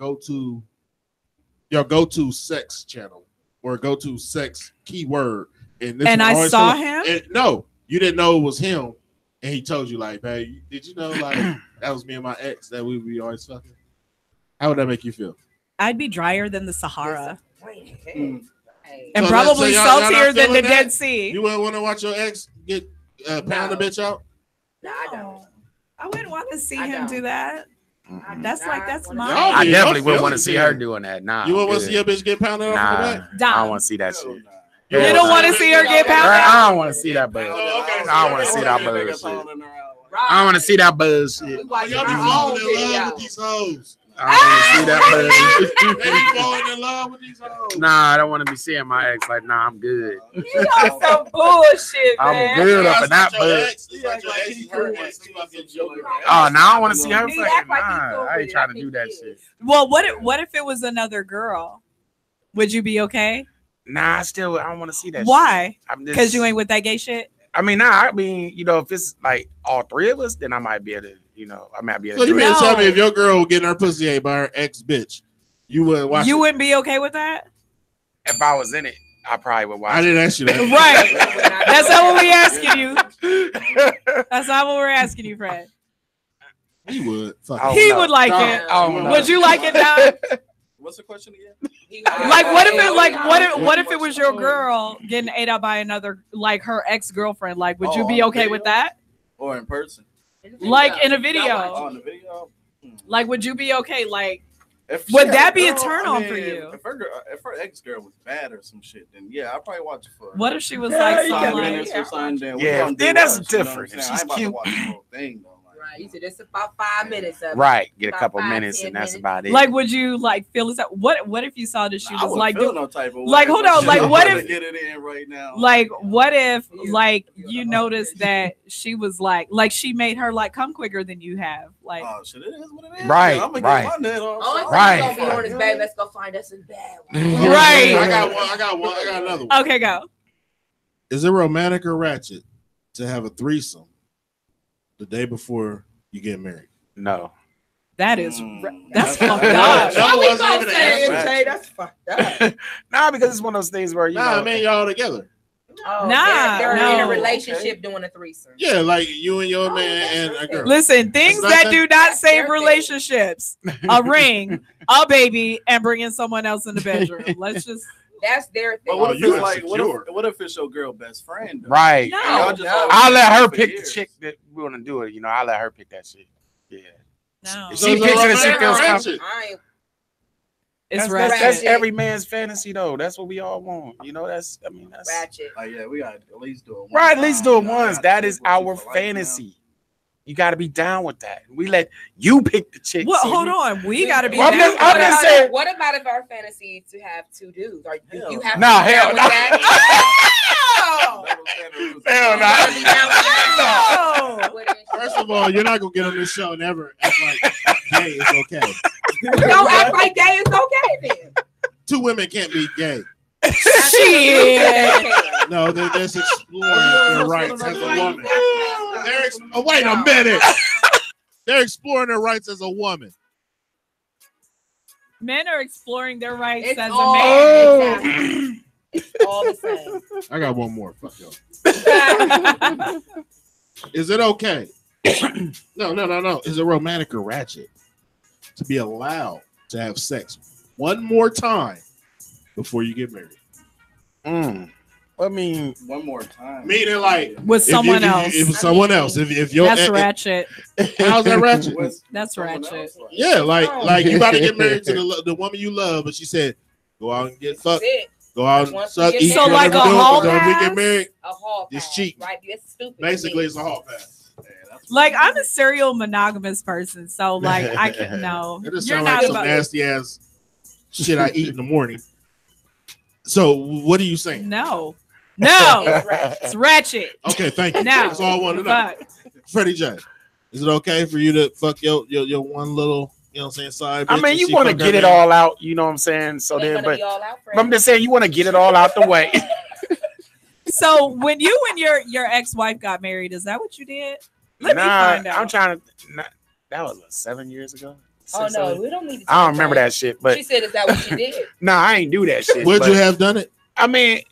S7: go-to sex channel or go-to sex keyword and
S9: And I
S7: always
S9: saw
S7: come up-
S9: him?
S7: and no, you didn't know it was him, and he told you like, "Hey, did you know like that was me and my ex that we be always fucking?" How would that make you feel?
S9: I'd be drier than the Sahara. And
S7: So
S9: probably
S7: y'all not
S9: saltier than the
S7: feeling that?
S9: Dead Sea.
S7: You wouldn't want to watch your ex get pound a bitch out?
S11: No, I don't.
S9: I wouldn't want to see
S11: I
S9: him
S11: don't.
S9: do that. That's mine.
S8: I
S7: Yeah,
S8: definitely
S7: y'all
S8: wouldn't want to
S7: feelings
S8: see
S7: here.
S8: her doing that. Nah.
S7: You wouldn't want to
S8: good.
S7: see your bitch get pounded off the
S8: Nah,
S7: back?
S8: I don't want to see that shit.
S9: You don't want to see her get pounded out?
S8: I don't want to see that buzz. I don't want to see that buzz. I don't want to see that buzz shit.
S7: Y'all be falling in love with these hoes.
S8: I don't want to see that
S7: They be falling in love with these hoes.
S8: buzz. Nah, I don't want to be seeing my ex. Like, nah, I'm good.
S11: You on some bullshit, man.
S8: I'm good up in that buzz. Oh, now I want to see her
S11: He
S8: fucking.
S11: act like he's
S8: Nah,
S11: cool
S8: I
S11: with
S8: ain't
S11: it.
S8: trying
S11: I
S8: to do that shit.
S9: Well, what if it was another girl? Would you be okay?
S8: Nah, I don't want to see that.
S9: Why?
S8: Shit.
S9: Because you ain't with that gay shit?
S8: I mean, if it's like all three of us, then I might be able to, I might be able
S7: So
S8: to.
S7: you mean to tell me if your girl getting her pussy ate by her ex bitch, you wouldn't watch?
S9: You
S7: it?
S9: wouldn't be okay with that?
S8: If I was in it, I probably would watch.
S7: I didn't ask you that.
S9: Right. That's not what we asking you. That's not what we're asking you, Fred.
S7: He would.
S9: He would like it. Would you like it, Don?
S5: What's the question again?
S9: Like what if it was your girl getting ate out by another, like her ex-girlfriend? Like, would you be okay with that?
S5: Or in person?
S9: Like in a video.
S5: Oh, in the video.
S9: Like, would you be okay? Like,
S5: If
S9: would
S5: she
S9: that
S5: had
S9: be a
S5: girl,
S9: turn
S5: I
S9: on
S5: mean,
S9: for you?
S5: If her ex girl was bad or some shit, then yeah, I'd probably watch it for her.
S9: What if she was like,
S5: 5
S9: something
S5: minutes or something? Then we
S8: Yeah,
S5: gonna do
S8: then that's
S5: us, you know
S8: different.
S5: what I'm
S8: If
S5: saying?
S8: she's
S5: I ain't about to
S8: cute.
S5: watch the whole thing though.
S11: Right. You said it's about 5 minutes of it.
S8: Right, get a
S11: About
S8: couple
S11: 5,
S8: minutes
S11: 10
S8: and that's
S11: minutes.
S8: about it.
S9: like, would you like feel as that? What if you saw that she
S5: I
S9: was
S5: wouldn't
S9: like,
S5: feel
S9: do-
S5: no type of way,
S9: like, hold
S5: but
S9: on,
S5: shit,
S9: like,
S5: I'm
S9: what
S5: gonna
S9: if,
S5: get it in right now?
S9: like, what if, like, you noticed that she was like she made her like come quicker than you have, like,
S5: oh shit, it is what it is.
S8: Right,
S5: I'm gonna
S8: right.
S5: get my net on.
S11: Only
S5: so-
S11: thing gonna be on is, babe, let's go find us a bad one.
S9: right?
S7: I got another one.
S9: Okay, go.
S7: Is it romantic or ratchet to have a threesome the day before you get married?
S8: No.
S9: That is that's fucked
S7: That
S9: up.
S7: wasn't even an answer.
S11: That's fucked up.
S8: Nah, because it's one of those things where
S7: Nah, man, y'all together.
S11: Oh,
S9: Nah,
S11: they're in
S9: no.
S11: a relationship doing a threesome.
S7: Yeah, like you and your man and a girl.
S9: Listen, things
S7: That's
S9: that
S7: not
S9: do not save relationships: a ring, a baby, and bringing someone else in the bedroom. Let's just.
S11: That's their thing.
S5: But what if
S7: you
S5: it's like
S7: insecure.
S5: what if it's your girl best friend? Though?
S8: Right.
S9: No,
S5: Y'all just always
S8: I'll let her
S5: for
S8: pick the
S5: years.
S8: chick that we want to do it. I'll let her pick that shit. Yeah.
S9: No,
S8: If
S7: So
S8: she
S7: it's
S8: picks it and she
S7: romantic or
S8: feels
S7: ratchet?
S8: comfortable.
S11: I ain't.
S9: it's
S8: That's
S9: ratchet.
S8: every man's fantasy though. That's what we all want. That's
S11: Ratchet.
S5: Like yeah, we gotta at least do it.
S8: right. At least do it
S5: You know,
S8: once.
S5: I gotta
S8: That
S5: see
S8: is
S5: what you
S8: our
S5: feel like now.
S8: fantasy. You got to be down with that. We let you pick the chick.
S9: Well, hold on. We got to be
S8: Well,
S9: down with
S8: I'm just saying.
S11: What about if our fantasy to have 2 dudes? Are you have
S8: Nah,
S11: to be
S8: hell
S11: down with that?
S8: Hell
S9: no.
S7: First of all, you're not gonna get on this show and ever act like gay is okay.
S11: Don't act like gay is okay then.
S7: 2 women can't be gay.
S9: Shit.
S7: No, they're just exploring their rights as a woman. Wait a minute. They're exploring their rights as a woman.
S9: Men are exploring their rights as
S11: all-
S9: a man.
S11: Exactly. It's all the same.
S7: I got one more. Fuck y'all. Is it okay? No. Is it romantic or ratchet to be allowed to have sex one more time before you get married?
S8: I mean,
S5: one more time.
S7: Meaning like
S9: with someone else.
S7: If someone else. If you're
S9: That's ratchet.
S7: How's that ratchet?
S9: That's ratchet.
S7: Yeah, like you about to get married to the woman you love, but she said, "Go out and get fucked. Go out and suck, eat."
S9: So like a hall
S7: pass? We
S9: pass?
S7: get married.
S11: A hall
S7: It's
S11: pass,
S7: cheating.
S11: right? That's stupid.
S7: Basically, it's a hall pass.
S9: Like I'm a serial monogamous person, so like I can no.
S7: It just
S9: You're
S7: sounds
S9: not
S7: like some
S9: about
S7: nasty ass shit I eat in the morning. So what are you saying?
S9: No. It's ratchet.
S7: Okay, thank you.
S9: No.
S7: That's all I wanted to know. Freddie J, is it okay for you to fuck your one little, you know what I'm saying, side bitch?
S8: I mean,
S7: and
S8: you
S7: she
S8: want to
S7: fuck her
S8: get it
S7: man?
S8: all out, you know what I'm saying? So then, but I'm just saying, you want to get it all out the way.
S9: So when you and your ex-wife got married, is that what you did? Let me find out.
S8: I'm trying to. That was 7 years ago.
S11: Oh no, we don't need to.
S8: I don't remember that shit, but
S11: She said, "Is that what you did?"
S8: no, I ain't do that shit.
S7: Would
S8: but-
S7: you have done it?
S8: I mean,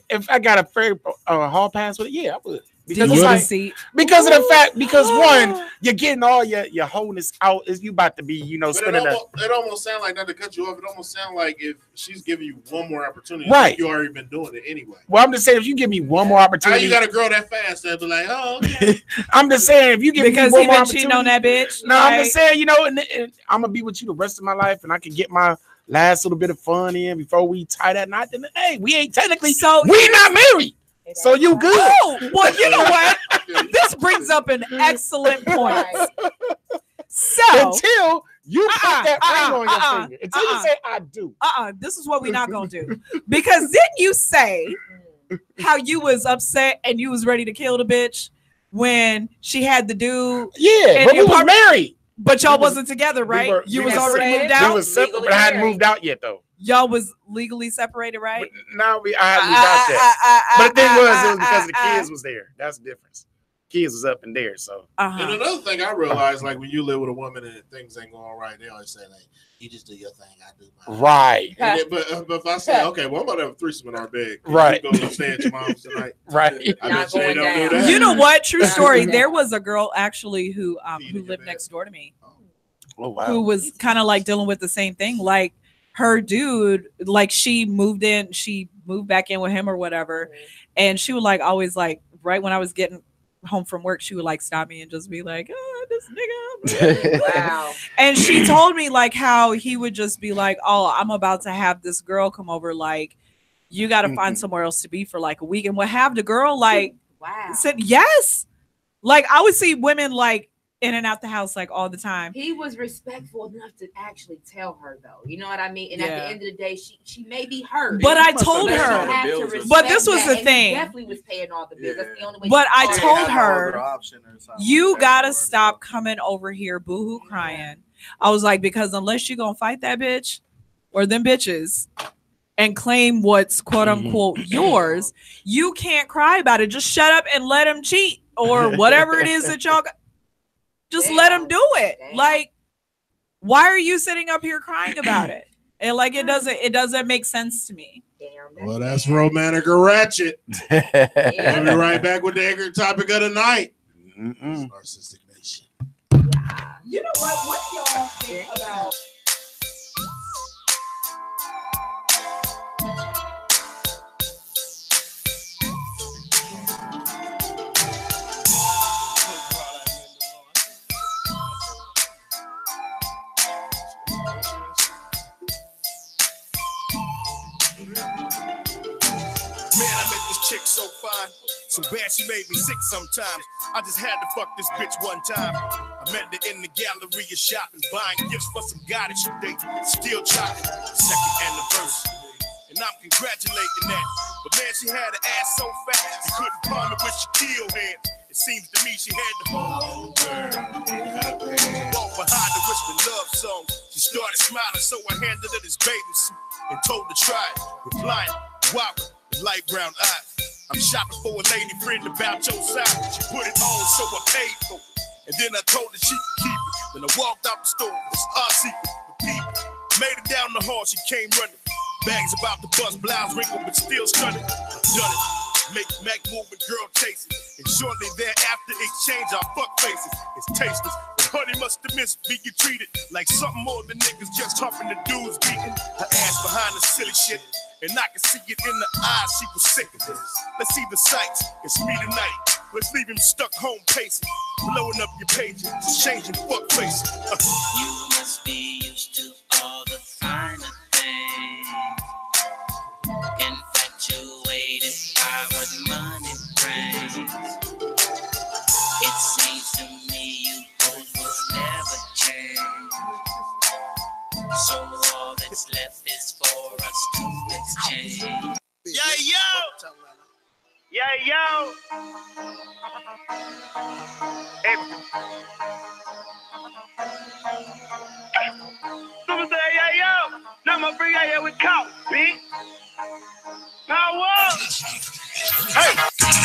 S8: if I got a free hall pass with it, yeah, I would. Because
S9: Did
S8: it's
S9: you
S8: like,
S9: see?
S8: because of the fact, because one, you're getting all your wholeness out. Is you about to be, you know,
S7: But
S8: spending
S7: it almost sounds like, not to cut you off, it almost sounds like if she's giving you one more opportunity,
S8: Right.
S7: you already been doing it anyway.
S8: Well, I'm just saying, if you give me one more
S7: How
S8: opportunity,
S7: you got to grow that fast? They'll be like, oh, okay.
S8: I'm just saying, if you give
S9: Because
S8: me
S9: he
S8: one more
S9: been cheating on
S8: opportunity,
S9: that bitch.
S8: no, I'm
S9: Like,
S8: just saying, you know, and I'm gonna be with you the rest of my life, and I can get my last little bit of fun in before we tie that knot. Then, hey, we ain't technically,
S9: So
S8: we not married, so you good.
S9: Oh, well, you know what? This brings up an excellent point. So
S8: Until you put that ring on your finger, until you say I do.
S9: This is what we're not gonna do. Because didn't you say how you was upset and you was ready to kill the bitch when she had the dude?
S8: Yeah,
S9: in
S8: but we
S9: your
S8: was
S9: apartment?
S8: married.
S9: But y'all wasn't together, right? You was already moved out.
S8: We was separate, but I hadn't moved out yet, though.
S9: Y'all was legally separated, right?
S8: Now I hadn't moved out yet. But the thing was because the kids was there. That's the difference. Kids was up in there, so.
S7: And another thing I realized, like when you live with a woman and things ain't going right, they always say like, "You just do your thing, I do mine."
S8: Right.
S7: And then, but if I say, "Okay, well, I'm about to have a threesome in our bed," can
S8: Right.
S7: you go stay at your mom's tonight?
S8: Right.
S7: I bet you they don't do that.
S9: You know what? True story. There was a girl actually who lived next door to me.
S8: Oh wow.
S9: Who was kind of like dealing with the same thing. Like her dude, like she moved back in with him or whatever. And she would like always like right when I was getting home from work, she would like stop me and just be like, "Oh, this nigga."
S11: Wow.
S9: And she told me like how he would just be like, "Oh, I'm about to have this girl come over. Like, you got to find somewhere else to be for like a week." And would have the girl like said yes. Like I would see women like in and out the house like all the time.
S11: He was respectful enough to actually tell her, though. You know what I mean? And at the end of the day, she may be hurt.
S9: But I told her. But this was the thing.
S11: He definitely was paying all the bills. That's the only way.
S9: But
S11: she
S9: I
S11: could
S9: told
S11: have
S9: her, you gotta stop coming over here boohoo crying. I was like, because unless you're gonna fight that bitch or them bitches and claim what's quote unquote yours, you can't cry about it. Just shut up and let him cheat or whatever it is that y'all got. Just let him do it. Like, why are you sitting up here crying about it? And like it doesn't make sense to me.
S7: Well, that's romantic or ratchet. We'll be right back with the anchor topic of the night. Narcistic Nation.
S9: You know what? What y'all think about?
S1: Man, I met this chick so fine, so bad she made me sick sometimes.
S6: I just had to fuck this bitch one time. I met her in the gallery of shopping, buying gifts for some guy that she date. Still chopping, second anniversary. And I'm congratulating that. But man, she had an ass so fat, you couldn't palm it with your heel hand. It seems to me she had the whole world. Walked behind her whispering love songs. She started smiling, so I handed her this bathing suit and told her to try it. Replying, wow, with light brown eyes. I'm shopping for a lady friend about your size. She put it on, so I paid for it. And then I told her she could keep it. When I walked out the store, it's our secret. The people made it down the hall, she came running. Bags about to bust, blouse wrinkled, but still stunning. Done it. Make Mac move and girl chase it. And shortly thereafter, exchange our fuck faces. It's tasteless. But honey must have missed being treated like something more than niggas just humping the dudes beating her ass behind the silly shit. And I can see it in the eyes, she was sick of this. Let's see the sights, it's me tonight. Let's leave him stuck home pacing, blowing up your pages, changing fuck faces.
S22: You must be used to all the finer things. Infatuated by what money brings. It seems to me you both will never change. So all that's left is for us to exchange.
S6: Yeah, yo! Yeah, yo! Someone say, yeah, yo! Number 3, yeah, we caught, bitch! Power!
S23: Hey,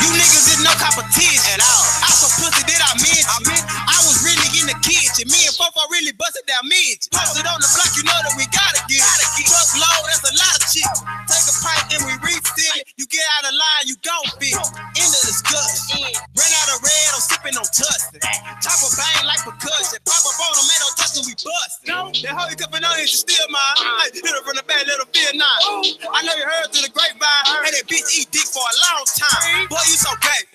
S23: you niggas is no competition at all. I some pussy that I mentioned. I was really in the kitchen. Me and Fofo really busted down midge. Posted on the block, you know that we gotta get. Truck load, that's a lot of shit. Take a pipe and we refill it. You get out of line, you gon' fit. End of discussion. Ran out of red, I'm sipping on Tustin. Chop a bang like percussion. Pop up on them, ain't no touching, we bustin'. That hoe you cupping on here, she still mine. Hey, hit her from the back, let her feel nice. I know you heard through the grapevine. Hey, that bitch eat dick for a long time. Boy, you so gay.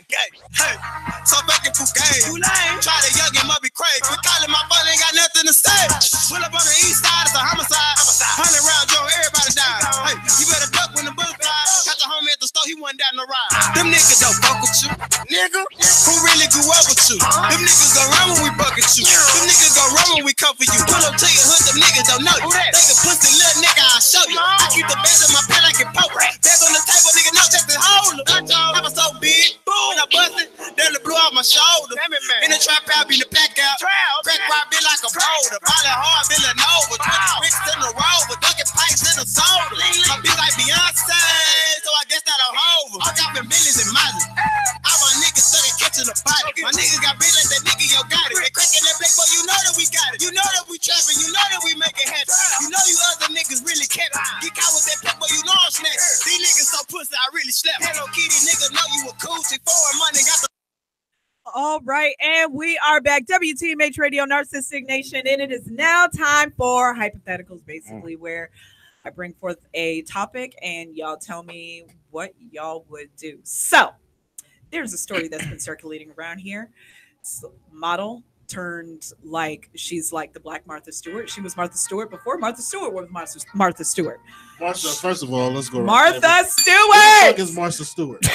S23: Hey, so back and forth gay. You lame. Try to young and must be crazy. Quit calling my phone, ain't got nothing to say. Pull up on the east side, it's a homicide. 100 round Joe, everybody died. Hey, you better duck when the bullets fly. Got the homie at the store, he wasn't down the ride. Them niggas don't fuck with you. Nigga, who really grew up with you? Them niggas gon' run when we bucket you. Them niggas gon' run when we come for you. Pull up to your hood, them niggas don't know you. They can pussy, little nigga, I'll show you. I keep the best in my pen like a poke. Best on the table, nigga, no check the hole. I was so big, boom, I busted, then it blew off my shoulder. In the trap out, be the pack out. Crack rock, be like a boulder. Probably hard, be like Nova. 20 bricks in the road, with ducking pipes in the soda. I be like Beyonce, so I guess that I'm over. I got them millions in Miley. All my niggas study catching the body. My niggas got big like that nigga, yo, got it. They cracking that black boy, you know that we got it. You know that we trapping, you know that we make it happen. You know you other niggas really kept it. Geek out with that black boy, you know I'm snatched. These niggas so pussy, I really slept. Hello Kitty niggas know you a coochie. Foreign money got the.
S9: All right, and we are back. WTMH Radio, Narcistic Nation, and it is now time for hypotheticals, basically, where I bring forth a topic and y'all tell me what y'all would do. So, there's a story that's been circulating around here. Model turned like she's like the Black Martha Stewart. She was Martha Stewart before Martha Stewart was Martha Stewart.
S7: Martha, first of all, let's go.
S9: Martha Stewart.
S7: Who the fuck is Martha Stewart?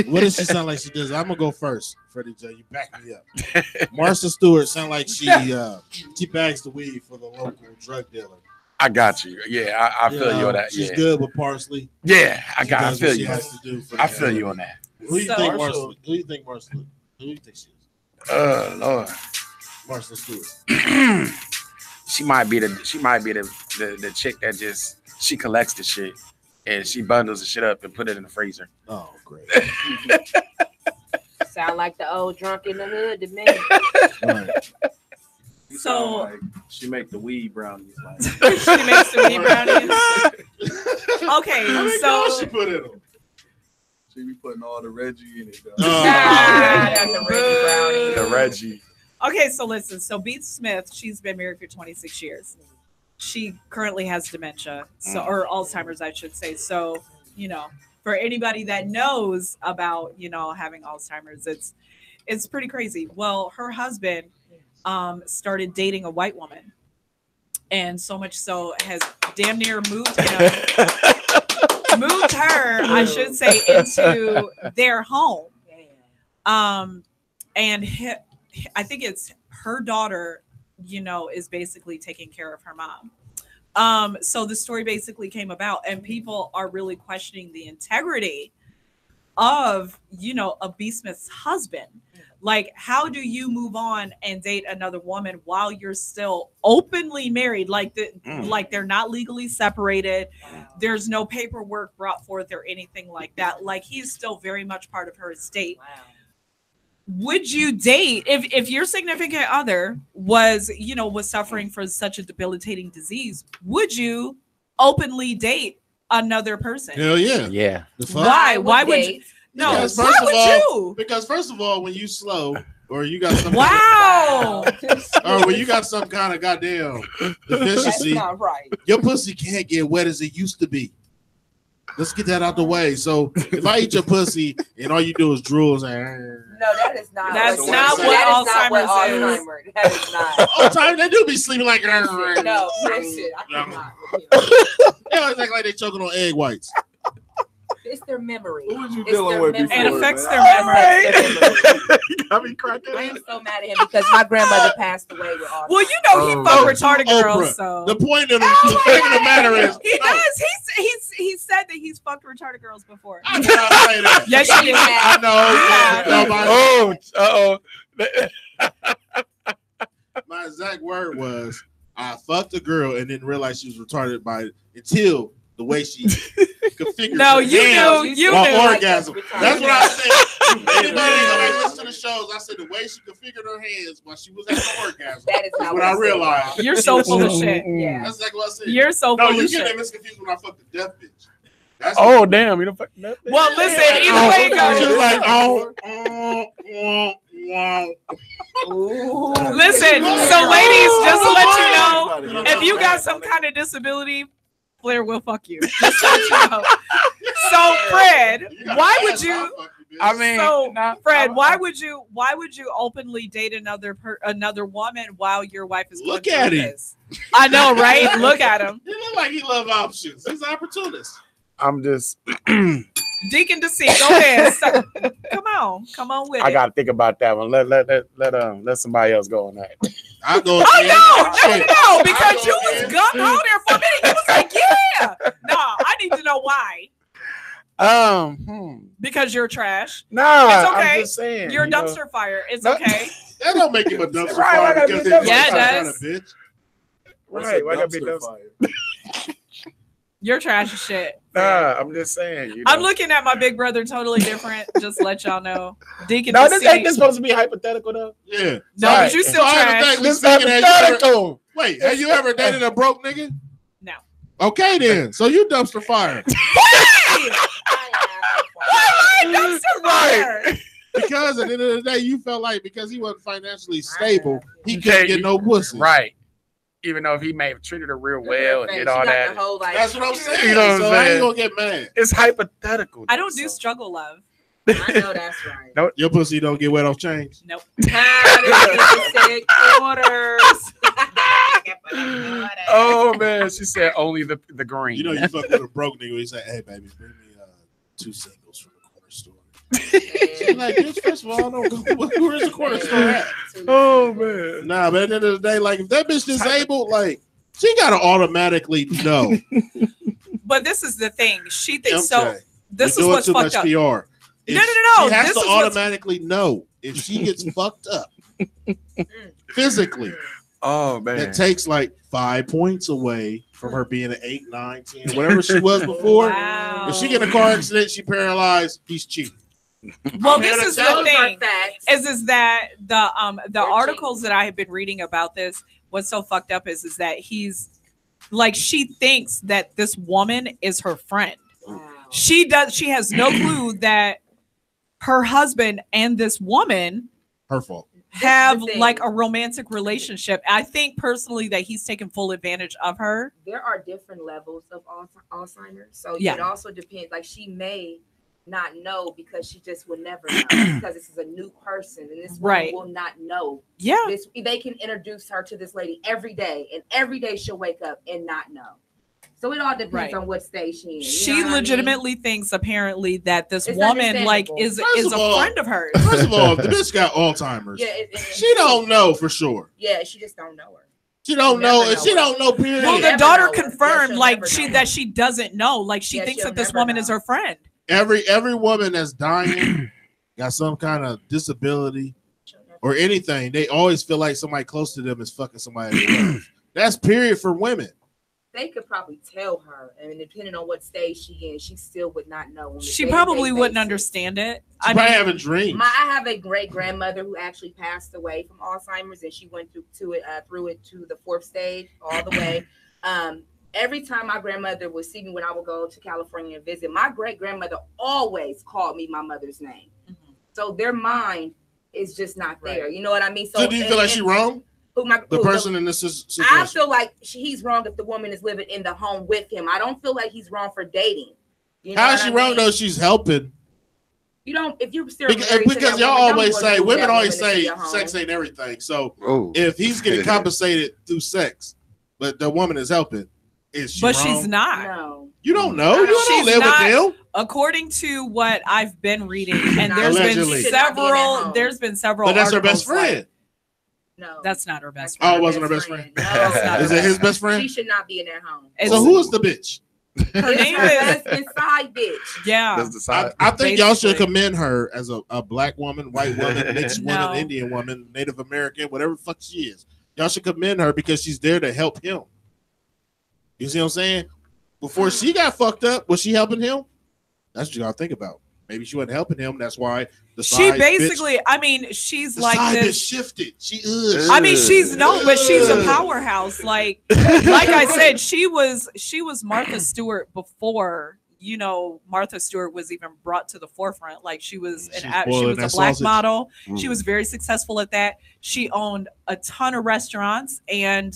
S7: What does she sound like she does? I'm gonna go first. Freddie J, you back me up. Martha Stewart sound like she bags the weed for the local drug dealer.
S8: I got you. Yeah, I feel you on that.
S7: She's
S8: yeah.
S7: good with parsley.
S8: Yeah, I feel you. I feel
S7: family.
S8: you on that.
S7: Who do you think Martha? Who do you think Martha? Who do you think she is?
S8: Lord.
S7: Martha Stewart.
S8: She might be the chick that just she collects the shit and she bundles the shit up and put it in the freezer.
S7: Oh, great.
S11: Sound like the old drunk in the hood to me.
S5: Right.
S9: So
S5: like she make the weed brownies. Like.
S9: she makes the weed brownies. Okay, so
S5: she put it on. She be putting all the Reggie in it.
S8: The Reggie.
S9: Okay, so listen. So Beat Smith, she's been married for 26 years. She currently has dementia, or Alzheimer's, I should say. So, for anybody that knows about, having Alzheimer's, it's pretty crazy. Well, her husband started dating a white woman, and so much so has damn near moved her, I should say, into their home. and I think it's her daughter, is basically taking care of her mom. So the story basically came about, and people are really questioning the integrity of, a B. Smith's husband. Like, how do you move on and date another woman while you're still openly married? Like like they're not legally separated. There's no paperwork brought forth or anything like that. Like, he's still very much part of her estate. Would you date if your significant other was suffering from such a debilitating disease? Would you openly date another person?
S7: Hell yeah.
S8: Yeah.
S9: Why? Why would you? No,
S7: Because
S9: why
S7: first of
S9: would
S7: all,
S9: you?
S7: because first of all, when you slow or you got some
S9: Wow.
S7: or when you got some kind of goddamn deficiency,
S11: That's not right.
S7: your pussy can't get wet as it used to be. Let's get that out the way. So if I eat your pussy and all you do is drool, and
S11: No, that is not.
S9: That's
S11: what
S9: not what Alzheimer's is.
S11: That is not.
S7: all the time they do be sleeping like
S11: No, that shit. I cannot.
S7: they always act like they choking on egg whites.
S11: It's their memory.
S4: Who was you
S11: It's
S4: dealing
S11: their
S4: with
S11: memory.
S4: before?
S9: It affects
S4: man?
S9: their memory.
S8: You got me cracking.
S11: I'm so mad at him because my grandmother passed away with all.
S9: Well, he fuck retarded
S7: Oprah.
S9: girls. So
S7: The point of the matter is,
S9: he
S7: no.
S9: does. He said that he's fucked retarded girls before.
S7: I did not say that.
S9: Yes, you did.
S7: I know. My exact word was, I fucked a girl and didn't realize she was retarded until the way she configured
S9: No,
S7: her
S9: you
S7: hands
S9: knew.
S7: while orgasm. That's what I said. Anybody that listen to the shows, I said the way she configured her hands while she was having an orgasm.
S11: That is not
S7: what I realized.
S9: You're so full of shit.
S11: Yeah.
S7: That's exactly what I said.
S9: You're so
S7: No,
S9: full
S7: you
S9: of
S7: get
S9: shit.
S7: them misconfused when I fucked the deaf bitch. That's
S8: Oh damn! You don't fucking know.
S9: Well, listen. Either way it goes.
S7: She was like,
S9: Listen, so ladies, just to let you know, if you got some kind of disability, Flair will fuck you. Just to let you know. So, Fred, why would you?
S8: I mean,
S9: Fred, why would you openly date another woman while your wife is
S7: Look
S9: going
S7: at
S9: through
S7: him.
S9: this? I know, right? Look at him.
S7: He look like he love options. He's an opportunist.
S8: I'm just.
S9: Deacon Deceit, go ahead. Come on with it.
S8: I gotta think about that one. Let somebody else go on that.
S7: I go.
S9: No, because you was gung ho there for a minute. You was like, yeah. No, I need to know why. Because you're trash.
S8: No,
S9: it's okay.
S8: I'm just saying.
S9: You're a dumpster fire. It's okay.
S7: That don't make him a dumpster
S8: Right,
S7: fire. Because
S9: Yeah, it does.
S7: Kind of bitch.
S8: Right, why gotta be dumpster?
S9: You're trash as shit.
S8: Nah, I'm just saying. You know.
S9: I'm looking at my big brother totally different. Just to let y'all know. Deacon
S8: No, this
S9: Deceit.
S8: ain't this supposed to be hypothetical though.
S7: Yeah.
S9: No, but you still trash.
S8: This is hypothetical.
S7: Wait, have you ever dated a broke nigga?
S9: No.
S7: Okay, then. So you dumpster fire.
S9: Why dumpster fire?
S7: Because at the end of the day, you felt like because he wasn't financially stable, he couldn't get no pussy.
S8: Right. Even though if he may have treated her real well and did all that.
S7: That's what I'm saying.
S8: You know what I'm
S7: so I
S8: saying?
S7: ain't gonna get mad.
S8: It's hypothetical.
S9: I don't do struggle love.
S11: I know that's right.
S8: Nope.
S7: Your pussy don't get wet off change.
S9: Nope.
S11: Orders.
S8: Oh man, she said only the green.
S7: You know you fuck with a broke nigga. He say, "Hey baby, bring me 2 singles from the corner store." She's like, "Bitch, first of all, I don't go. Where's the corner store at?"
S8: Oh man.
S7: Nah, but at the end of the day, like if that bitch disabled, like she gotta automatically know.
S9: But this is the thing. She thinks
S7: MJ,
S9: so. This
S7: you're
S9: is what's
S7: doing too
S9: fucked
S7: much
S9: up.
S7: PR.
S9: No.
S7: She has
S9: This
S7: to
S9: is what's-
S7: automatically know if she gets fucked up physically.
S8: Oh man,
S7: That takes like 5 points away from her being an 8, 9, 10, whatever she was before.
S9: Wow.
S7: If she get in a car accident, she paralyzed. He's cheating.
S9: Well,
S7: I'm here
S9: this
S7: to
S9: is
S7: tell
S9: the
S7: you.
S9: thing. Is that the articles that I have been reading about this? What's so fucked up is that he's like she thinks that this woman is her friend. She has no clue that her husband and this woman
S7: Her fault.
S9: have like a romantic relationship. I think personally that he's taken full advantage of her.
S11: There are different levels of Alzheimer's, so
S9: Yeah.
S11: it also depends. Like she may not know because she just will never know because this is a new person and this woman
S9: Right.
S11: will not know.
S9: Yeah.
S11: They can introduce her to this lady every day, and every day she'll wake up and not know. So it all depends
S9: Right.
S11: on what stage she in.
S9: She legitimately thinks apparently that this woman like is
S7: First
S9: a
S7: of all-
S9: friend of hers.
S7: First of all, if the bitch got Alzheimer's,
S11: Yeah,
S7: she don't know for sure.
S11: Yeah, she just don't know her.
S7: She don't know, and she don't know. Period.
S9: Well, the
S11: never
S9: daughter
S11: know her.
S9: confirmed
S11: Yeah, she'll
S9: like
S11: never
S9: she
S11: know
S9: that she doesn't know. Like she
S11: Yeah,
S9: thinks
S11: she'll
S9: that this
S11: never
S9: woman is her friend.
S7: Every woman that's dying got some kind of disability or anything. They always feel like somebody close to them is fucking somebody they love. That's period for women.
S11: They could probably tell her, and depending on what stage she in, she still would not know. On a
S9: She
S11: day-to-day
S9: probably wouldn't
S11: basis.
S9: understand it.
S7: She probably having dreams.
S11: I have a great grandmother who actually passed away from Alzheimer's, and she went through it to the 4th stage all the way. Every time my grandmother would see me when I would go to California and visit, my great grandmother always called me my mother's name. So their mind is just not there. You know what I mean?
S7: So do you feel like she wrong? The person in this situation.
S11: I feel like he's wrong if the woman is living in the home with him. I don't feel like he's wrong for dating. You know
S7: How
S11: what
S7: is she
S11: I
S7: wrong
S11: mean?
S7: though? She's helping.
S11: You don't. If you're still
S7: Because y'all always say women always say sex ain't everything. So if he's getting compensated through sex, but the woman is helping, is she
S9: But
S7: wrong?
S9: she's not.
S11: No.
S7: You don't know. You don't
S9: She's
S7: live
S9: not,
S7: with them.
S9: according to what I've been reading, and there's
S7: Allegedly.
S9: been several.
S7: But that's her
S9: articles
S7: best friend.
S9: like-
S11: No,
S9: that's not her best
S7: Oh,
S9: friend.
S7: it wasn't her best friend.
S11: No.
S7: Is it his best friend?
S11: She should not be in their home.
S7: So who is the bitch?
S9: Her name
S11: Her
S9: is
S11: husband's side bitch.
S9: yeah.
S7: I think y'all should
S9: Basically.
S7: commend her as a black woman, white woman, mixed
S9: No.
S7: woman, Indian woman, Native American, whatever the fuck she is. Y'all should commend her because she's there to help him. You see what I'm saying? Before she got fucked up, was she helping him? That's what you gotta think about. Maybe she wasn't helping him. That's why the
S9: She
S7: side
S9: basically,
S7: bitch,
S9: I mean, she's
S7: the
S9: like
S7: side
S9: this.
S7: bitch shifted. She is.
S9: I mean, she's but she's a powerhouse. Like I said, she was Martha Stewart before Martha Stewart was even brought to the forefront. Like she was she
S7: boiling
S9: was a
S7: that
S9: black
S7: sausage.
S9: model. She was very successful at that. She owned a ton of restaurants, and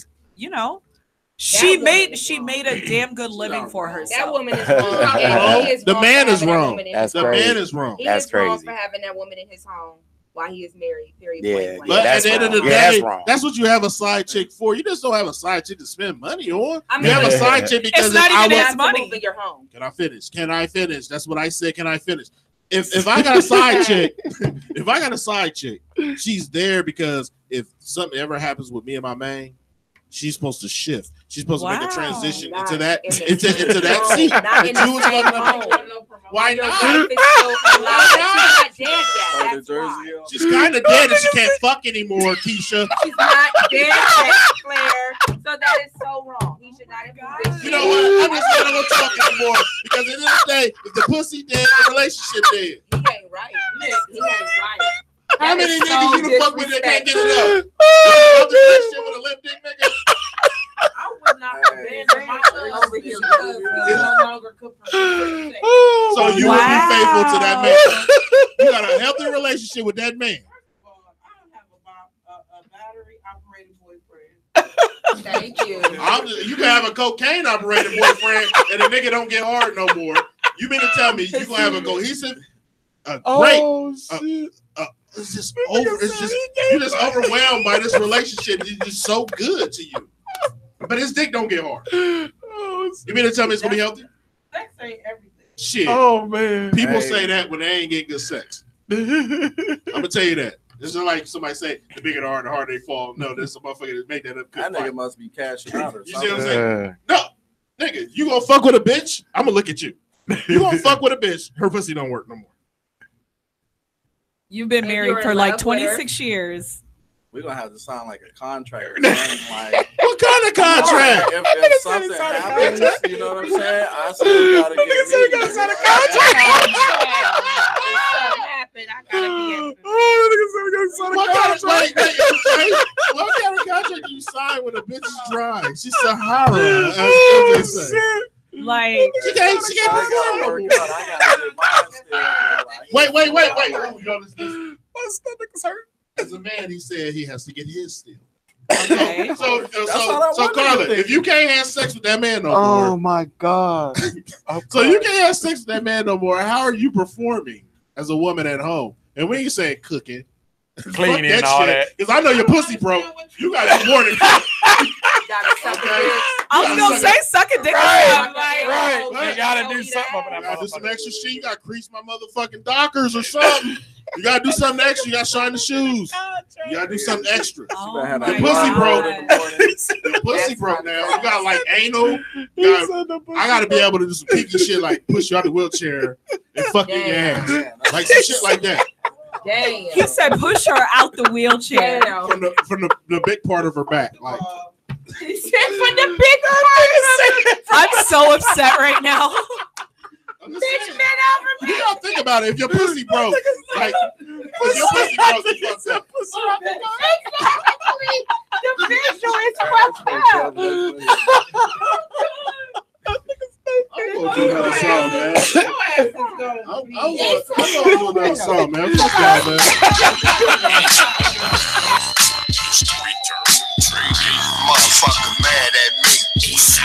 S9: she made a damn good living for herself.
S11: That woman is wrong. And he is
S7: The
S11: wrong
S7: man
S11: for
S7: is
S11: having that
S7: wrong.
S11: woman in
S7: That's
S11: his home.
S7: crazy. The man is wrong.
S11: He
S7: That's
S11: is wrong
S7: crazy.
S11: for having that woman in his home while he is married. Period.
S8: Yeah,
S11: point blank.
S7: But
S8: that's
S7: at the end of the
S8: wrong. Yeah,
S7: day,
S8: that's wrong.
S7: that's what you have a side chick for. You just don't have a side chick to spend money on.
S11: I
S7: You
S11: mean,
S7: have a side chick because
S9: It's not
S7: if I
S9: even
S7: want,
S9: his money.
S11: Move in your home.
S7: Can I finish? Can I finish? That's what I said. Can I finish? If I got a side chick, if I got a side chick, she's there because if something ever happens with me and my man, she's supposed to shift. She's supposed to make a transition
S11: Not
S7: into that
S11: in the
S7: into that
S11: home.
S7: seat.
S11: Not
S7: that
S11: in
S7: you
S11: the
S7: was
S11: same
S7: gonna-
S11: home.
S7: Why
S11: Your
S7: not?
S11: wife is still alive, but she's not dead yet. That's why.
S7: She's kind of dead and she can't fuck anymore, Keisha.
S11: She's not dead yet, Claire. So that is so wrong. He should not have.
S7: You know what? I'm just not gonna talk anymore because at the end of the day, if the pussy dead, the relationship dead.
S11: He ain't right. He ain't right.
S7: How
S11: That
S7: many
S11: is
S7: niggas
S11: so
S7: you done fuck with that can't get it up?
S11: disrespectful.
S7: Other relationship with a limp dick nigga?
S12: I would not abandon my over here because he no longer could pursue sex.
S7: So you would be faithful to that man. You got a healthy relationship with that man.
S12: A battery operated boyfriend.
S11: Thank you.
S7: You can have a cocaine operated boyfriend and the nigga don't get hard no more. You mean to tell me you gonna have a cohesive, great, it's just over. It's just you're just overwhelmed by this relationship. It's just so good to you, but his dick don't get hard. You mean to tell me it's gonna be healthy?
S12: Sex ain't everything.
S7: Shit.
S8: Oh man.
S7: People say that when they ain't getting good sex. I'm gonna tell you that. It's just like somebody say the bigger the heart, the harder they fall. No, there's a motherfucker that make that up.
S5: That nigga must be cashing out or
S7: You
S5: something.
S7: see what I'm saying? No, nigga, you gonna fuck with a bitch? I'm gonna look at you. You gonna fuck with a bitch? Her pussy don't work no more.
S9: You've been
S11: And
S9: married
S11: you're
S9: for
S11: in
S9: like
S11: love with her?
S9: 26 years.
S5: We're gonna have to sign like a contract or something like
S7: What kind of contract?
S5: if something happens, you know what I'm saying? I still gotta get me.
S11: Sign a contract. I gotta be
S7: What kind of what kind of contract do you sign when a bitch is dry? She's Sahara. As they say.
S9: Like
S7: She can't perform no more. Wait.
S8: My stomach is hurt.
S7: As a man, he said he has to get his still.
S9: Okay.
S7: So
S5: how that
S7: Carla,
S5: woman
S7: if you can't have sex with that man no
S8: Oh
S7: more,
S8: my god.
S7: so you can't have sex with that man no more, how are you performing as a woman at home? And we ain't saying cooking,
S8: cleaning and all that.
S7: Because I know your pussy broke. You got more than
S9: I was gonna say suck a dick.
S8: Right. You gotta do something up in that.
S7: Gotta do some extra shit. You gotta crease my motherfucking Dockers or something. You gotta do something extra. You gotta shine the shoes. You gotta do something extra. The pussy broke. The pussy broke now. You got like anal. I gotta be able to do some kinky shit like push you out the wheelchair and fuck in your ass. Like some shit like that.
S9: Damn. He said push her out the wheelchair.
S7: From the big part of her back. Like
S9: he said from the big part. I'm so upset right now.
S7: Bitch, man, you don't think about it. If your pussy broke, like if your pussy broke, you fucked up.
S9: The visual is fucked up.
S7: I'm gonna do another song, man. I'm gonna do another song, man. Fuck y'all, man.
S4: Motherfucker mad at me.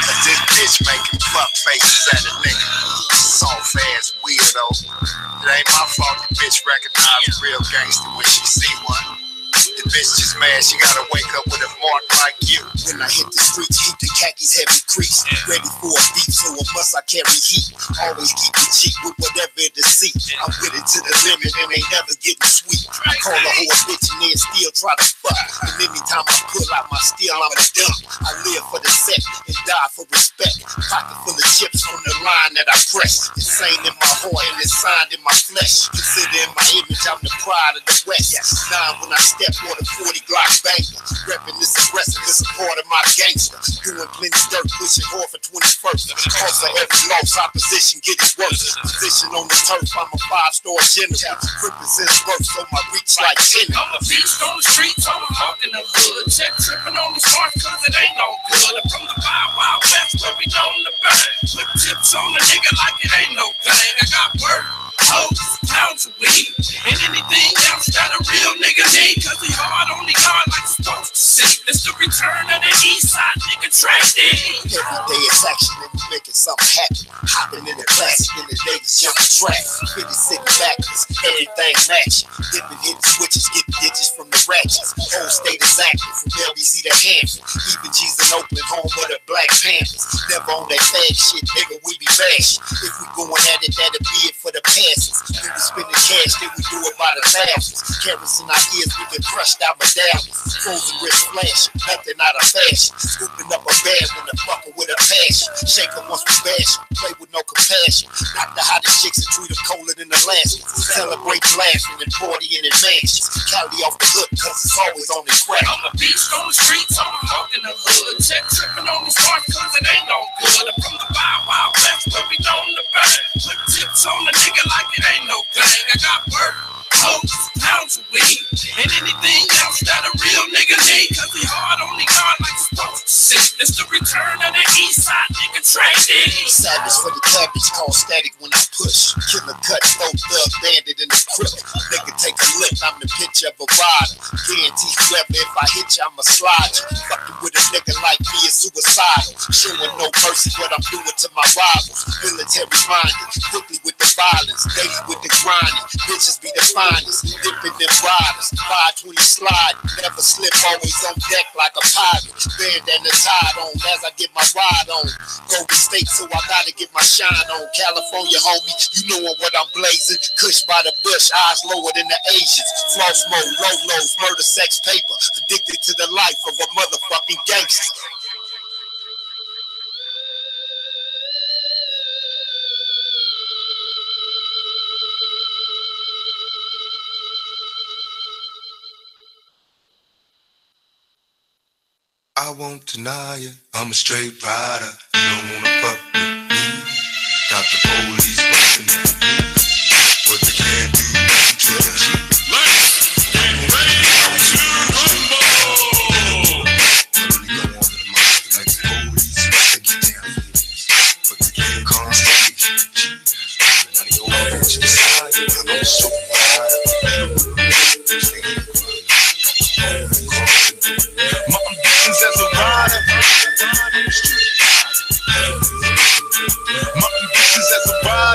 S4: Cause this bitch making fuck faces at a nigga. Soft ass weirdo. It ain't my fault the bitch recognize a real gangster when she see one. The bitch just mad she gotta wake up with a mark like you. When I hit the streets, keep the khakis heavy crease. Ready for a beat, so I must I carry heat. Always keep it cheap with whatever it is see. I'm with it to the limit and ain't never getting sweet. I call a hoe a bitch and then still try to fuck. And anytime I pull out my steel, I'm a dump. I live for the set and die for respect. Pocket full of chips from the line that I press. Insane in my heart and it's signed in my flesh. Consider in my image, I'm the pride of the West. Now when I step on the 40 Glock banger, repping this aggressive, it's a part of my gangster. Doing plenty dirt, pushing hard for 21st. Cause for every loss, opposition getting worse. Position on the turf, I'm a 5-star general. Represents birth, so my reach like 10.
S13: I'm a beast on the streets, I'm a hawk in the hood. Check tripping on the stars, cause it ain't no good. I'm from the Wild West, where we known to bang. Put tips on the nigga like it ain't no thing. I got work, hoes, pounds of weed, and anything else that a real nigga need. Cause he hard on the yard like supposed to see. It's the return of the east side nigga trading.
S4: Every day it's action and we making something happen. Hopping in the classic in the Davis jumping track. 50 sitting backwards, everything matching. Dipping, hitting switches, getting ditches from the ratchets. Whole state is active from LBC to Hampton. Even G's in Oakland, home of the Black Panthers. Never on that fag shit, nigga, we be bashing. If we going at it, that'll be it for the passes. When we spending cash, then we do it by the thousands. Kerosene ideas, we been crushed out medallions. Frozen wrist flashing, nothing out of fashion. Scooping up a bag when the fucker with a passion. Shake 'em once we bash 'em, play with no compassion. Knock the hottest chicks and treat 'em colder than Alaska. Celebrate laughing and partying in mansions. Cali off the hook, cause it's always on the crack.
S13: I'm a beast on the streets, I'm a hawk in the hood. Check tripping on these stars, cause it ain't no good. I'm from the Wild West, where we known to bang. Put tips on the nigga like it ain't no thing. I got work, hoes, pounds of weed, and anything else that a real nigga need. Cause he hard on the yard like supposed to see. It's the return of the east side nigga trading.
S4: Savage for the cabbage, call static when I push. Killer cut, throw thug, bandit in the crook. Nigga take a look, I'm the picture of a rider. Guarantee whoever, if I hit you, I'ma slide you. Fucking with a nigga like me is suicidal. Showing no mercy what I'm doing to my rivals. Military minded, quickly with the violence. Daily with the grinding, bitches be the finest. Dipping them riders, 520 slide. Never slip, always on deck like a pirate. Bandana tied on as I get my ride on. Golden State, so I gotta get my shine on. California, homie, you knowin' what I'm blazing. Kush by the bush, eyes lower than the Asians. Floss mode, low lows, murder, sex, paper. Addicted to the life of a motherfucking gangster.
S14: I won't deny you, I'm a straight rider. You don't wanna fuck with me. Got the police watching at me, but they can't do nothing to the G. Let's get ready to rumble. You don't want the money like the police, they get down here, but they can't come straight to the G. None of your bitches decide, I'm a straight rider. As a rider, my ambitions as a rider.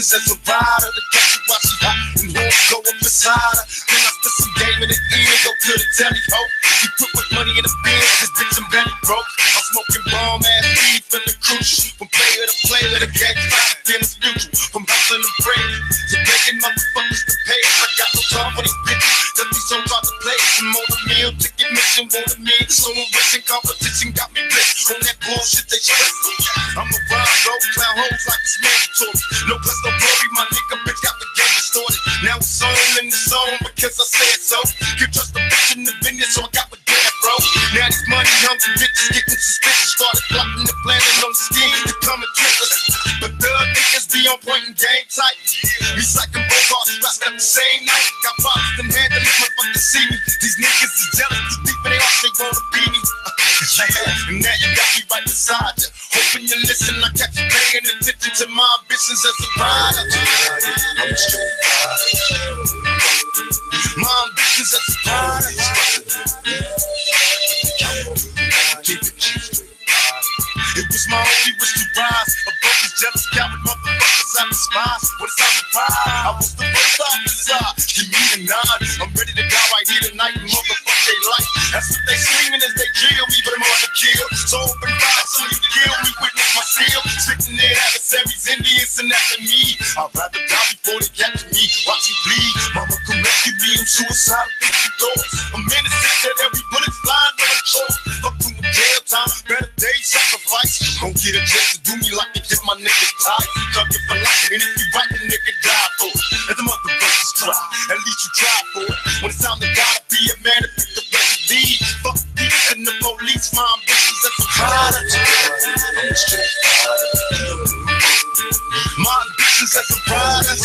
S1: bitches as a rider. The catch you while she hot and horns go up beside her. Then I spit some game in the ear, go to the telly ho. You put with money in the bin, this bitch I'm belly broke. I'm smoking bomb ass weed from the crucial. From player to player, the gang fight in the mutual. From hustling and praying to begging motherfuckers to pay. I got no time for these bitches. Cause these songs about to play. Some on the meal, ticket mission, want a meal. Someone rich and competition got me rich. On that bullshit they stress. I'm a rhyme, bro. Clown hoes like it's mandatory. No plus no glory, my nigga bitch got the game distorted. Now it's on in the zone because I said so. You trust the bitch in the business, so I got my damn bro. Now these money hungry bitches getting suspicious. Started plotting and planning on the scheme to come and trick us. But the niggas be on point and game tight. Recycling Bogarts, rest at the same night. Got problems in hand, they motherfuckers see me. These niggas is jealous, too deep in their hearts, they wanna be me. And now you got me right beside you. Hoping you listen, I catch you paying attention to my ambitions as a rider. I'm a straight rider. My ambitions as a rider. It was my only wish to rise above these jealous coward motherfuckers I despise. When it's time to ride, I was the first officer. Give me the nod. I'm ready to die right here tonight and motherfuck they life. That's what they screaming as they drill me, but I'm on the kill. So open fire, so you kill me, witness my seal. Spitting their adversaries, Indians, and after me. I'd rather die before they catch me. Watch me bleed. Mama come rescue me. I'm suicidal, think you doors. I'm innocent that every bullet's flying when I'm choked. Fuck through my jail time, better days, sacrifice. Don't get a chance to do me like they did my nigga tight. Thug it for life, and if you right, the nigga die for it. Let the motherfuckers try, at least you try for it. When it's time to gotta be a man to pick the recipe. Fuck these and the police, my ambitions as a rider. I'm a straight rider. My ambitions as a rider.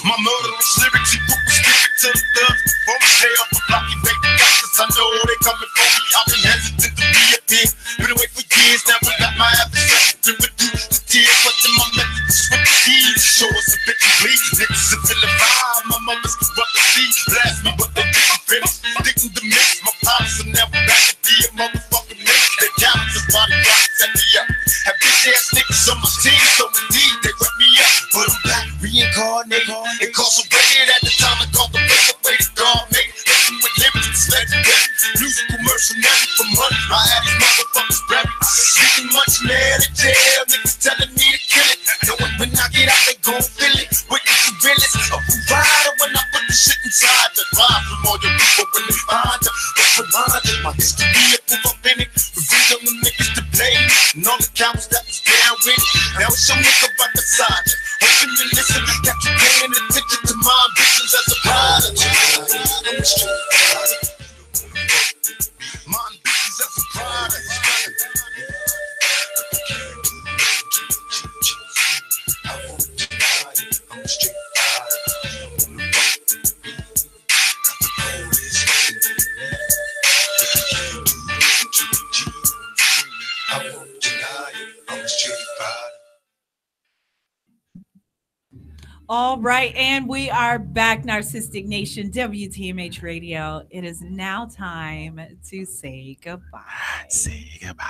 S1: My murderous lyrics, you put the spirit to the thugs. Before we stay off the block, you make the guys, cause I know they coming for me. I've been hesitant to be a pin. Been away for years, now we got my adversary to reduce the tears. But in my method, switch the keys. Show us a bit of bleed. Niggas are feeling vibe. My mother's corrupt the sea. Blast me, but they didn't finish. Didn't the mix. My pops are never back to be a motherfucking mix. They count as body blocks set me up. Have bitch ass niggas on my team, so indeed they rep me up. But I'm back, reincarnated. Incarcerated at the time I called the place away to God, mate. Listen with limits, legendary. Musical mercenary from money. I had these motherfuckers buried. Getting much mad at jail. Niggas telling me to kill it. Knowing when I get out, they gon' feel it. Witness the realest. A rider when I put the shit inside. The ride from all your people when they find them. But for mine, my history, a proof of it. Reveal them the niggas to blame. And all the cowards that was down with it. Now it's your nigga right beside you. Hoping you listen, I got you paying attention to my ambitions as a rider. I'm a straight rider. My ambitions as a rider. I won't deny it. I'm a straight rider. Got the police listening. I won't deny it. I'm a straight rider.
S9: All right, and we are back, Narcistic Nation, WTMH Radio. It is now time to say goodbye.
S8: Say goodbye.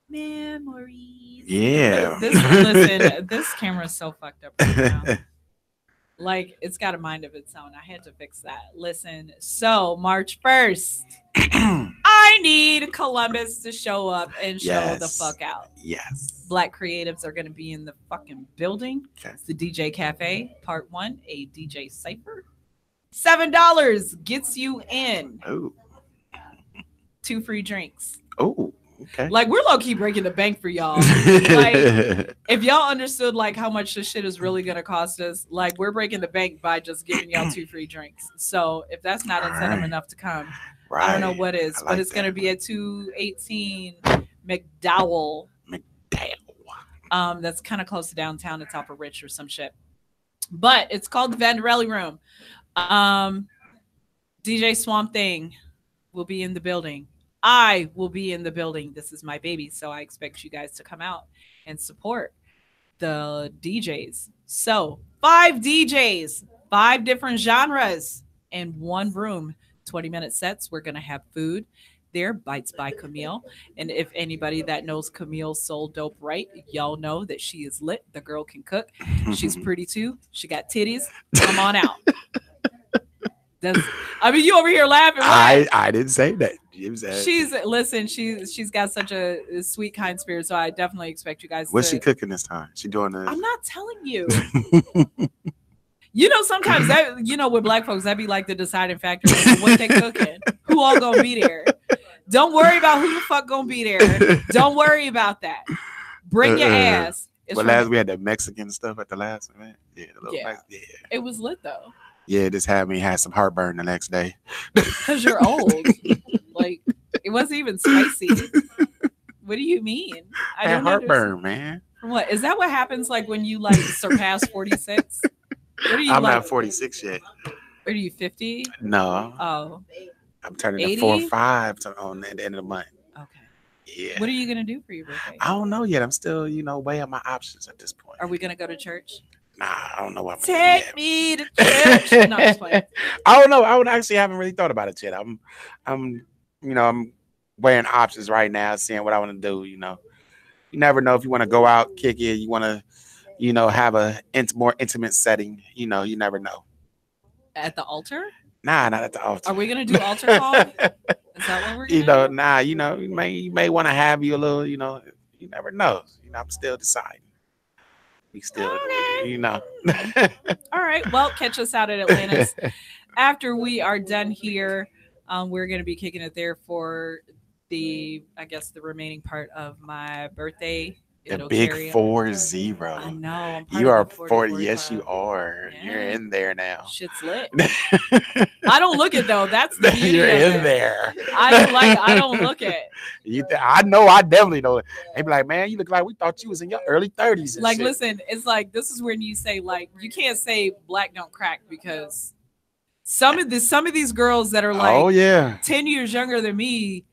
S9: Memories.
S8: Yeah.
S9: Listen, this camera is so fucked up right now. Like, it's got a mind of its own. I had to fix that. Listen, so March 1st, I need Columbus to show up and show the fuck out.
S8: Yes.
S9: Black creatives are going to be in the fucking building.
S8: Okay.
S9: It's the DJ Cafe, Part 1, a DJ Cypher. $7 gets you in.
S8: Oh.
S9: 2 free drinks.
S8: Oh. Okay.
S9: Like, we're low-key breaking the bank for y'all. Like, if y'all understood like how much this shit is really gonna cost us, like, we're breaking the bank by just giving y'all 2 free drinks. So if that's not incentive enough to come, I don't know what is. But it's gonna be at 218 McDowell. That's kind of close to downtown. It's off of Rich or some shit. But it's called the Vanderelli Room. DJ Swamp Thing will be in the building. I will be in the building. This is my baby, so I expect you guys to come out and support the DJs. So 5 DJs, 5 different genres in one room, 20-minute sets. We're going to have food, there, Bites by Camille. And if anybody that knows Camille sold dope right, y'all know that she is lit. The girl can cook. She's pretty too. She got titties. Come on out. I mean, you over here laughing.
S8: I didn't say that.
S9: She's got such a sweet, kind spirit. So I definitely expect you guys.
S8: What's she cooking this time? She doing this?
S9: I'm not telling you. Sometimes that with black folks, that'd be like the deciding factor of what they cooking. Who all gonna be there? Don't worry about who the fuck gonna be there. Don't worry about that. Bring your ass.
S8: We had the Mexican stuff at the last event. Yeah,
S9: It was lit though.
S8: Yeah, this had some heartburn the next day.
S9: Because you're old. Like, it wasn't even spicy. What do you mean?
S8: I had heartburn, man.
S9: What? Is that what happens like when you like surpass 46? What are you
S8: I'm not 46 yet.
S9: Are you 50?
S8: No.
S9: Oh.
S8: I'm turning 80? 4 or 5 on the end of the month.
S9: Okay.
S8: Yeah.
S9: What are you going to do for your birthday?
S8: I don't know yet. I'm still, weighing my options at this point.
S9: Are we going to go to church?
S8: Nah, I don't know what.
S9: Take me to church. No, just playing.
S8: I don't know. haven't really thought about it yet. I'm weighing options right now, seeing what I want to do. You never know if you want to go out, kick it. You want to, have a more intimate setting. You never know.
S9: At the altar?
S8: Nah, not at the altar.
S9: Are we gonna do altar call? Is that what we're gonna do?
S8: You may want to have you a little. You never know. I'm still deciding. We still,
S9: All right. Well, catch us out at Atlantis. After we are done here, we're going to be kicking it there for the remaining part of my birthday.
S8: The big 40.
S9: I know.
S8: You are 40. Yes, you are. Yeah. You're in there now.
S9: Shit's lit. I don't look it though. That's the beauty.
S8: You're in there.
S9: I don't look it.
S8: I know. I definitely know it. They be like, man, you look like we thought you was in your early 30s.
S9: Like, listen, it's like this is when you say like you can't say black don't crack because some of these girls that are like 10 years younger than me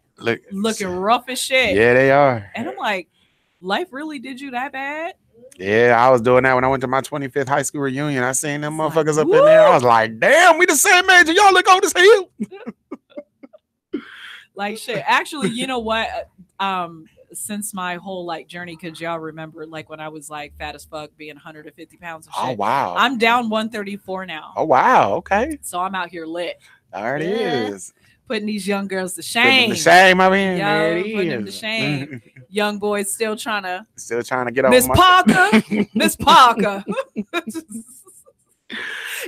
S9: looking rough as shit.
S8: Yeah, they are.
S9: And I'm like, life really did you that bad?
S8: Yeah, I was doing that when I went to my 25th high school reunion. I seen them motherfuckers up in there. I was like, damn, we the same age and y'all look old as hell.
S9: Like shit. Actually, you know what? Since my whole like journey, because y'all remember like when I was like fat as fuck, being 150 pounds and shit.
S8: Oh wow.
S9: I'm down 134 now.
S8: Oh wow. Okay.
S9: So I'm out here lit.
S8: There it is.
S9: Putting these young girls to shame.
S8: I mean,
S9: putting them to shame. Young boys still trying to
S8: get on
S9: Miss Parker. Miss Parker.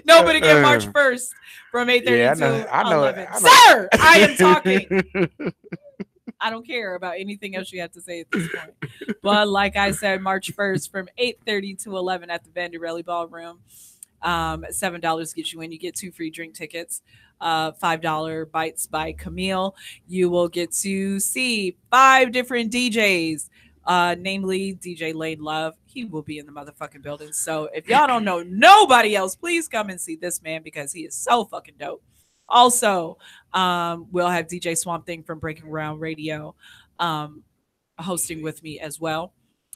S9: Nobody get March 1st from 8:30 to 11. Sir, I am talking. I don't care about anything else you have to say at this point. But like I said, March 1st from 8:30 to 11 at the Vanderelli Ballroom. $7 gets you in. You get 2 free drink tickets. $5 Bites by Camille. You will get to see 5 different DJs, namely DJ Lane Love. He will be in the motherfucking building. So if y'all don't know nobody else, please come and see this man because he is so fucking dope. Also, we'll have DJ Swamp Thing from Breaking Ground Radio hosting with me as well.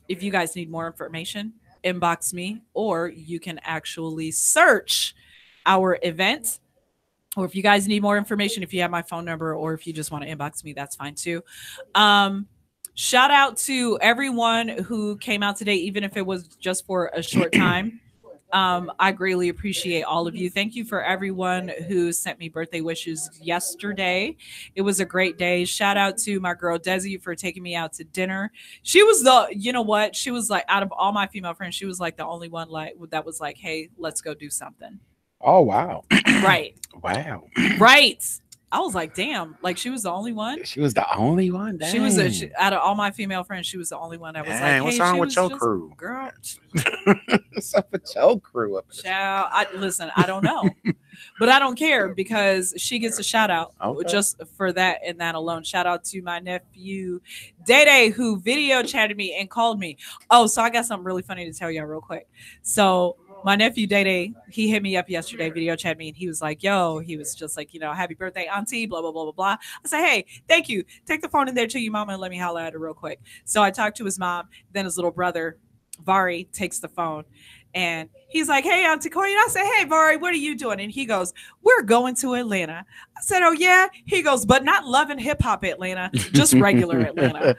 S9: If you guys need more information, inbox me, or you can actually search our event. Or if you guys need more information, if you have my phone number, or if you just want to inbox me, that's fine too. Shout out to everyone who came out today, even if it was just for a short time. I greatly appreciate all of you. Thank you for everyone who sent me birthday wishes yesterday. It was a great day. Shout out to my girl Desi for taking me out to dinner. She was she was like, out of all my female friends, she was like the only one like that was like, hey, let's go do something.
S8: Oh, wow.
S9: Right.
S8: Wow.
S9: Right. I was like, damn, like she was the only one.
S8: She was the only one. Dang.
S9: She was out of all my female friends, she was the only one that was like, hey,
S8: what's wrong with your crew?
S9: Girl.
S8: What's up with your crew up there?
S9: Child, listen, I don't know. But I don't care because she gets a shout out just for that and that alone. Shout out to my nephew Day who video chatted me and called me. Oh, so I got something really funny to tell y'all real quick. So my nephew Day, he hit me up yesterday, video chat me, and he was like, yo, he was just like, happy birthday, auntie, blah, blah, blah, blah, blah. I said, hey, thank you. Take the phone in there to your mama and let me holler at her real quick. So I talked to his mom. Then his little brother, Vari, takes the phone. And he's like, hey, Auntie Corey. And I said, hey, Vari, what are you doing? And he goes, we're going to Atlanta. I said, oh, yeah. He goes, but not Love and Hip Hop Atlanta, just regular Atlanta.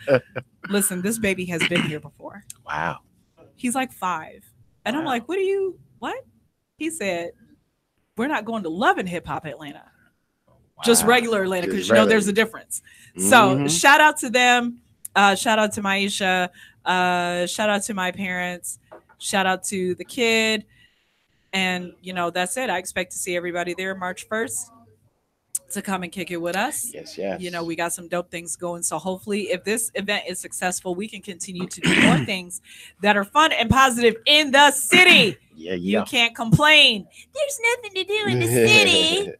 S9: Listen, this baby has been here before.
S8: Wow.
S9: He's like 5. And I'm like, what? He said, we're not going to Love and Hip Hop Atlanta. Just regular Atlanta, because you know there's a difference. So shout out to them. Shout out to Maisha. Shout out to my parents. Shout out to the kid. And, you know, that's it. I expect to see everybody there March 1st to come and kick it with us.
S8: Yes.
S9: You know, we got some dope things going. So hopefully if this event is successful, we can continue to do more things that are fun and positive in the city. You can't complain. There's nothing to do in the city.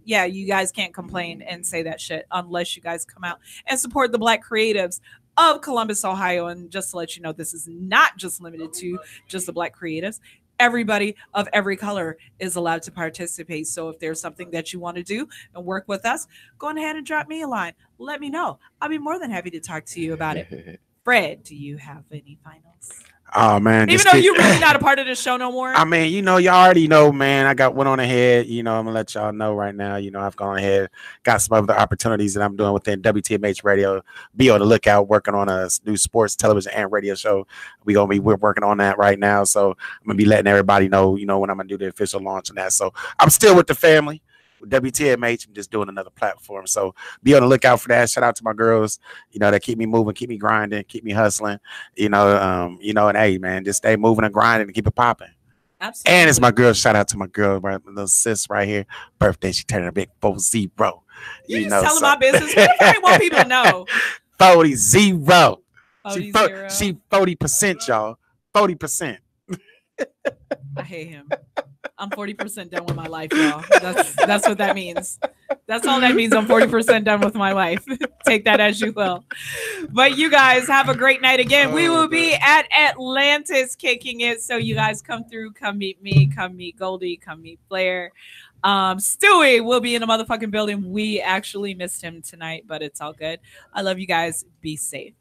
S9: Yeah, you guys can't complain and say that shit unless you guys come out and support the Black creatives of Columbus, Ohio. And just to let you know, this is not just limited to just the Black creatives. Everybody of every color is allowed to participate. So if there's something that you want to do and work with us, go ahead and drop me a line. Let me know. I'll be more than happy to talk to you about it. Fred, do you have any finals?
S8: Oh man,
S9: even though you're really not a part of the show no more.
S8: I mean, you know, y'all already know, man. I went on ahead. You know, I'm gonna let y'all know right now. You know, I've gone ahead, got some other opportunities that I'm doing within WTMH Radio. Be on the lookout, working on a new sports, television, and radio show. We're working on that right now. So I'm gonna be letting everybody know, you know, when I'm gonna do the official launch and that. So I'm still with the family. WTMH, I'm just doing another platform. So be on the lookout for that. Shout out to my girls, you know, that keep me moving, keep me grinding, keep me hustling, you know, and hey, man, just stay moving and grinding and keep it popping.
S9: Absolutely.
S8: And it's my girl. Shout out to my girl, my little sis right here. Birthday, she turned a big 40.
S9: You know, telling my business. What if I want people to know?
S8: 40. She 40%, y'all. 40%.
S9: I hate him. I'm 40% done with my life, y'all. That's what that means. That's all that means. I'm 40% done with my life. Take that as you will. But you guys have a great night again. We will be at Atlantis kicking it. So you guys come through, come meet me, come meet Goldie, come meet Flair. Stewie will be in the motherfucking building. We actually missed him tonight, but it's all good. I love you guys. Be safe.